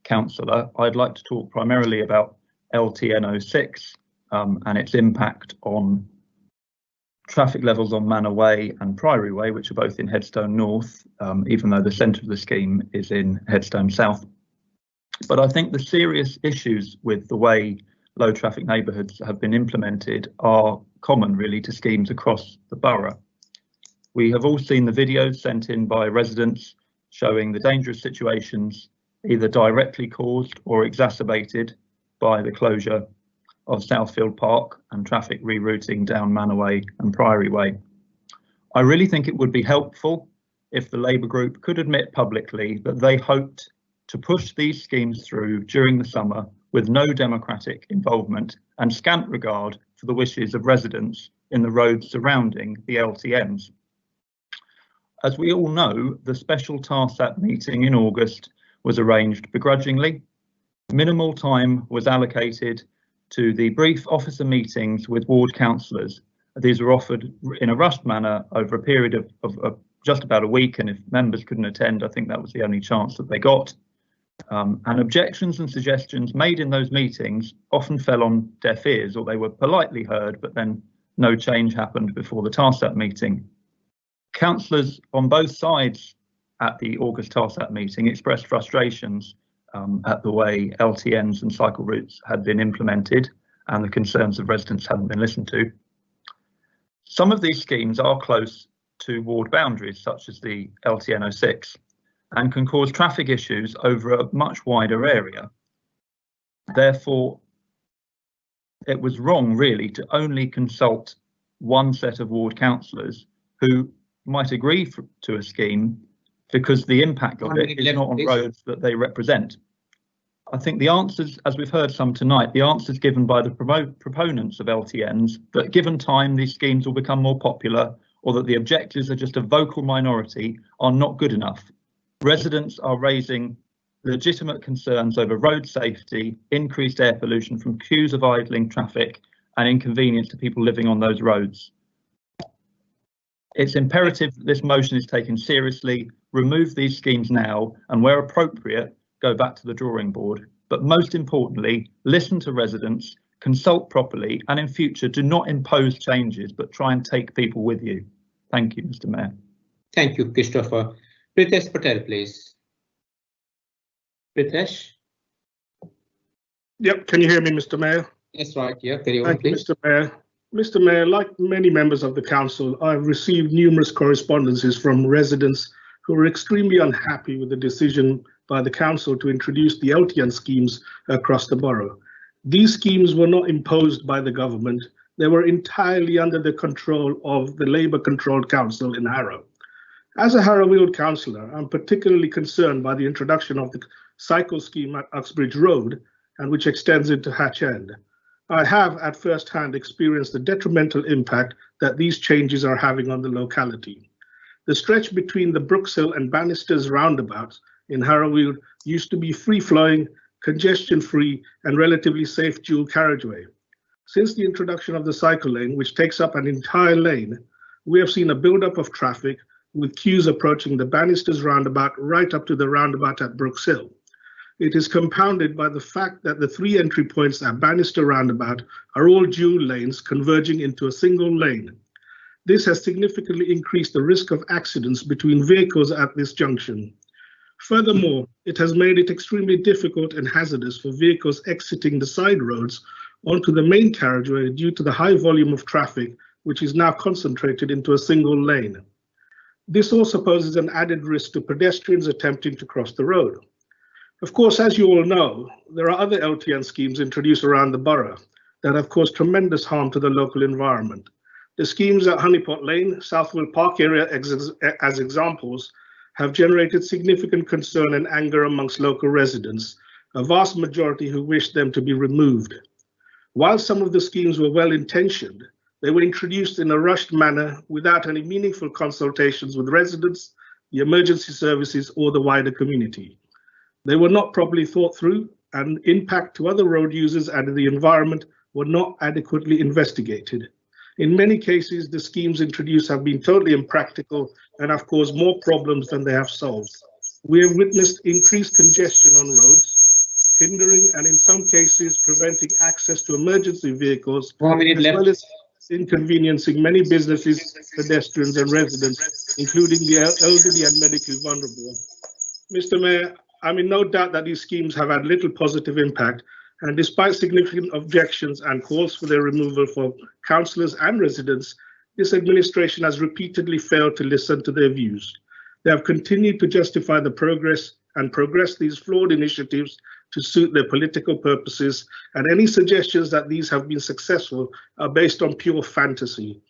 councillor, I'd like to talk primarily about LTN06 and its impact on traffic levels on Manor Way and Priory Way, which are both in Headstone North, even though the centre of the scheme is in Headstone South. But I think the serious issues with the way low traffic neighbourhoods have been implemented are common really to schemes across the borough. We have all seen the videos sent in by residents showing the dangerous situations either directly caused or exacerbated by the closure of Southfield Park and traffic rerouting down Manor Way and Priory Way. I really think it would be helpful if the Labour group could admit publicly that they hoped to push these schemes through during the summer with no democratic involvement and scant regard for the wishes of residents in the roads surrounding the LTNs. As we all know, the special TARSAT meeting in August was arranged begrudgingly. Minimal time was allocated to the brief officer meetings with ward councillors. These were offered in a rushed manner over a period of just about a week, and if members couldn't attend, I think that was the only chance that they got. And objections and suggestions made in those meetings often fell on deaf ears, or they were politely heard, but then no change happened before the TARSAT meeting. Councillors on both sides at the August TARSAT meeting expressed frustrations at the way LTNs and cycle routes had been implemented and the concerns of residents hadn't been listened to. Some of these schemes are close to ward boundaries, such as the LTN 06, and can cause traffic issues over a much wider area. Therefore, it was wrong really to only consult one set of ward councillors who might agree to a scheme because the impact of it is not on roads that they represent. I think the answers, as we've heard some tonight, the answers given by the proponents of LTNs, that given time these schemes will become more popular, or that the objectives are just a vocal minority, are not good enough. Residents are raising legitimate concerns over road safety, increased air pollution from queues of idling traffic, and inconvenience to people living on those roads. It's imperative that this motion is taken seriously, remove these schemes now, and where appropriate, go back to the drawing board. But most importantly, listen to residents, consult properly, and in future do not impose changes, but try and take people with you. Thank you, Mr. Mayor. Thank you, Christopher. Pritesh Patel, please. Pritesh? Yep, can you hear me, Mr. Mayor? That's right, yeah, carry on, Thank you, please. Mr. Mayor. Mr. Mayor, like many members of the council, I've received numerous correspondences from residents who are extremely unhappy with the decision by the council to introduce the LTN schemes across the borough. These schemes were not imposed by the government. They were entirely under the control of the Labour-controlled council in Harrow. As a Harrow Weald councillor, I'm particularly concerned by the introduction of the cycle scheme at Uxbridge Road, and which extends into Hatch End. I have at first hand experienced the detrimental impact that these changes are having on the locality. The stretch between the Brookshill and Bannisters roundabouts in Harrow Weald used to be free-flowing, congestion-free and relatively safe dual carriageway. Since the introduction of the cycle lane, which takes up an entire lane, we have seen a build-up of traffic with queues approaching the Bannisters roundabout right up to the roundabout at Brookshill. It is compounded by the fact that the three entry points at Bannister roundabout are all dual lanes converging into a single lane. This has significantly increased the risk of accidents between vehicles at this junction. Furthermore, it has made it extremely difficult and hazardous for vehicles exiting the side roads onto the main carriageway due to the high volume of traffic, which is now concentrated into a single lane. This also poses an added risk to pedestrians attempting to cross the road. Of course, as you all know, there are other LTN schemes introduced around the borough that have caused tremendous harm to the local environment. The schemes at Honeypot Lane, Southfield Park area as examples have generated significant concern and anger amongst local residents, a vast majority who wish them to be removed. While some of the schemes were well intentioned, they were introduced in a rushed manner without any meaningful consultations with residents, the emergency services or the wider community. They were not properly thought through and impact to other road users and the environment were not adequately investigated. In many cases, the schemes introduced have been totally impractical and have caused more problems than they have solved. We have witnessed increased congestion on roads, hindering and in some cases preventing access to emergency vehicles, as well as inconveniencing many businesses, pedestrians and residents, including the elderly and medically vulnerable. Mr. Mayor, I'm in no doubt that these schemes have had little positive impact, and despite significant objections and calls for their removal for councillors and residents, this administration has repeatedly failed to listen to their views. They have continued to justify the progress these flawed initiatives to suit their political purposes, and any suggestions that these have been successful are based on pure fantasy.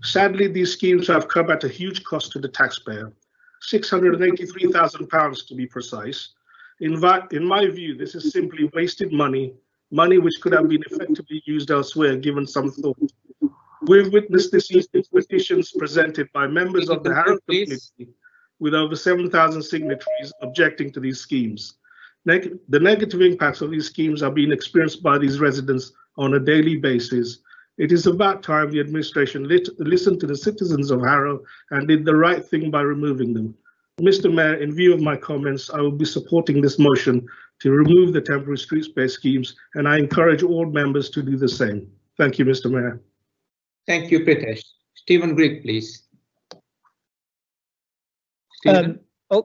Sadly, these schemes have come at a huge cost to the taxpayer, £683,000 to be precise. In my view, this is simply wasted money which could have been effectively used elsewhere given some thought. We've witnessed this evening petitions presented by members of the Harrow community with over 7,000 signatories objecting to these schemes. The negative impacts of these schemes are being experienced by these residents on a daily basis. It is about time the administration listened to the citizens of Harrow and did the right thing by removing them. Mr. Mayor, in view of my comments, I will be supporting this motion to remove the temporary street space schemes, and I encourage all members to do the same. Thank you, Mr. Mayor. Thank you, Pritesh. Stephen Grigg, please. Stephen?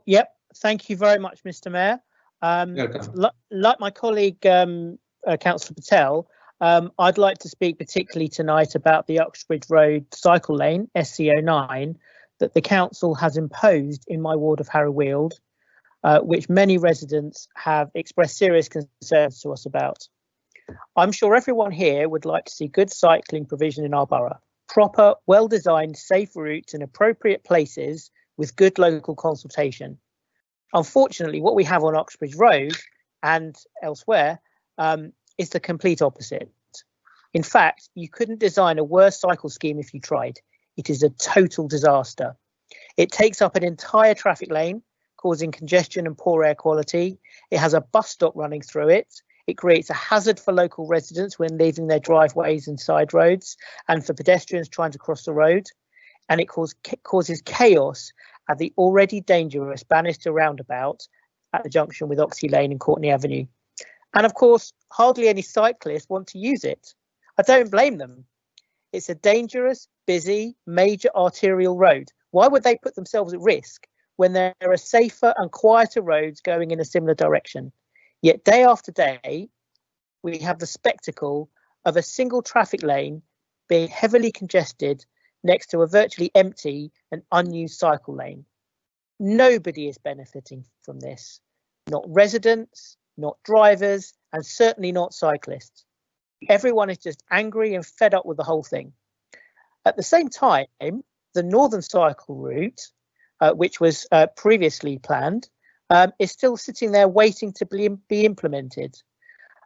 Yep. Thank you very much, Mr. Mayor. Like my colleague, Councillor Patel, I'd like to speak particularly tonight about the Uxbridge Road cycle lane, SC09, that the council has imposed in my ward of Harrow Weald, which many residents have expressed serious concerns to us about. I'm sure everyone here would like to see good cycling provision in our borough, proper, well-designed, safe routes in appropriate places with good local consultation. Unfortunately, what we have on Uxbridge Road and elsewhere is the complete opposite. In fact, you couldn't design a worse cycle scheme if you tried. It is a total disaster. It takes up an entire traffic lane, causing congestion and poor air quality. It has a bus stop running through it. It creates a hazard for local residents when leaving their driveways and side roads, and for pedestrians trying to cross the road. And it causes chaos at the already dangerous Bannister roundabout at the junction with Oxley Lane and Courtney Avenue. And of course, hardly any cyclists want to use it. I don't blame them. It's a dangerous, busy, major arterial road. Why would they put themselves at risk when there are safer and quieter roads going in a similar direction? Yet day after day, we have the spectacle of a single traffic lane being heavily congested next to a virtually empty and unused cycle lane. Nobody is benefiting from this. Not residents, not drivers, and certainly not cyclists. Everyone is just angry and fed up with the whole thing. At the same time, the northern cycle route, which was previously planned, is still sitting there waiting to be implemented.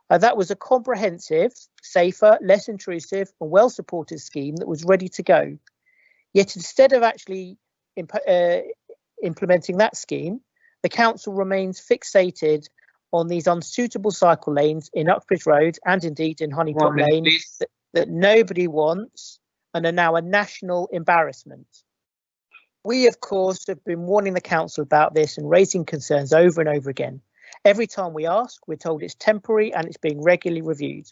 That was a comprehensive, safer, less intrusive and well-supported scheme that was ready to go. Yet instead of actually implementing that scheme, the council remains fixated on these unsuitable cycle lanes in Uxbridge Road and indeed in Honeypot Lane that nobody wants and are now a national embarrassment. We, of course, have been warning the council about this and raising concerns over and over again. Every time we ask, we're told it's temporary and it's being regularly reviewed.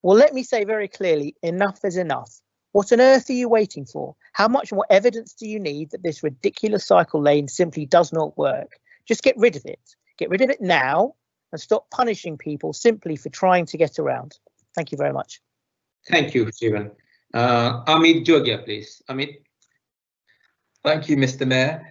Well, let me say very clearly, enough is enough. What on earth are you waiting for? How much more evidence do you need that this ridiculous cycle lane simply does not work? Just get rid of it. Get rid of it now and stop punishing people simply for trying to get around. Thank you very much. Thank you, Stephen. Amit Jogia, please. Amit. Thank you, Mr. Mayor.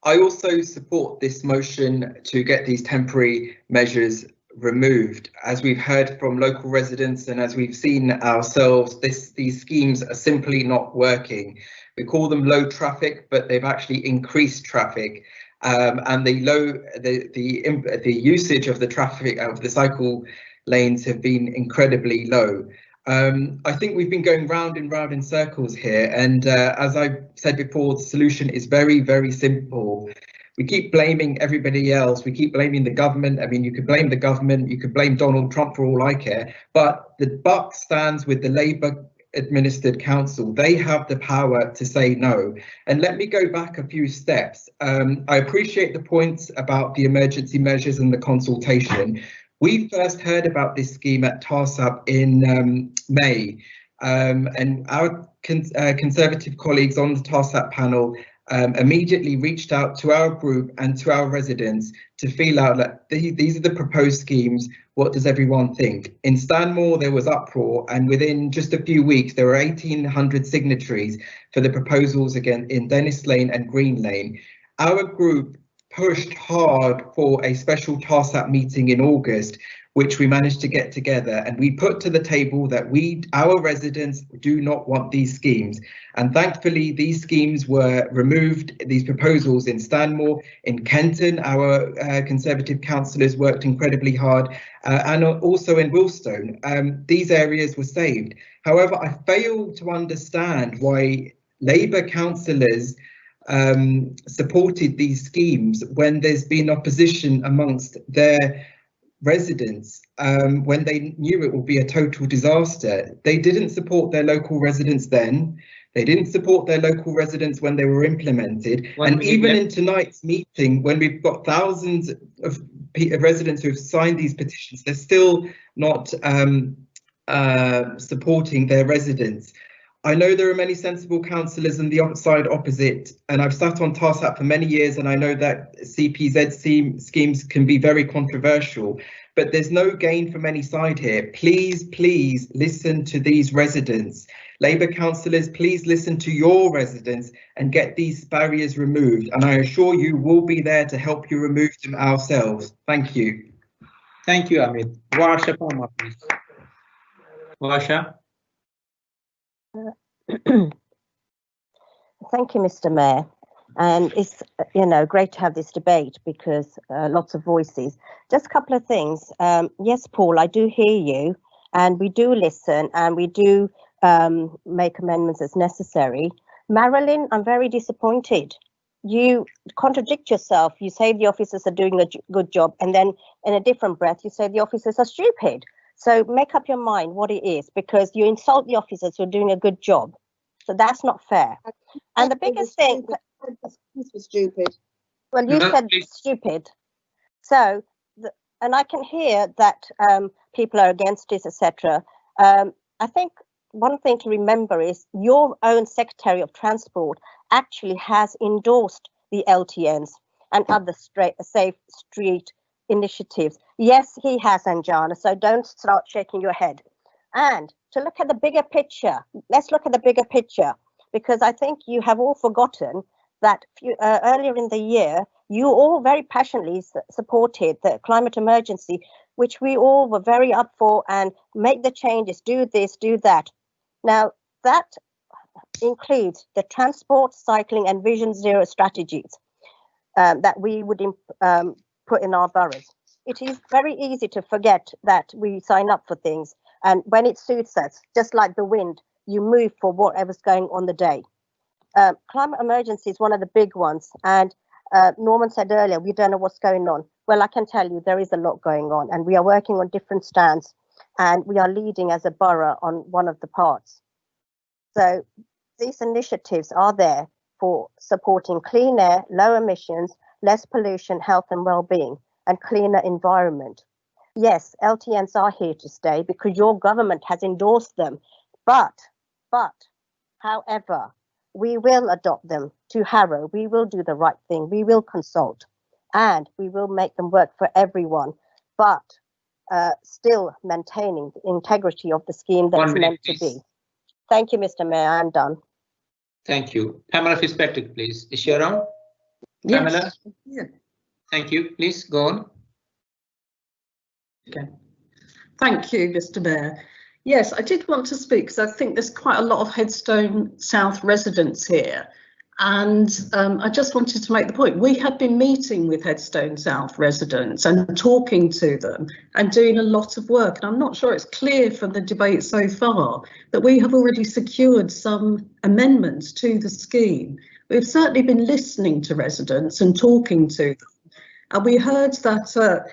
I also support this motion to get these temporary measures removed. As we've heard from local residents and as we've seen ourselves, these schemes are simply not working. We call them low traffic, but they've actually increased traffic. And the usage of the traffic of the cycle lanes have been incredibly low. I think we've been going round and round in circles here, and as I said before, the solution is very, very simple. We keep blaming everybody else. We keep blaming the government. I mean, you could blame the government, you could blame Donald Trump for all I care, but the buck stands with the Labour administered council. They have the power to say no. And let me go back a few steps. I appreciate the points about the emergency measures and the consultation. We first heard about this scheme at TARSAP in May, and our Conservative colleagues on the TARSAP panel immediately reached out to our group and to our residents to feel out that these are the proposed schemes. What does everyone think? In Stanmore, there was uproar, and within just a few weeks, there were 1,800 signatories for the proposals again in Dennis Lane and Green Lane. Our group pushed hard for a special TARSAP meeting in August, which we managed to get together, and we put to the table that our residents do not want these schemes. And thankfully, these schemes were removed, these proposals in Stanmore. In Kenton, our Conservative councillors worked incredibly hard, and also in Wilstone. These areas were saved. However, I fail to understand why Labour councillors supported these schemes when there's been opposition amongst their residents, when they knew it would be a total disaster. They didn't support their local residents then. They didn't support their local residents when they were implemented. And even in tonight's meeting, when we've got thousands of residents who have signed these petitions, they're still not supporting their residents. I know there are many sensible councillors on the side opposite, and I've sat on TARSAP for many years, and I know that CPZ schemes can be very controversial, but there's no gain from any side here. Please, please listen to these residents. Labour councillors, please listen to your residents and get these barriers removed. And I assure you we'll be there to help you remove them ourselves. Thank you. Thank you, Amit. Varsha Parmar, please. Varsha. Thank you, Mr. Mayor. And it's, great to have this debate because lots of voices. Just a couple of things. Yes, Paul, I do hear you, and we do listen, and we do make amendments as necessary. Marilyn, I'm very disappointed. You contradict yourself. You say the officers are doing a good job, and then in a different breath, you say the officers are stupid. So make up your mind what it is, because you insult the officers who are doing a good job. So that's not fair. And the biggest thing, this was stupid. Well, you said stupid. So, and I can hear that people are against this, etc. I think one thing to remember is your own Secretary of Transport actually has endorsed the LTNs and other safe street initiatives. Yes, he has, Anjana, so don't start shaking your head. And to look at the bigger picture, let's look at the bigger picture, because I think you have all forgotten that earlier in the year, you all very passionately supported the climate emergency, which we all were very up for, and make the changes, do this, do that. Now, that includes the transport, cycling and Vision Zero strategies that we would put in our boroughs. It is very easy to forget that we sign up for things, and when it suits us, just like the wind, you move for whatever's going on the day. Climate emergency is one of the big ones, and Norman said earlier, we don't know what's going on. Well, I can tell you there is a lot going on, and we are working on different stands, and we are leading as a borough on one of the parts. So these initiatives are there for supporting clean air, low emissions, less pollution, health and well-being, and cleaner environment. Yes, LTNs are here to stay because your government has endorsed them, but, however, we will adopt them to Harrow. We will do the right thing. We will consult, and we will make them work for everyone, but still maintaining the integrity of the scheme that's meant to be. Thank you, Mr. Mayor. I'm done. Thank you. Pamela Fitzpatrick, please. Is she around? Yes. Pamela? Yeah. Thank you. Please go on. Okay. Thank you, Mr. Mayor. Yes, I did want to speak because I think there's quite a lot of Headstone South residents here. And I just wanted to make the point, we have been meeting with Headstone South residents and talking to them and doing a lot of work. And I'm not sure it's clear from the debate so far that we have already secured some amendments to the scheme. We've certainly been listening to residents and talking to them. And we heard that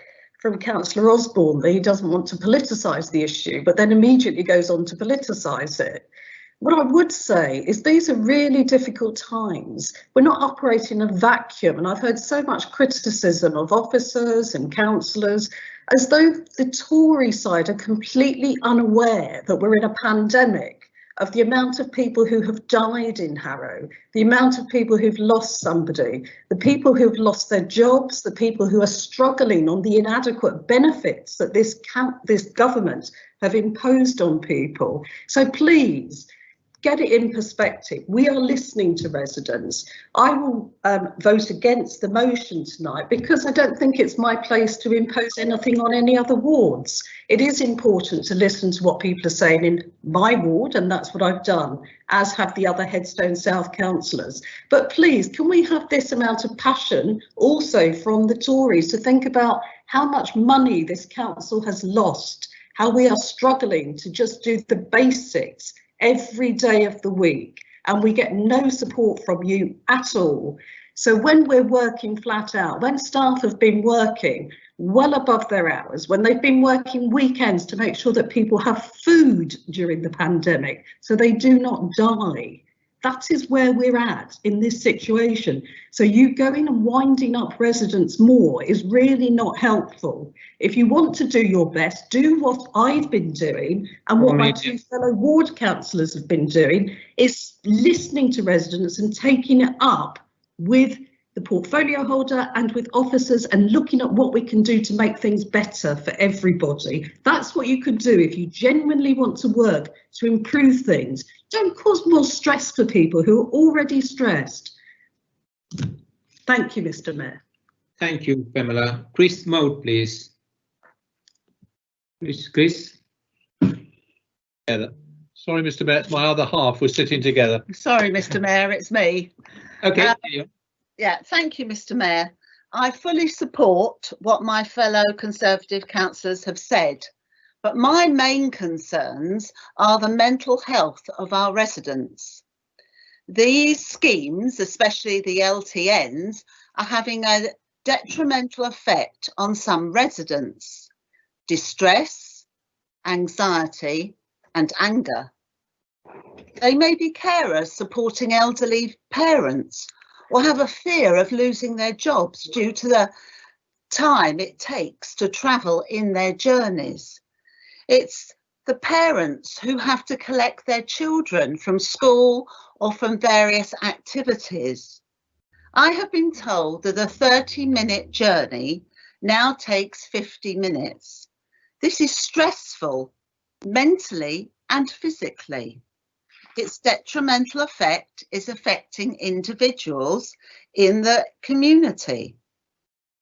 from Councillor Osborne that he doesn't want to politicise the issue, but then immediately goes on to politicise it. What I would say is these are really difficult times. We're not operating in a vacuum, and I've heard so much criticism of officers and councillors as though the Tory side are completely unaware that we're in a pandemic, of the amount of people who have died in Harrow, the amount of people who've lost somebody, the people who've lost their jobs, the people who are struggling on the inadequate benefits that this government have imposed on people. So please, get it in perspective. We are listening to residents. I will vote against the motion tonight because I don't think it's my place to impose anything on any other wards. It is important to listen to what people are saying in my ward, and that's what I've done, as have the other Headstone South councillors. But please, can we have this amount of passion also from the Tories to think about how much money this council has lost, how we are struggling to just do the basics every day of the week, and we get no support from you at all. So when we're working flat out, when staff have been working well above their hours, when they've been working weekends to make sure that people have food during the pandemic so they do not die, that is where we're at in this situation. So you going and winding up residents more is really not helpful. If you want to do your best, do what I've been doing and what my two fellow ward councillors have been doing, is listening to residents and taking it up with the portfolio holder and with officers and looking at what we can do to make things better for everybody. That's what you could do if you genuinely want to work to improve things. Don't cause more stress for people who are already stressed. Thank you, Mr. Mayor. Thank you, Pamela. Chris Mote, please. Chris. Sorry, Mr. Mayor, it's my other half. We're sitting together. Sorry, Mr. Mayor, it's me. Okay. Yeah, thank you, Mr. Mayor. I fully support what my fellow Conservative councillors have said, but my main concerns are the mental health of our residents. These schemes, especially the LTNs, are having a detrimental effect on some residents. Distress, anxiety and anger. They may be carers supporting elderly parents or have a fear of losing their jobs due to the time it takes to travel in their journeys. It's the parents who have to collect their children from school or from various activities. I have been told that a 30-minute journey now takes 50 minutes. This is stressful, mentally and physically. Its detrimental effect is affecting individuals in the community.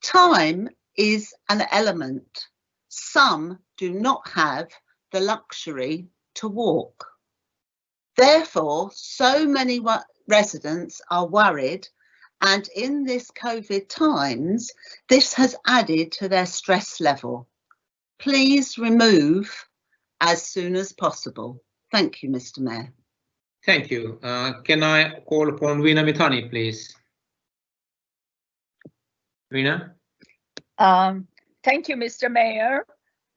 Time is an element. Some do not have the luxury to walk. Therefore, so many residents are worried, and in this COVID times, this has added to their stress level. Please remove as soon as possible. Thank you, Mr. Mayor. Thank you. Can I call upon Veena Mithani, please? Veena? Thank you, Mr. Mayor.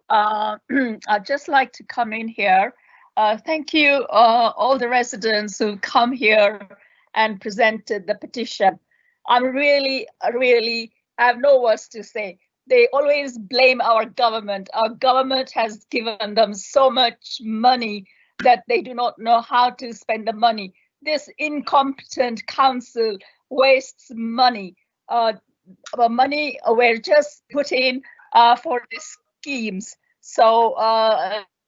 I'd just like to come in here. Thank you, all the residents who come here and presented the petition. I'm really I have no words to say. They always blame our government. Our government has given them so much money that they do not know how to spend the money. This incompetent council wastes money. Money were just put in for the schemes. So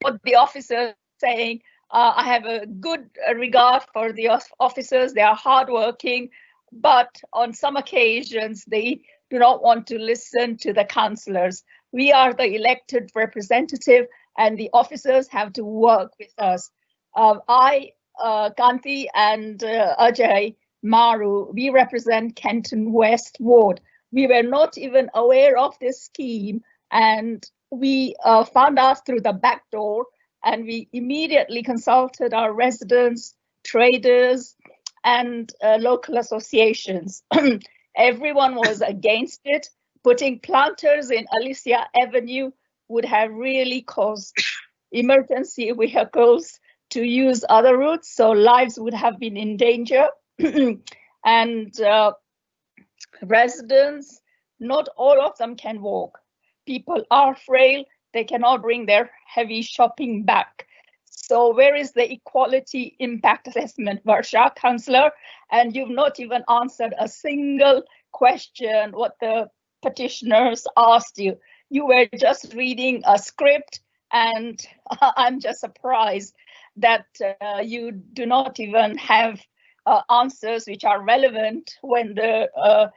what the officers saying, I have a good regard for the officers. They are hardworking, but on some occasions they do not want to listen to the councillors. We are the elected representative, and the officers have to work with us. Kanti and Ajay Maru, we represent Kenton West Ward. We were not even aware of this scheme, and we found out through the back door, and we immediately consulted our residents, traders, and local associations. Everyone was against it. Putting planters in Alicia Avenue would have really caused emergency vehicles to use other routes, so lives would have been in danger. And residents, not all of them can walk. People are frail, they cannot bring their heavy shopping back. So where is the equality impact assessment, Varsha, Councillor? And you've not even answered a single question what the petitioners asked you. You were just reading a script, and I'm just surprised that you do not even have answers which are relevant when the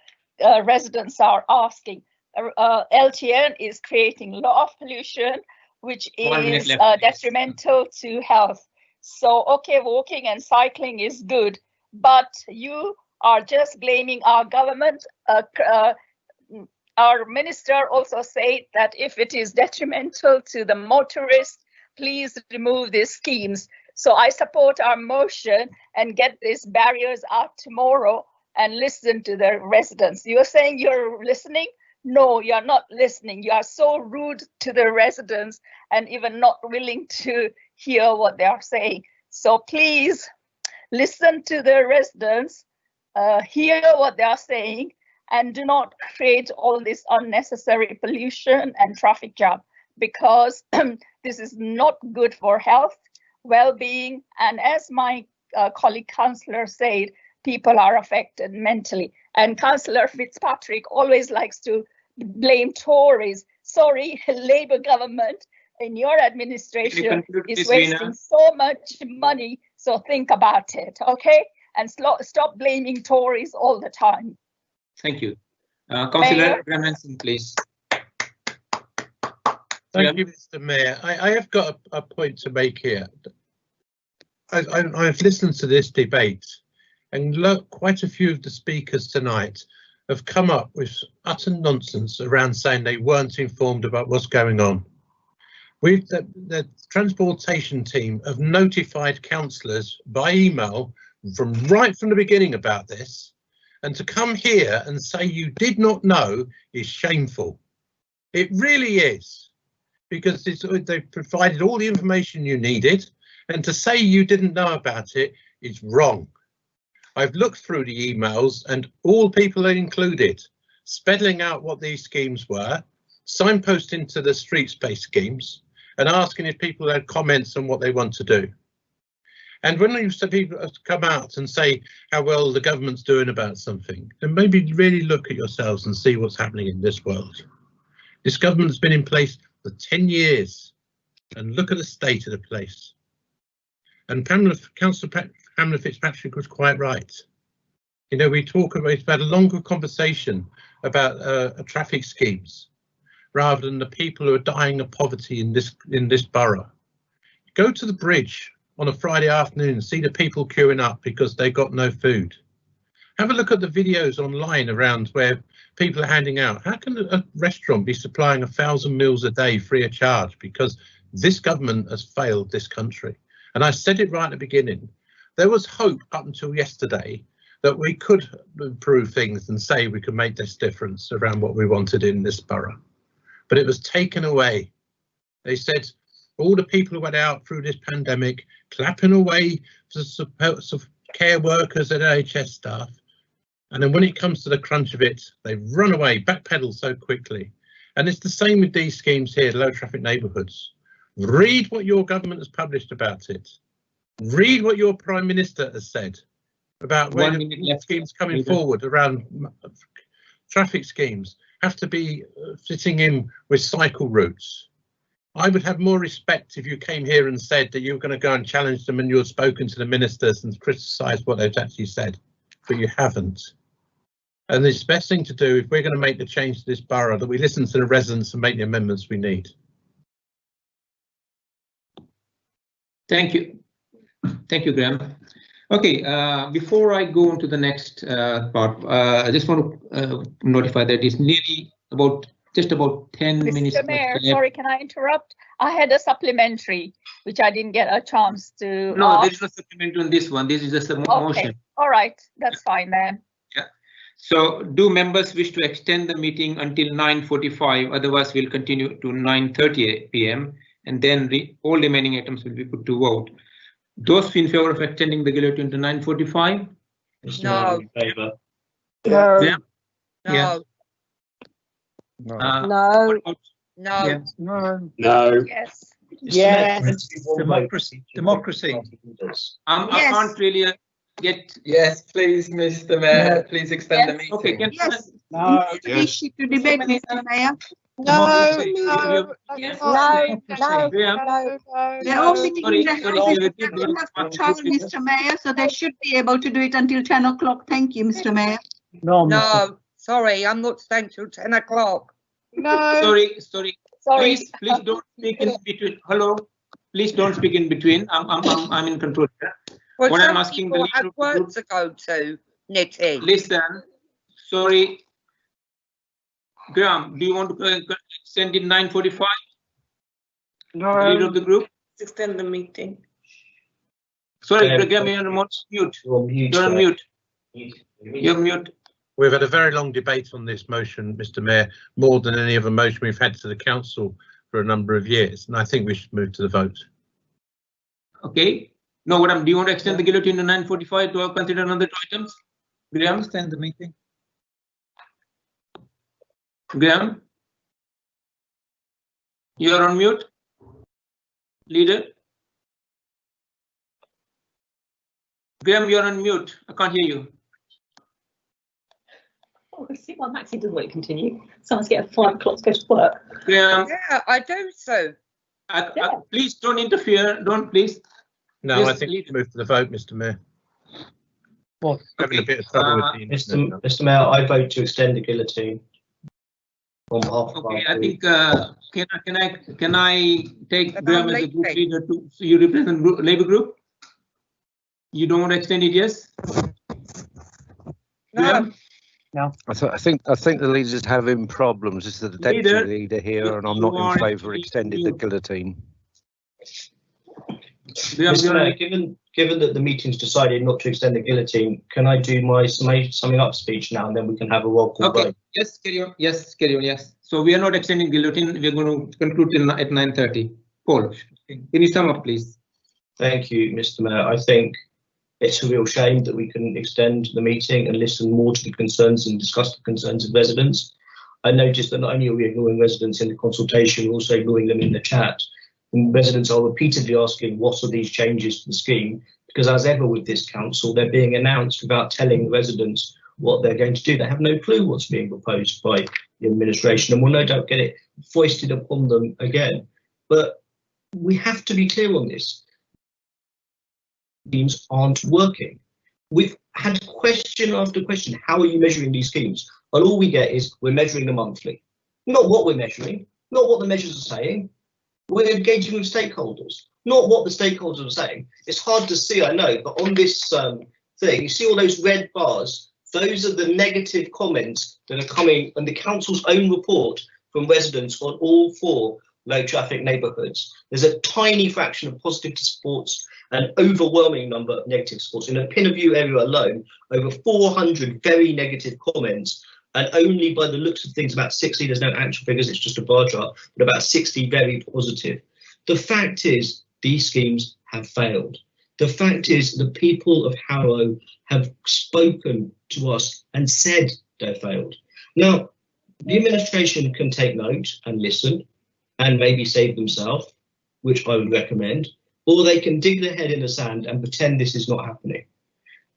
residents are asking. LTN is creating a lot of pollution, which is detrimental to health. So, okay, walking and cycling is good, but you are just blaming our government. Our minister also said that if it is detrimental to the motorists, please remove these schemes. So I support our motion and get these barriers out tomorrow and listen to the residents. You're saying you're listening? No, you're not listening. You are so rude to the residents and even not willing to hear what they are saying. So please listen to the residents, hear what they are saying, and do not create all this unnecessary pollution and traffic jam, because this is not good for health, well-being, and as my colleague councillor said, people are affected mentally. And Councillor Fitzpatrick always likes to blame Tories. Sorry, Labour government in your administration is wasting so much money, so think about it, okay? And stop blaming Tories all the time. Thank you. Councillor Graham-Hanson, please. Thank you, Mr. Mayor. I have got a point to make here. I've listened to this debate, and look, quite a few of the speakers tonight have come up with utter nonsense around saying they weren't informed about what's going on. The transportation team have notified councillors by email right from the beginning about this, and to come here and say you did not know is shameful. It really is, because they've provided all the information you needed, and to say you didn't know about it is wrong. I've looked through the emails and all people are included, spelling out what these schemes were, signposting to the street space schemes, and asking if people had comments on what they want to do. And when you see people come out and say how well the government's doing about something, then maybe really look at yourselves and see what's happening in this world. This government's been in place for 10 years, and look at the state of the place. And Councillor Pamela Fitzpatrick was quite right. You know, we've had a longer conversation about traffic schemes rather than the people who are dying of poverty in this borough. Go to the bridge on a Friday afternoon and see the people queuing up because they got no food. Have a look at the videos online around where people are handing out. How can a restaurant be supplying 1,000 meals a day free of charge? Because this government has failed this country. And I said it right at the beginning. There was hope up until yesterday that we could improve things and say we could make this difference around what we wanted in this borough. But it was taken away. They said all the people who went out through this pandemic, clapping away for support care workers and NHS staff. And then when it comes to the crunch of it, they run away, backpedal so quickly. And it's the same with these schemes here, low traffic neighbourhoods. Read what your government has published about it. Read what your Prime Minister has said about where the schemes coming forward around traffic schemes have to be fitting in with cycle routes. I would have more respect if you came here and said that you were going to go and challenge them and you had spoken to the ministers and criticised what they've actually said, but you haven't. And the best thing to do, if we're going to make the change to this borough, that we listen to the residents and make the amendments we need. Thank you. Thank you, Graham. Okay, before I go on to the next part, I just want to notify that it's nearly about just about 10 minutes. Mr. Mayor, sorry, can I interrupt? I had a supplementary, which I didn't get a chance to. No, there is no supplementary on this one. This is just a motion. All right, that's fine then. Yeah. So do members wish to extend the meeting until 9:45? Otherwise, we'll continue to 9:30 p.m. and then all remaining items will be put to vote. Those in favour of extending the guillotine to 9:45? No. In favour. No. Yeah. No. Yeah. No. No. Yeah. No. No. Yes. Yes. Democracy. Democracy. I can't really get. Yes, please, Mr. Mayor, please extend the meeting. Okay. Yes. No. Wish to debate, Mr. Mayor. No. No. They're all sitting in the houses. They don't have to travel, Mr. Mayor, so they should be able to do it until 10 o'clock. Thank you, Mr. Mayor. No, sorry, I'm not staying till 10 o'clock. No. Sorry. Please don't speak in between. Hello. Please don't speak in between. I'm in control. Well, what some I'm asking people the have work to go to, Nitty. Listen. Sorry. Graham, do you want to extend it 9:45? No. Leader of the group. Extend the meeting. Sorry, Graham, you're on mute. You're on mute. You're mute. We've had a very long debate on this motion, Mr. Mayor, more than any other motion we've had to the council for a number of years, and I think we should move to the vote. Okay. No, do you want to extend the guillotine to 9:45 to consider another items? Graham, extend the meeting. Graham, you're on mute. Leader. Graham, you're on mute. I can't hear you. Oh, see why Maxie doesn't want to continue. Someone's getting 5 o'clock to go to work. Graham. Yeah, I do so. Please don't interfere. Don't please. No, Yes, I think we should move to the vote, Mr. Mayor. Well, having a bit of trouble with the internet. Mr. Mayor, I vote to extend the guillotine. On behalf of Okay, I think can I take Graham as a group leader to so you represent Labour group? You don't want to extend it, yes? No. No. I think the leader's having problems. This is the deputy leader here, and I'm not in favour of extending the guillotine. Mr. Mayor, given that the meeting's decided not to extend the guillotine, can I do my summing up speech now, and then we can have a roll call vote? Yes, carry on. Yes, carry on. Yes. So we are not extending guillotine. We are going to conclude at 9:30. Paul, can you sum up, please? Thank you, Mr. Mayor. I think it's a real shame that we couldn't extend the meeting and listen more to the concerns and discuss the concerns of residents. I noticed that not only are we ignoring residents in the consultation, we're also ignoring them in the chat. And residents are repeatedly asking what are these changes to the scheme, because as ever with this council, they're being announced without telling the residents what they're going to do. They have no clue what's being proposed by the administration and will no doubt get it foisted upon them again. But we have to be clear on this. Schemes aren't working. We've had question after question. How are you measuring these schemes? And all we get is we're measuring them monthly. Not what we're measuring, not what the measures are saying. We're engaging with stakeholders, not what the stakeholders are saying. It's hard to see, I know, but on this thing, you see all those red bars. Those are the negative comments that are coming on the council's own report from residents on all 4 low traffic neighbourhoods. There's a tiny fraction of positive supports, an overwhelming number of negative supports. In the Pinnerview area alone, over 400 very negative comments, and only by the looks of things about 60, there's no actual figures, it's just a bar chart, but about 60 very positive. The fact is, these schemes have failed. The fact is, the people of Harrow have spoken to us and said they failed. Now, the administration can take note and listen and maybe save themselves, which I would recommend, or they can dig their head in the sand and pretend this is not happening.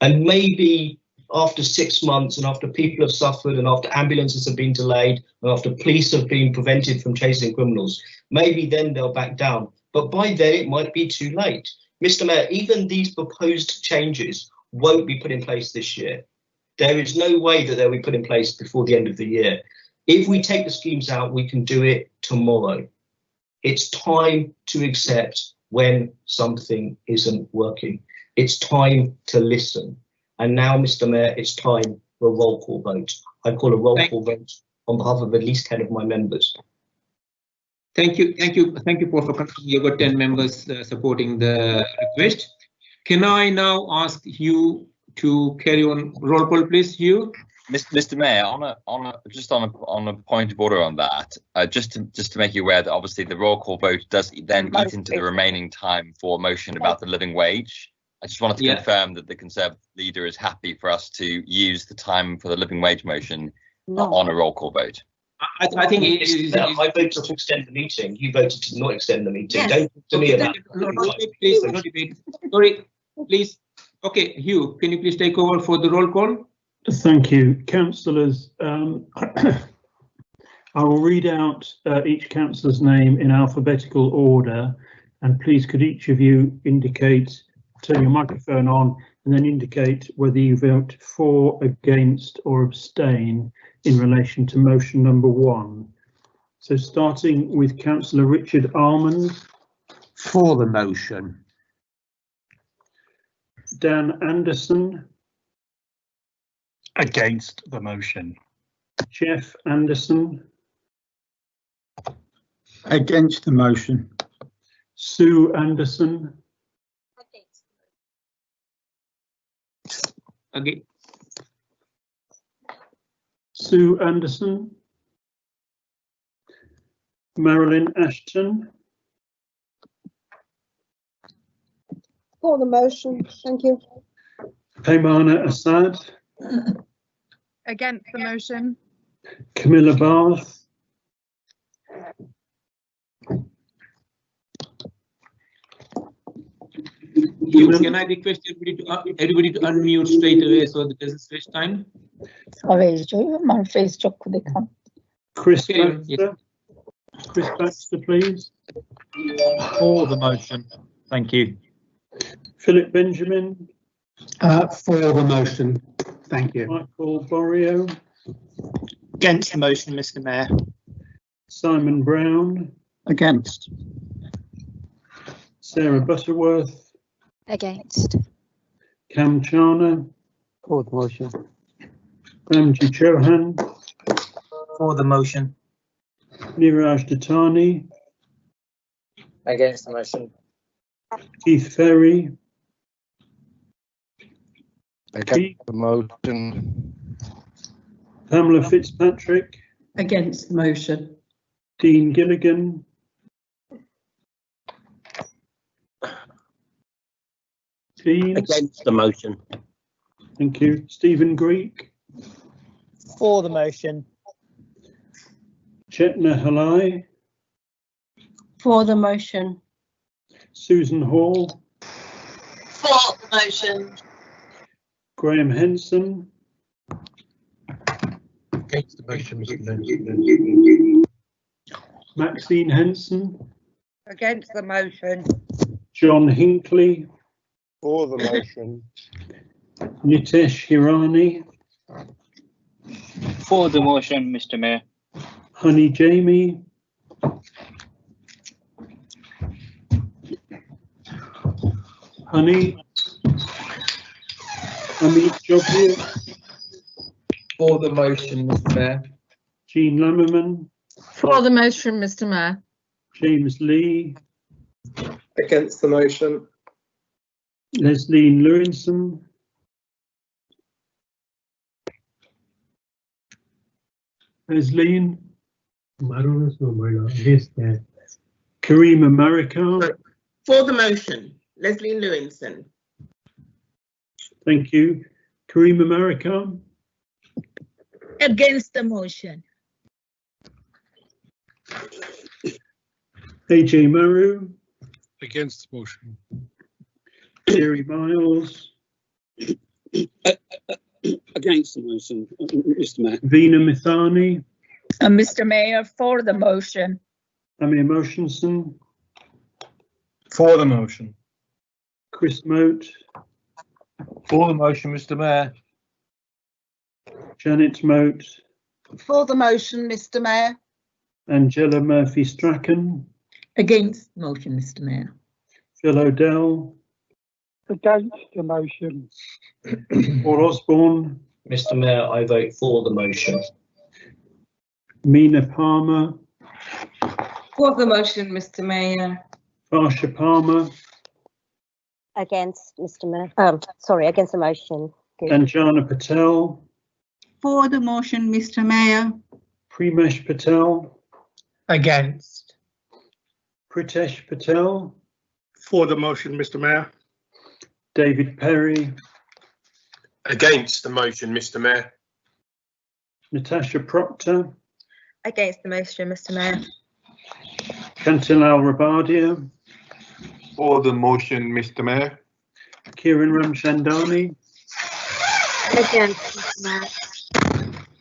And maybe after 6 months and after people have suffered and after ambulances have been delayed and after police have been prevented from chasing criminals, maybe then they'll back down. But by then it might be too late. Mr. Mayor, even these proposed changes won't be put in place this year. There is no way that they'll be put in place before the end of the year. If we take the schemes out, we can do it tomorrow. It's time to accept when something isn't working. It's time to listen. And now, Mr. Mayor, it's time for a roll call vote. I call a roll call vote on behalf of at least 10 of my members. Thank you, Paul, for confirming. You've got 10 members supporting the request. Can I now ask Hugh to carry on? Roll call, please, Hugh. Mr. Mayor, on a point of order on that, just to make you aware that obviously the roll call vote does then eat into the remaining time for a motion about the living wage. I just wanted to confirm that the Conservative leader is happy for us to use the time for the living wage motion on a roll call vote. I think I voted to extend the meeting. You voted to not extend the meeting. Yes. Don't talk to me about Please, no debate. Sorry, please. Okay, Hugh, can you please take over for the roll call? Thank you, councillors. I will read out each councillor's name in alphabetical order, and please could each of you indicate, turn your microphone on, and then indicate whether you vote for, against or abstain in relation to motion number 1. So starting with Councillor Richard Almond. For the motion. Dan Anderson. Against the motion. Jeff Anderson. Against the motion. Sue Anderson. Okay. Sue Anderson. Marilyn Ashton. For the motion, thank you. Paymana Assad. Against the motion. Camilla Barth. Can I request everybody to unmute straight away so that doesn't waste time? My face Chris Baxter. Chris Baxter, please. For the motion. Thank you. Philip Benjamin. For the motion. Thank you. Michael Borio. Against the motion, Mr. Mayor. Simon Brown. Against. Sarah Butterworth. Against. Cam Chana. For the motion. Ramji Chauhan. For the motion. Niraj Datani. Against the motion. Keith Ferry. Against the motion. Pamela Fitzpatrick. Against the motion. Dean Gilligan. Dean. Against the motion. Thank you. Stephen Greek. For the motion. Chetna Halai. For the motion. Susan Hall. For the motion. Graham Henson. Against the motion, Mr. Maxine Henson. Against the motion. John Hinckley. For the motion. Nitesh Hirani. For the motion, Mr. Mayor. Honey Jamie. Honey. Amit Jobir. For the motion, Mr. Mayor. Jean Lammerman. For the motion, Mr. Mayor. James Lee. Against the motion. Leslie Lewinson. Leslie. Karima Marikar. For the motion, Leslie Lewinson. Thank you. Karima Marikar. Against the motion. AJ Maru. Against the motion. Jerry Miles. Against the motion, Mr. Mayor. Veena Mithani. Mr. Mayor, for the motion. Amir Motionson. For the motion. Chris Moat. For the motion, Mr. Mayor. Janet Moat. For the motion, Mr. Mayor. Angela Murphy Strachan. Against the motion, Mr. Mayor. Phil O'Dell. Against the motion. Paul Osborne. Mr. Mayor, I vote for the motion. Mina Palmer, For the motion, Mr Mayor. Farsha Palmer, Against, Mr Mayor. Sorry, against the motion. Good. Anjana Patel, For the motion, Mr Mayor. Primesh Patel, Against. Pritesh Patel, For the motion, Mr Mayor. David Perry, Against the motion, Mr Mayor. Natasha Proctor, Against the motion, Mr Mayor. Kantilal Rabadia, For the motion, Mr Mayor. Kiran Ramchandani, Against, Mr Mayor.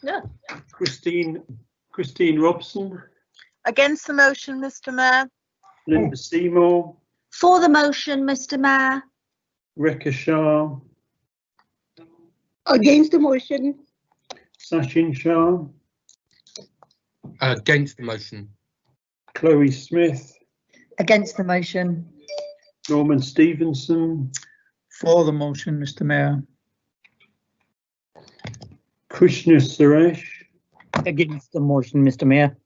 No. Christine Robson, Against the motion, Mr Mayor. Linda Seymour, For the motion, Mr Mayor. Rekha Shah, Against the motion. Sachin Shah, Against the motion. Chloe Smith, Against the motion. Norman Stevenson, For the motion, Mr Mayor. Krishna Suresh, Against the motion, Mr Mayor.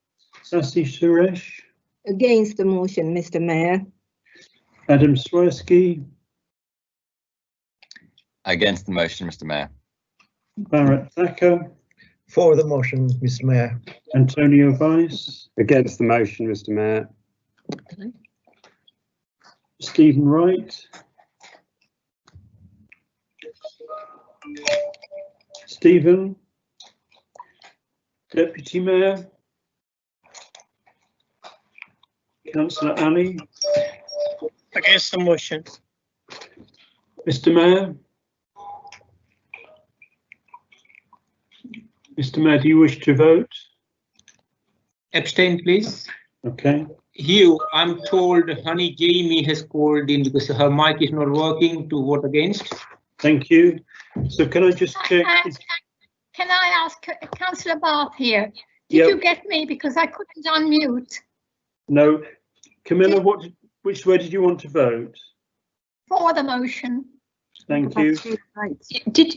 Sasi Suresh, Against the motion, Mr Mayor. Adam Swirsky, Against the motion, Mr Mayor. Bharat Thacker, For the motion, Mr Mayor. Antonio Weiss, Against the motion, Mr Mayor. Stephen Wright, Stephen, Deputy Mayor, Councillor Ali, Against the motion. Mr Mayor. Mr Mayor, do you wish to vote? Abstain, please. Okay. Hugh, I'm told Honey Jamie has called in because her mic is not working to vote against. Thank you. So can I just check? Can I ask Councillor Bath here? Did you get me because I couldn't unmute? No. Camilla, which way did you want to vote? For the motion. Thank you. Did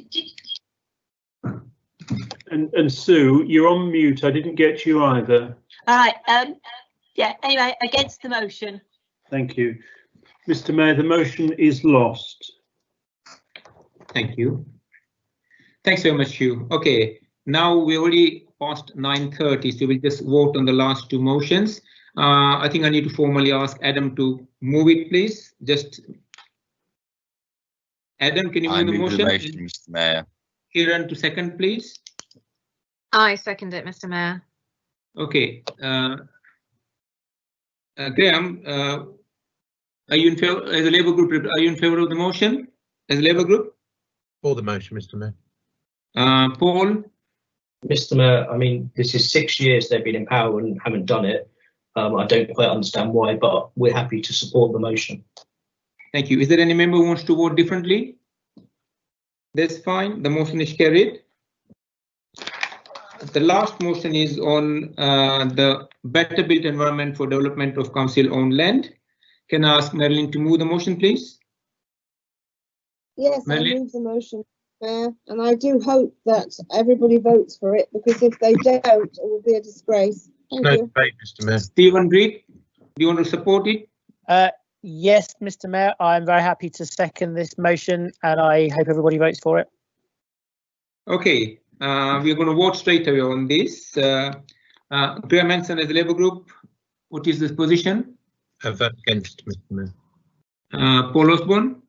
And Sue, you're on mute. I didn't get you either. All right. Yeah. Anyway, against the motion. Thank you. Mr Mayor, the motion is lost. Thank you. Thanks very much, Hugh. Okay, now we already past 9:30, so we'll just vote on the last two motions. I think I need to formally ask Adam to move it, please. Just Adam, can you move the motion? Mr Mayor. Kiran to second, please. I second it, Mr Mayor. Okay. Graham, are you in favor as a Labour group? Are you in favor of the motion as a Labour group? For the motion, Mr Mayor. Paul? Mr Mayor, I mean, this is 6 years they've been in power and haven't done it. I don't quite understand why, but we're happy to support the motion. Thank you. Is there any member who wants to vote differently? That's fine. The motion is carried. The last motion is on the better built environment for development of council-owned land. Can I ask Marilyn to move the motion, please? Yes, Marilyn? I move the motion, Mayor, and I do hope that everybody votes for it, because if they don't, it will be a disgrace. Thank No you. debate, Mr Mayor. Stephen Reid, do you want to support it? Yes, Mr Mayor, I'm very happy to second this motion and I hope everybody votes for it. Okay, we're going to vote straight away on this. Graham Hanson as a Labour group, what is this position? I vote against, Mr Mayor. Paul Osborne?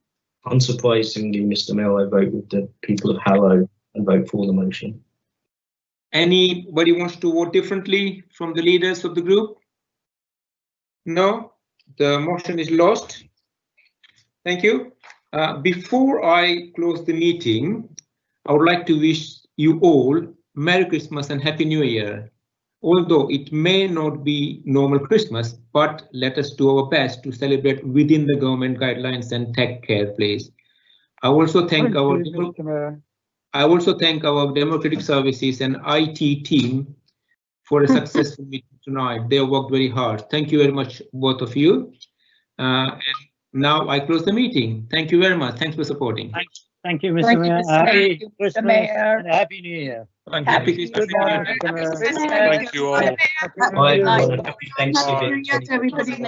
Unsurprisingly, Mr Mayor, I vote with the people of Harrow and vote for the motion. Anybody wants to vote differently from the leaders of the group? No, the motion is lost. Thank you. Before I close the meeting, I would like to wish you all Merry Christmas and Happy New Year. Although it may not be normal Christmas, but let us do our best to celebrate within the government guidelines and take care, please. I also thank our democratic services and IT team for a successful meeting tonight. They worked very hard. Thank you very much, both of you. And now I close the meeting. Thank you very much. Thanks for supporting. Thank you, Mr Mayor. Happy Christmas and Happy New Year. Happy Christmas. Thank you all. Happy Thanksgiving. Everybody.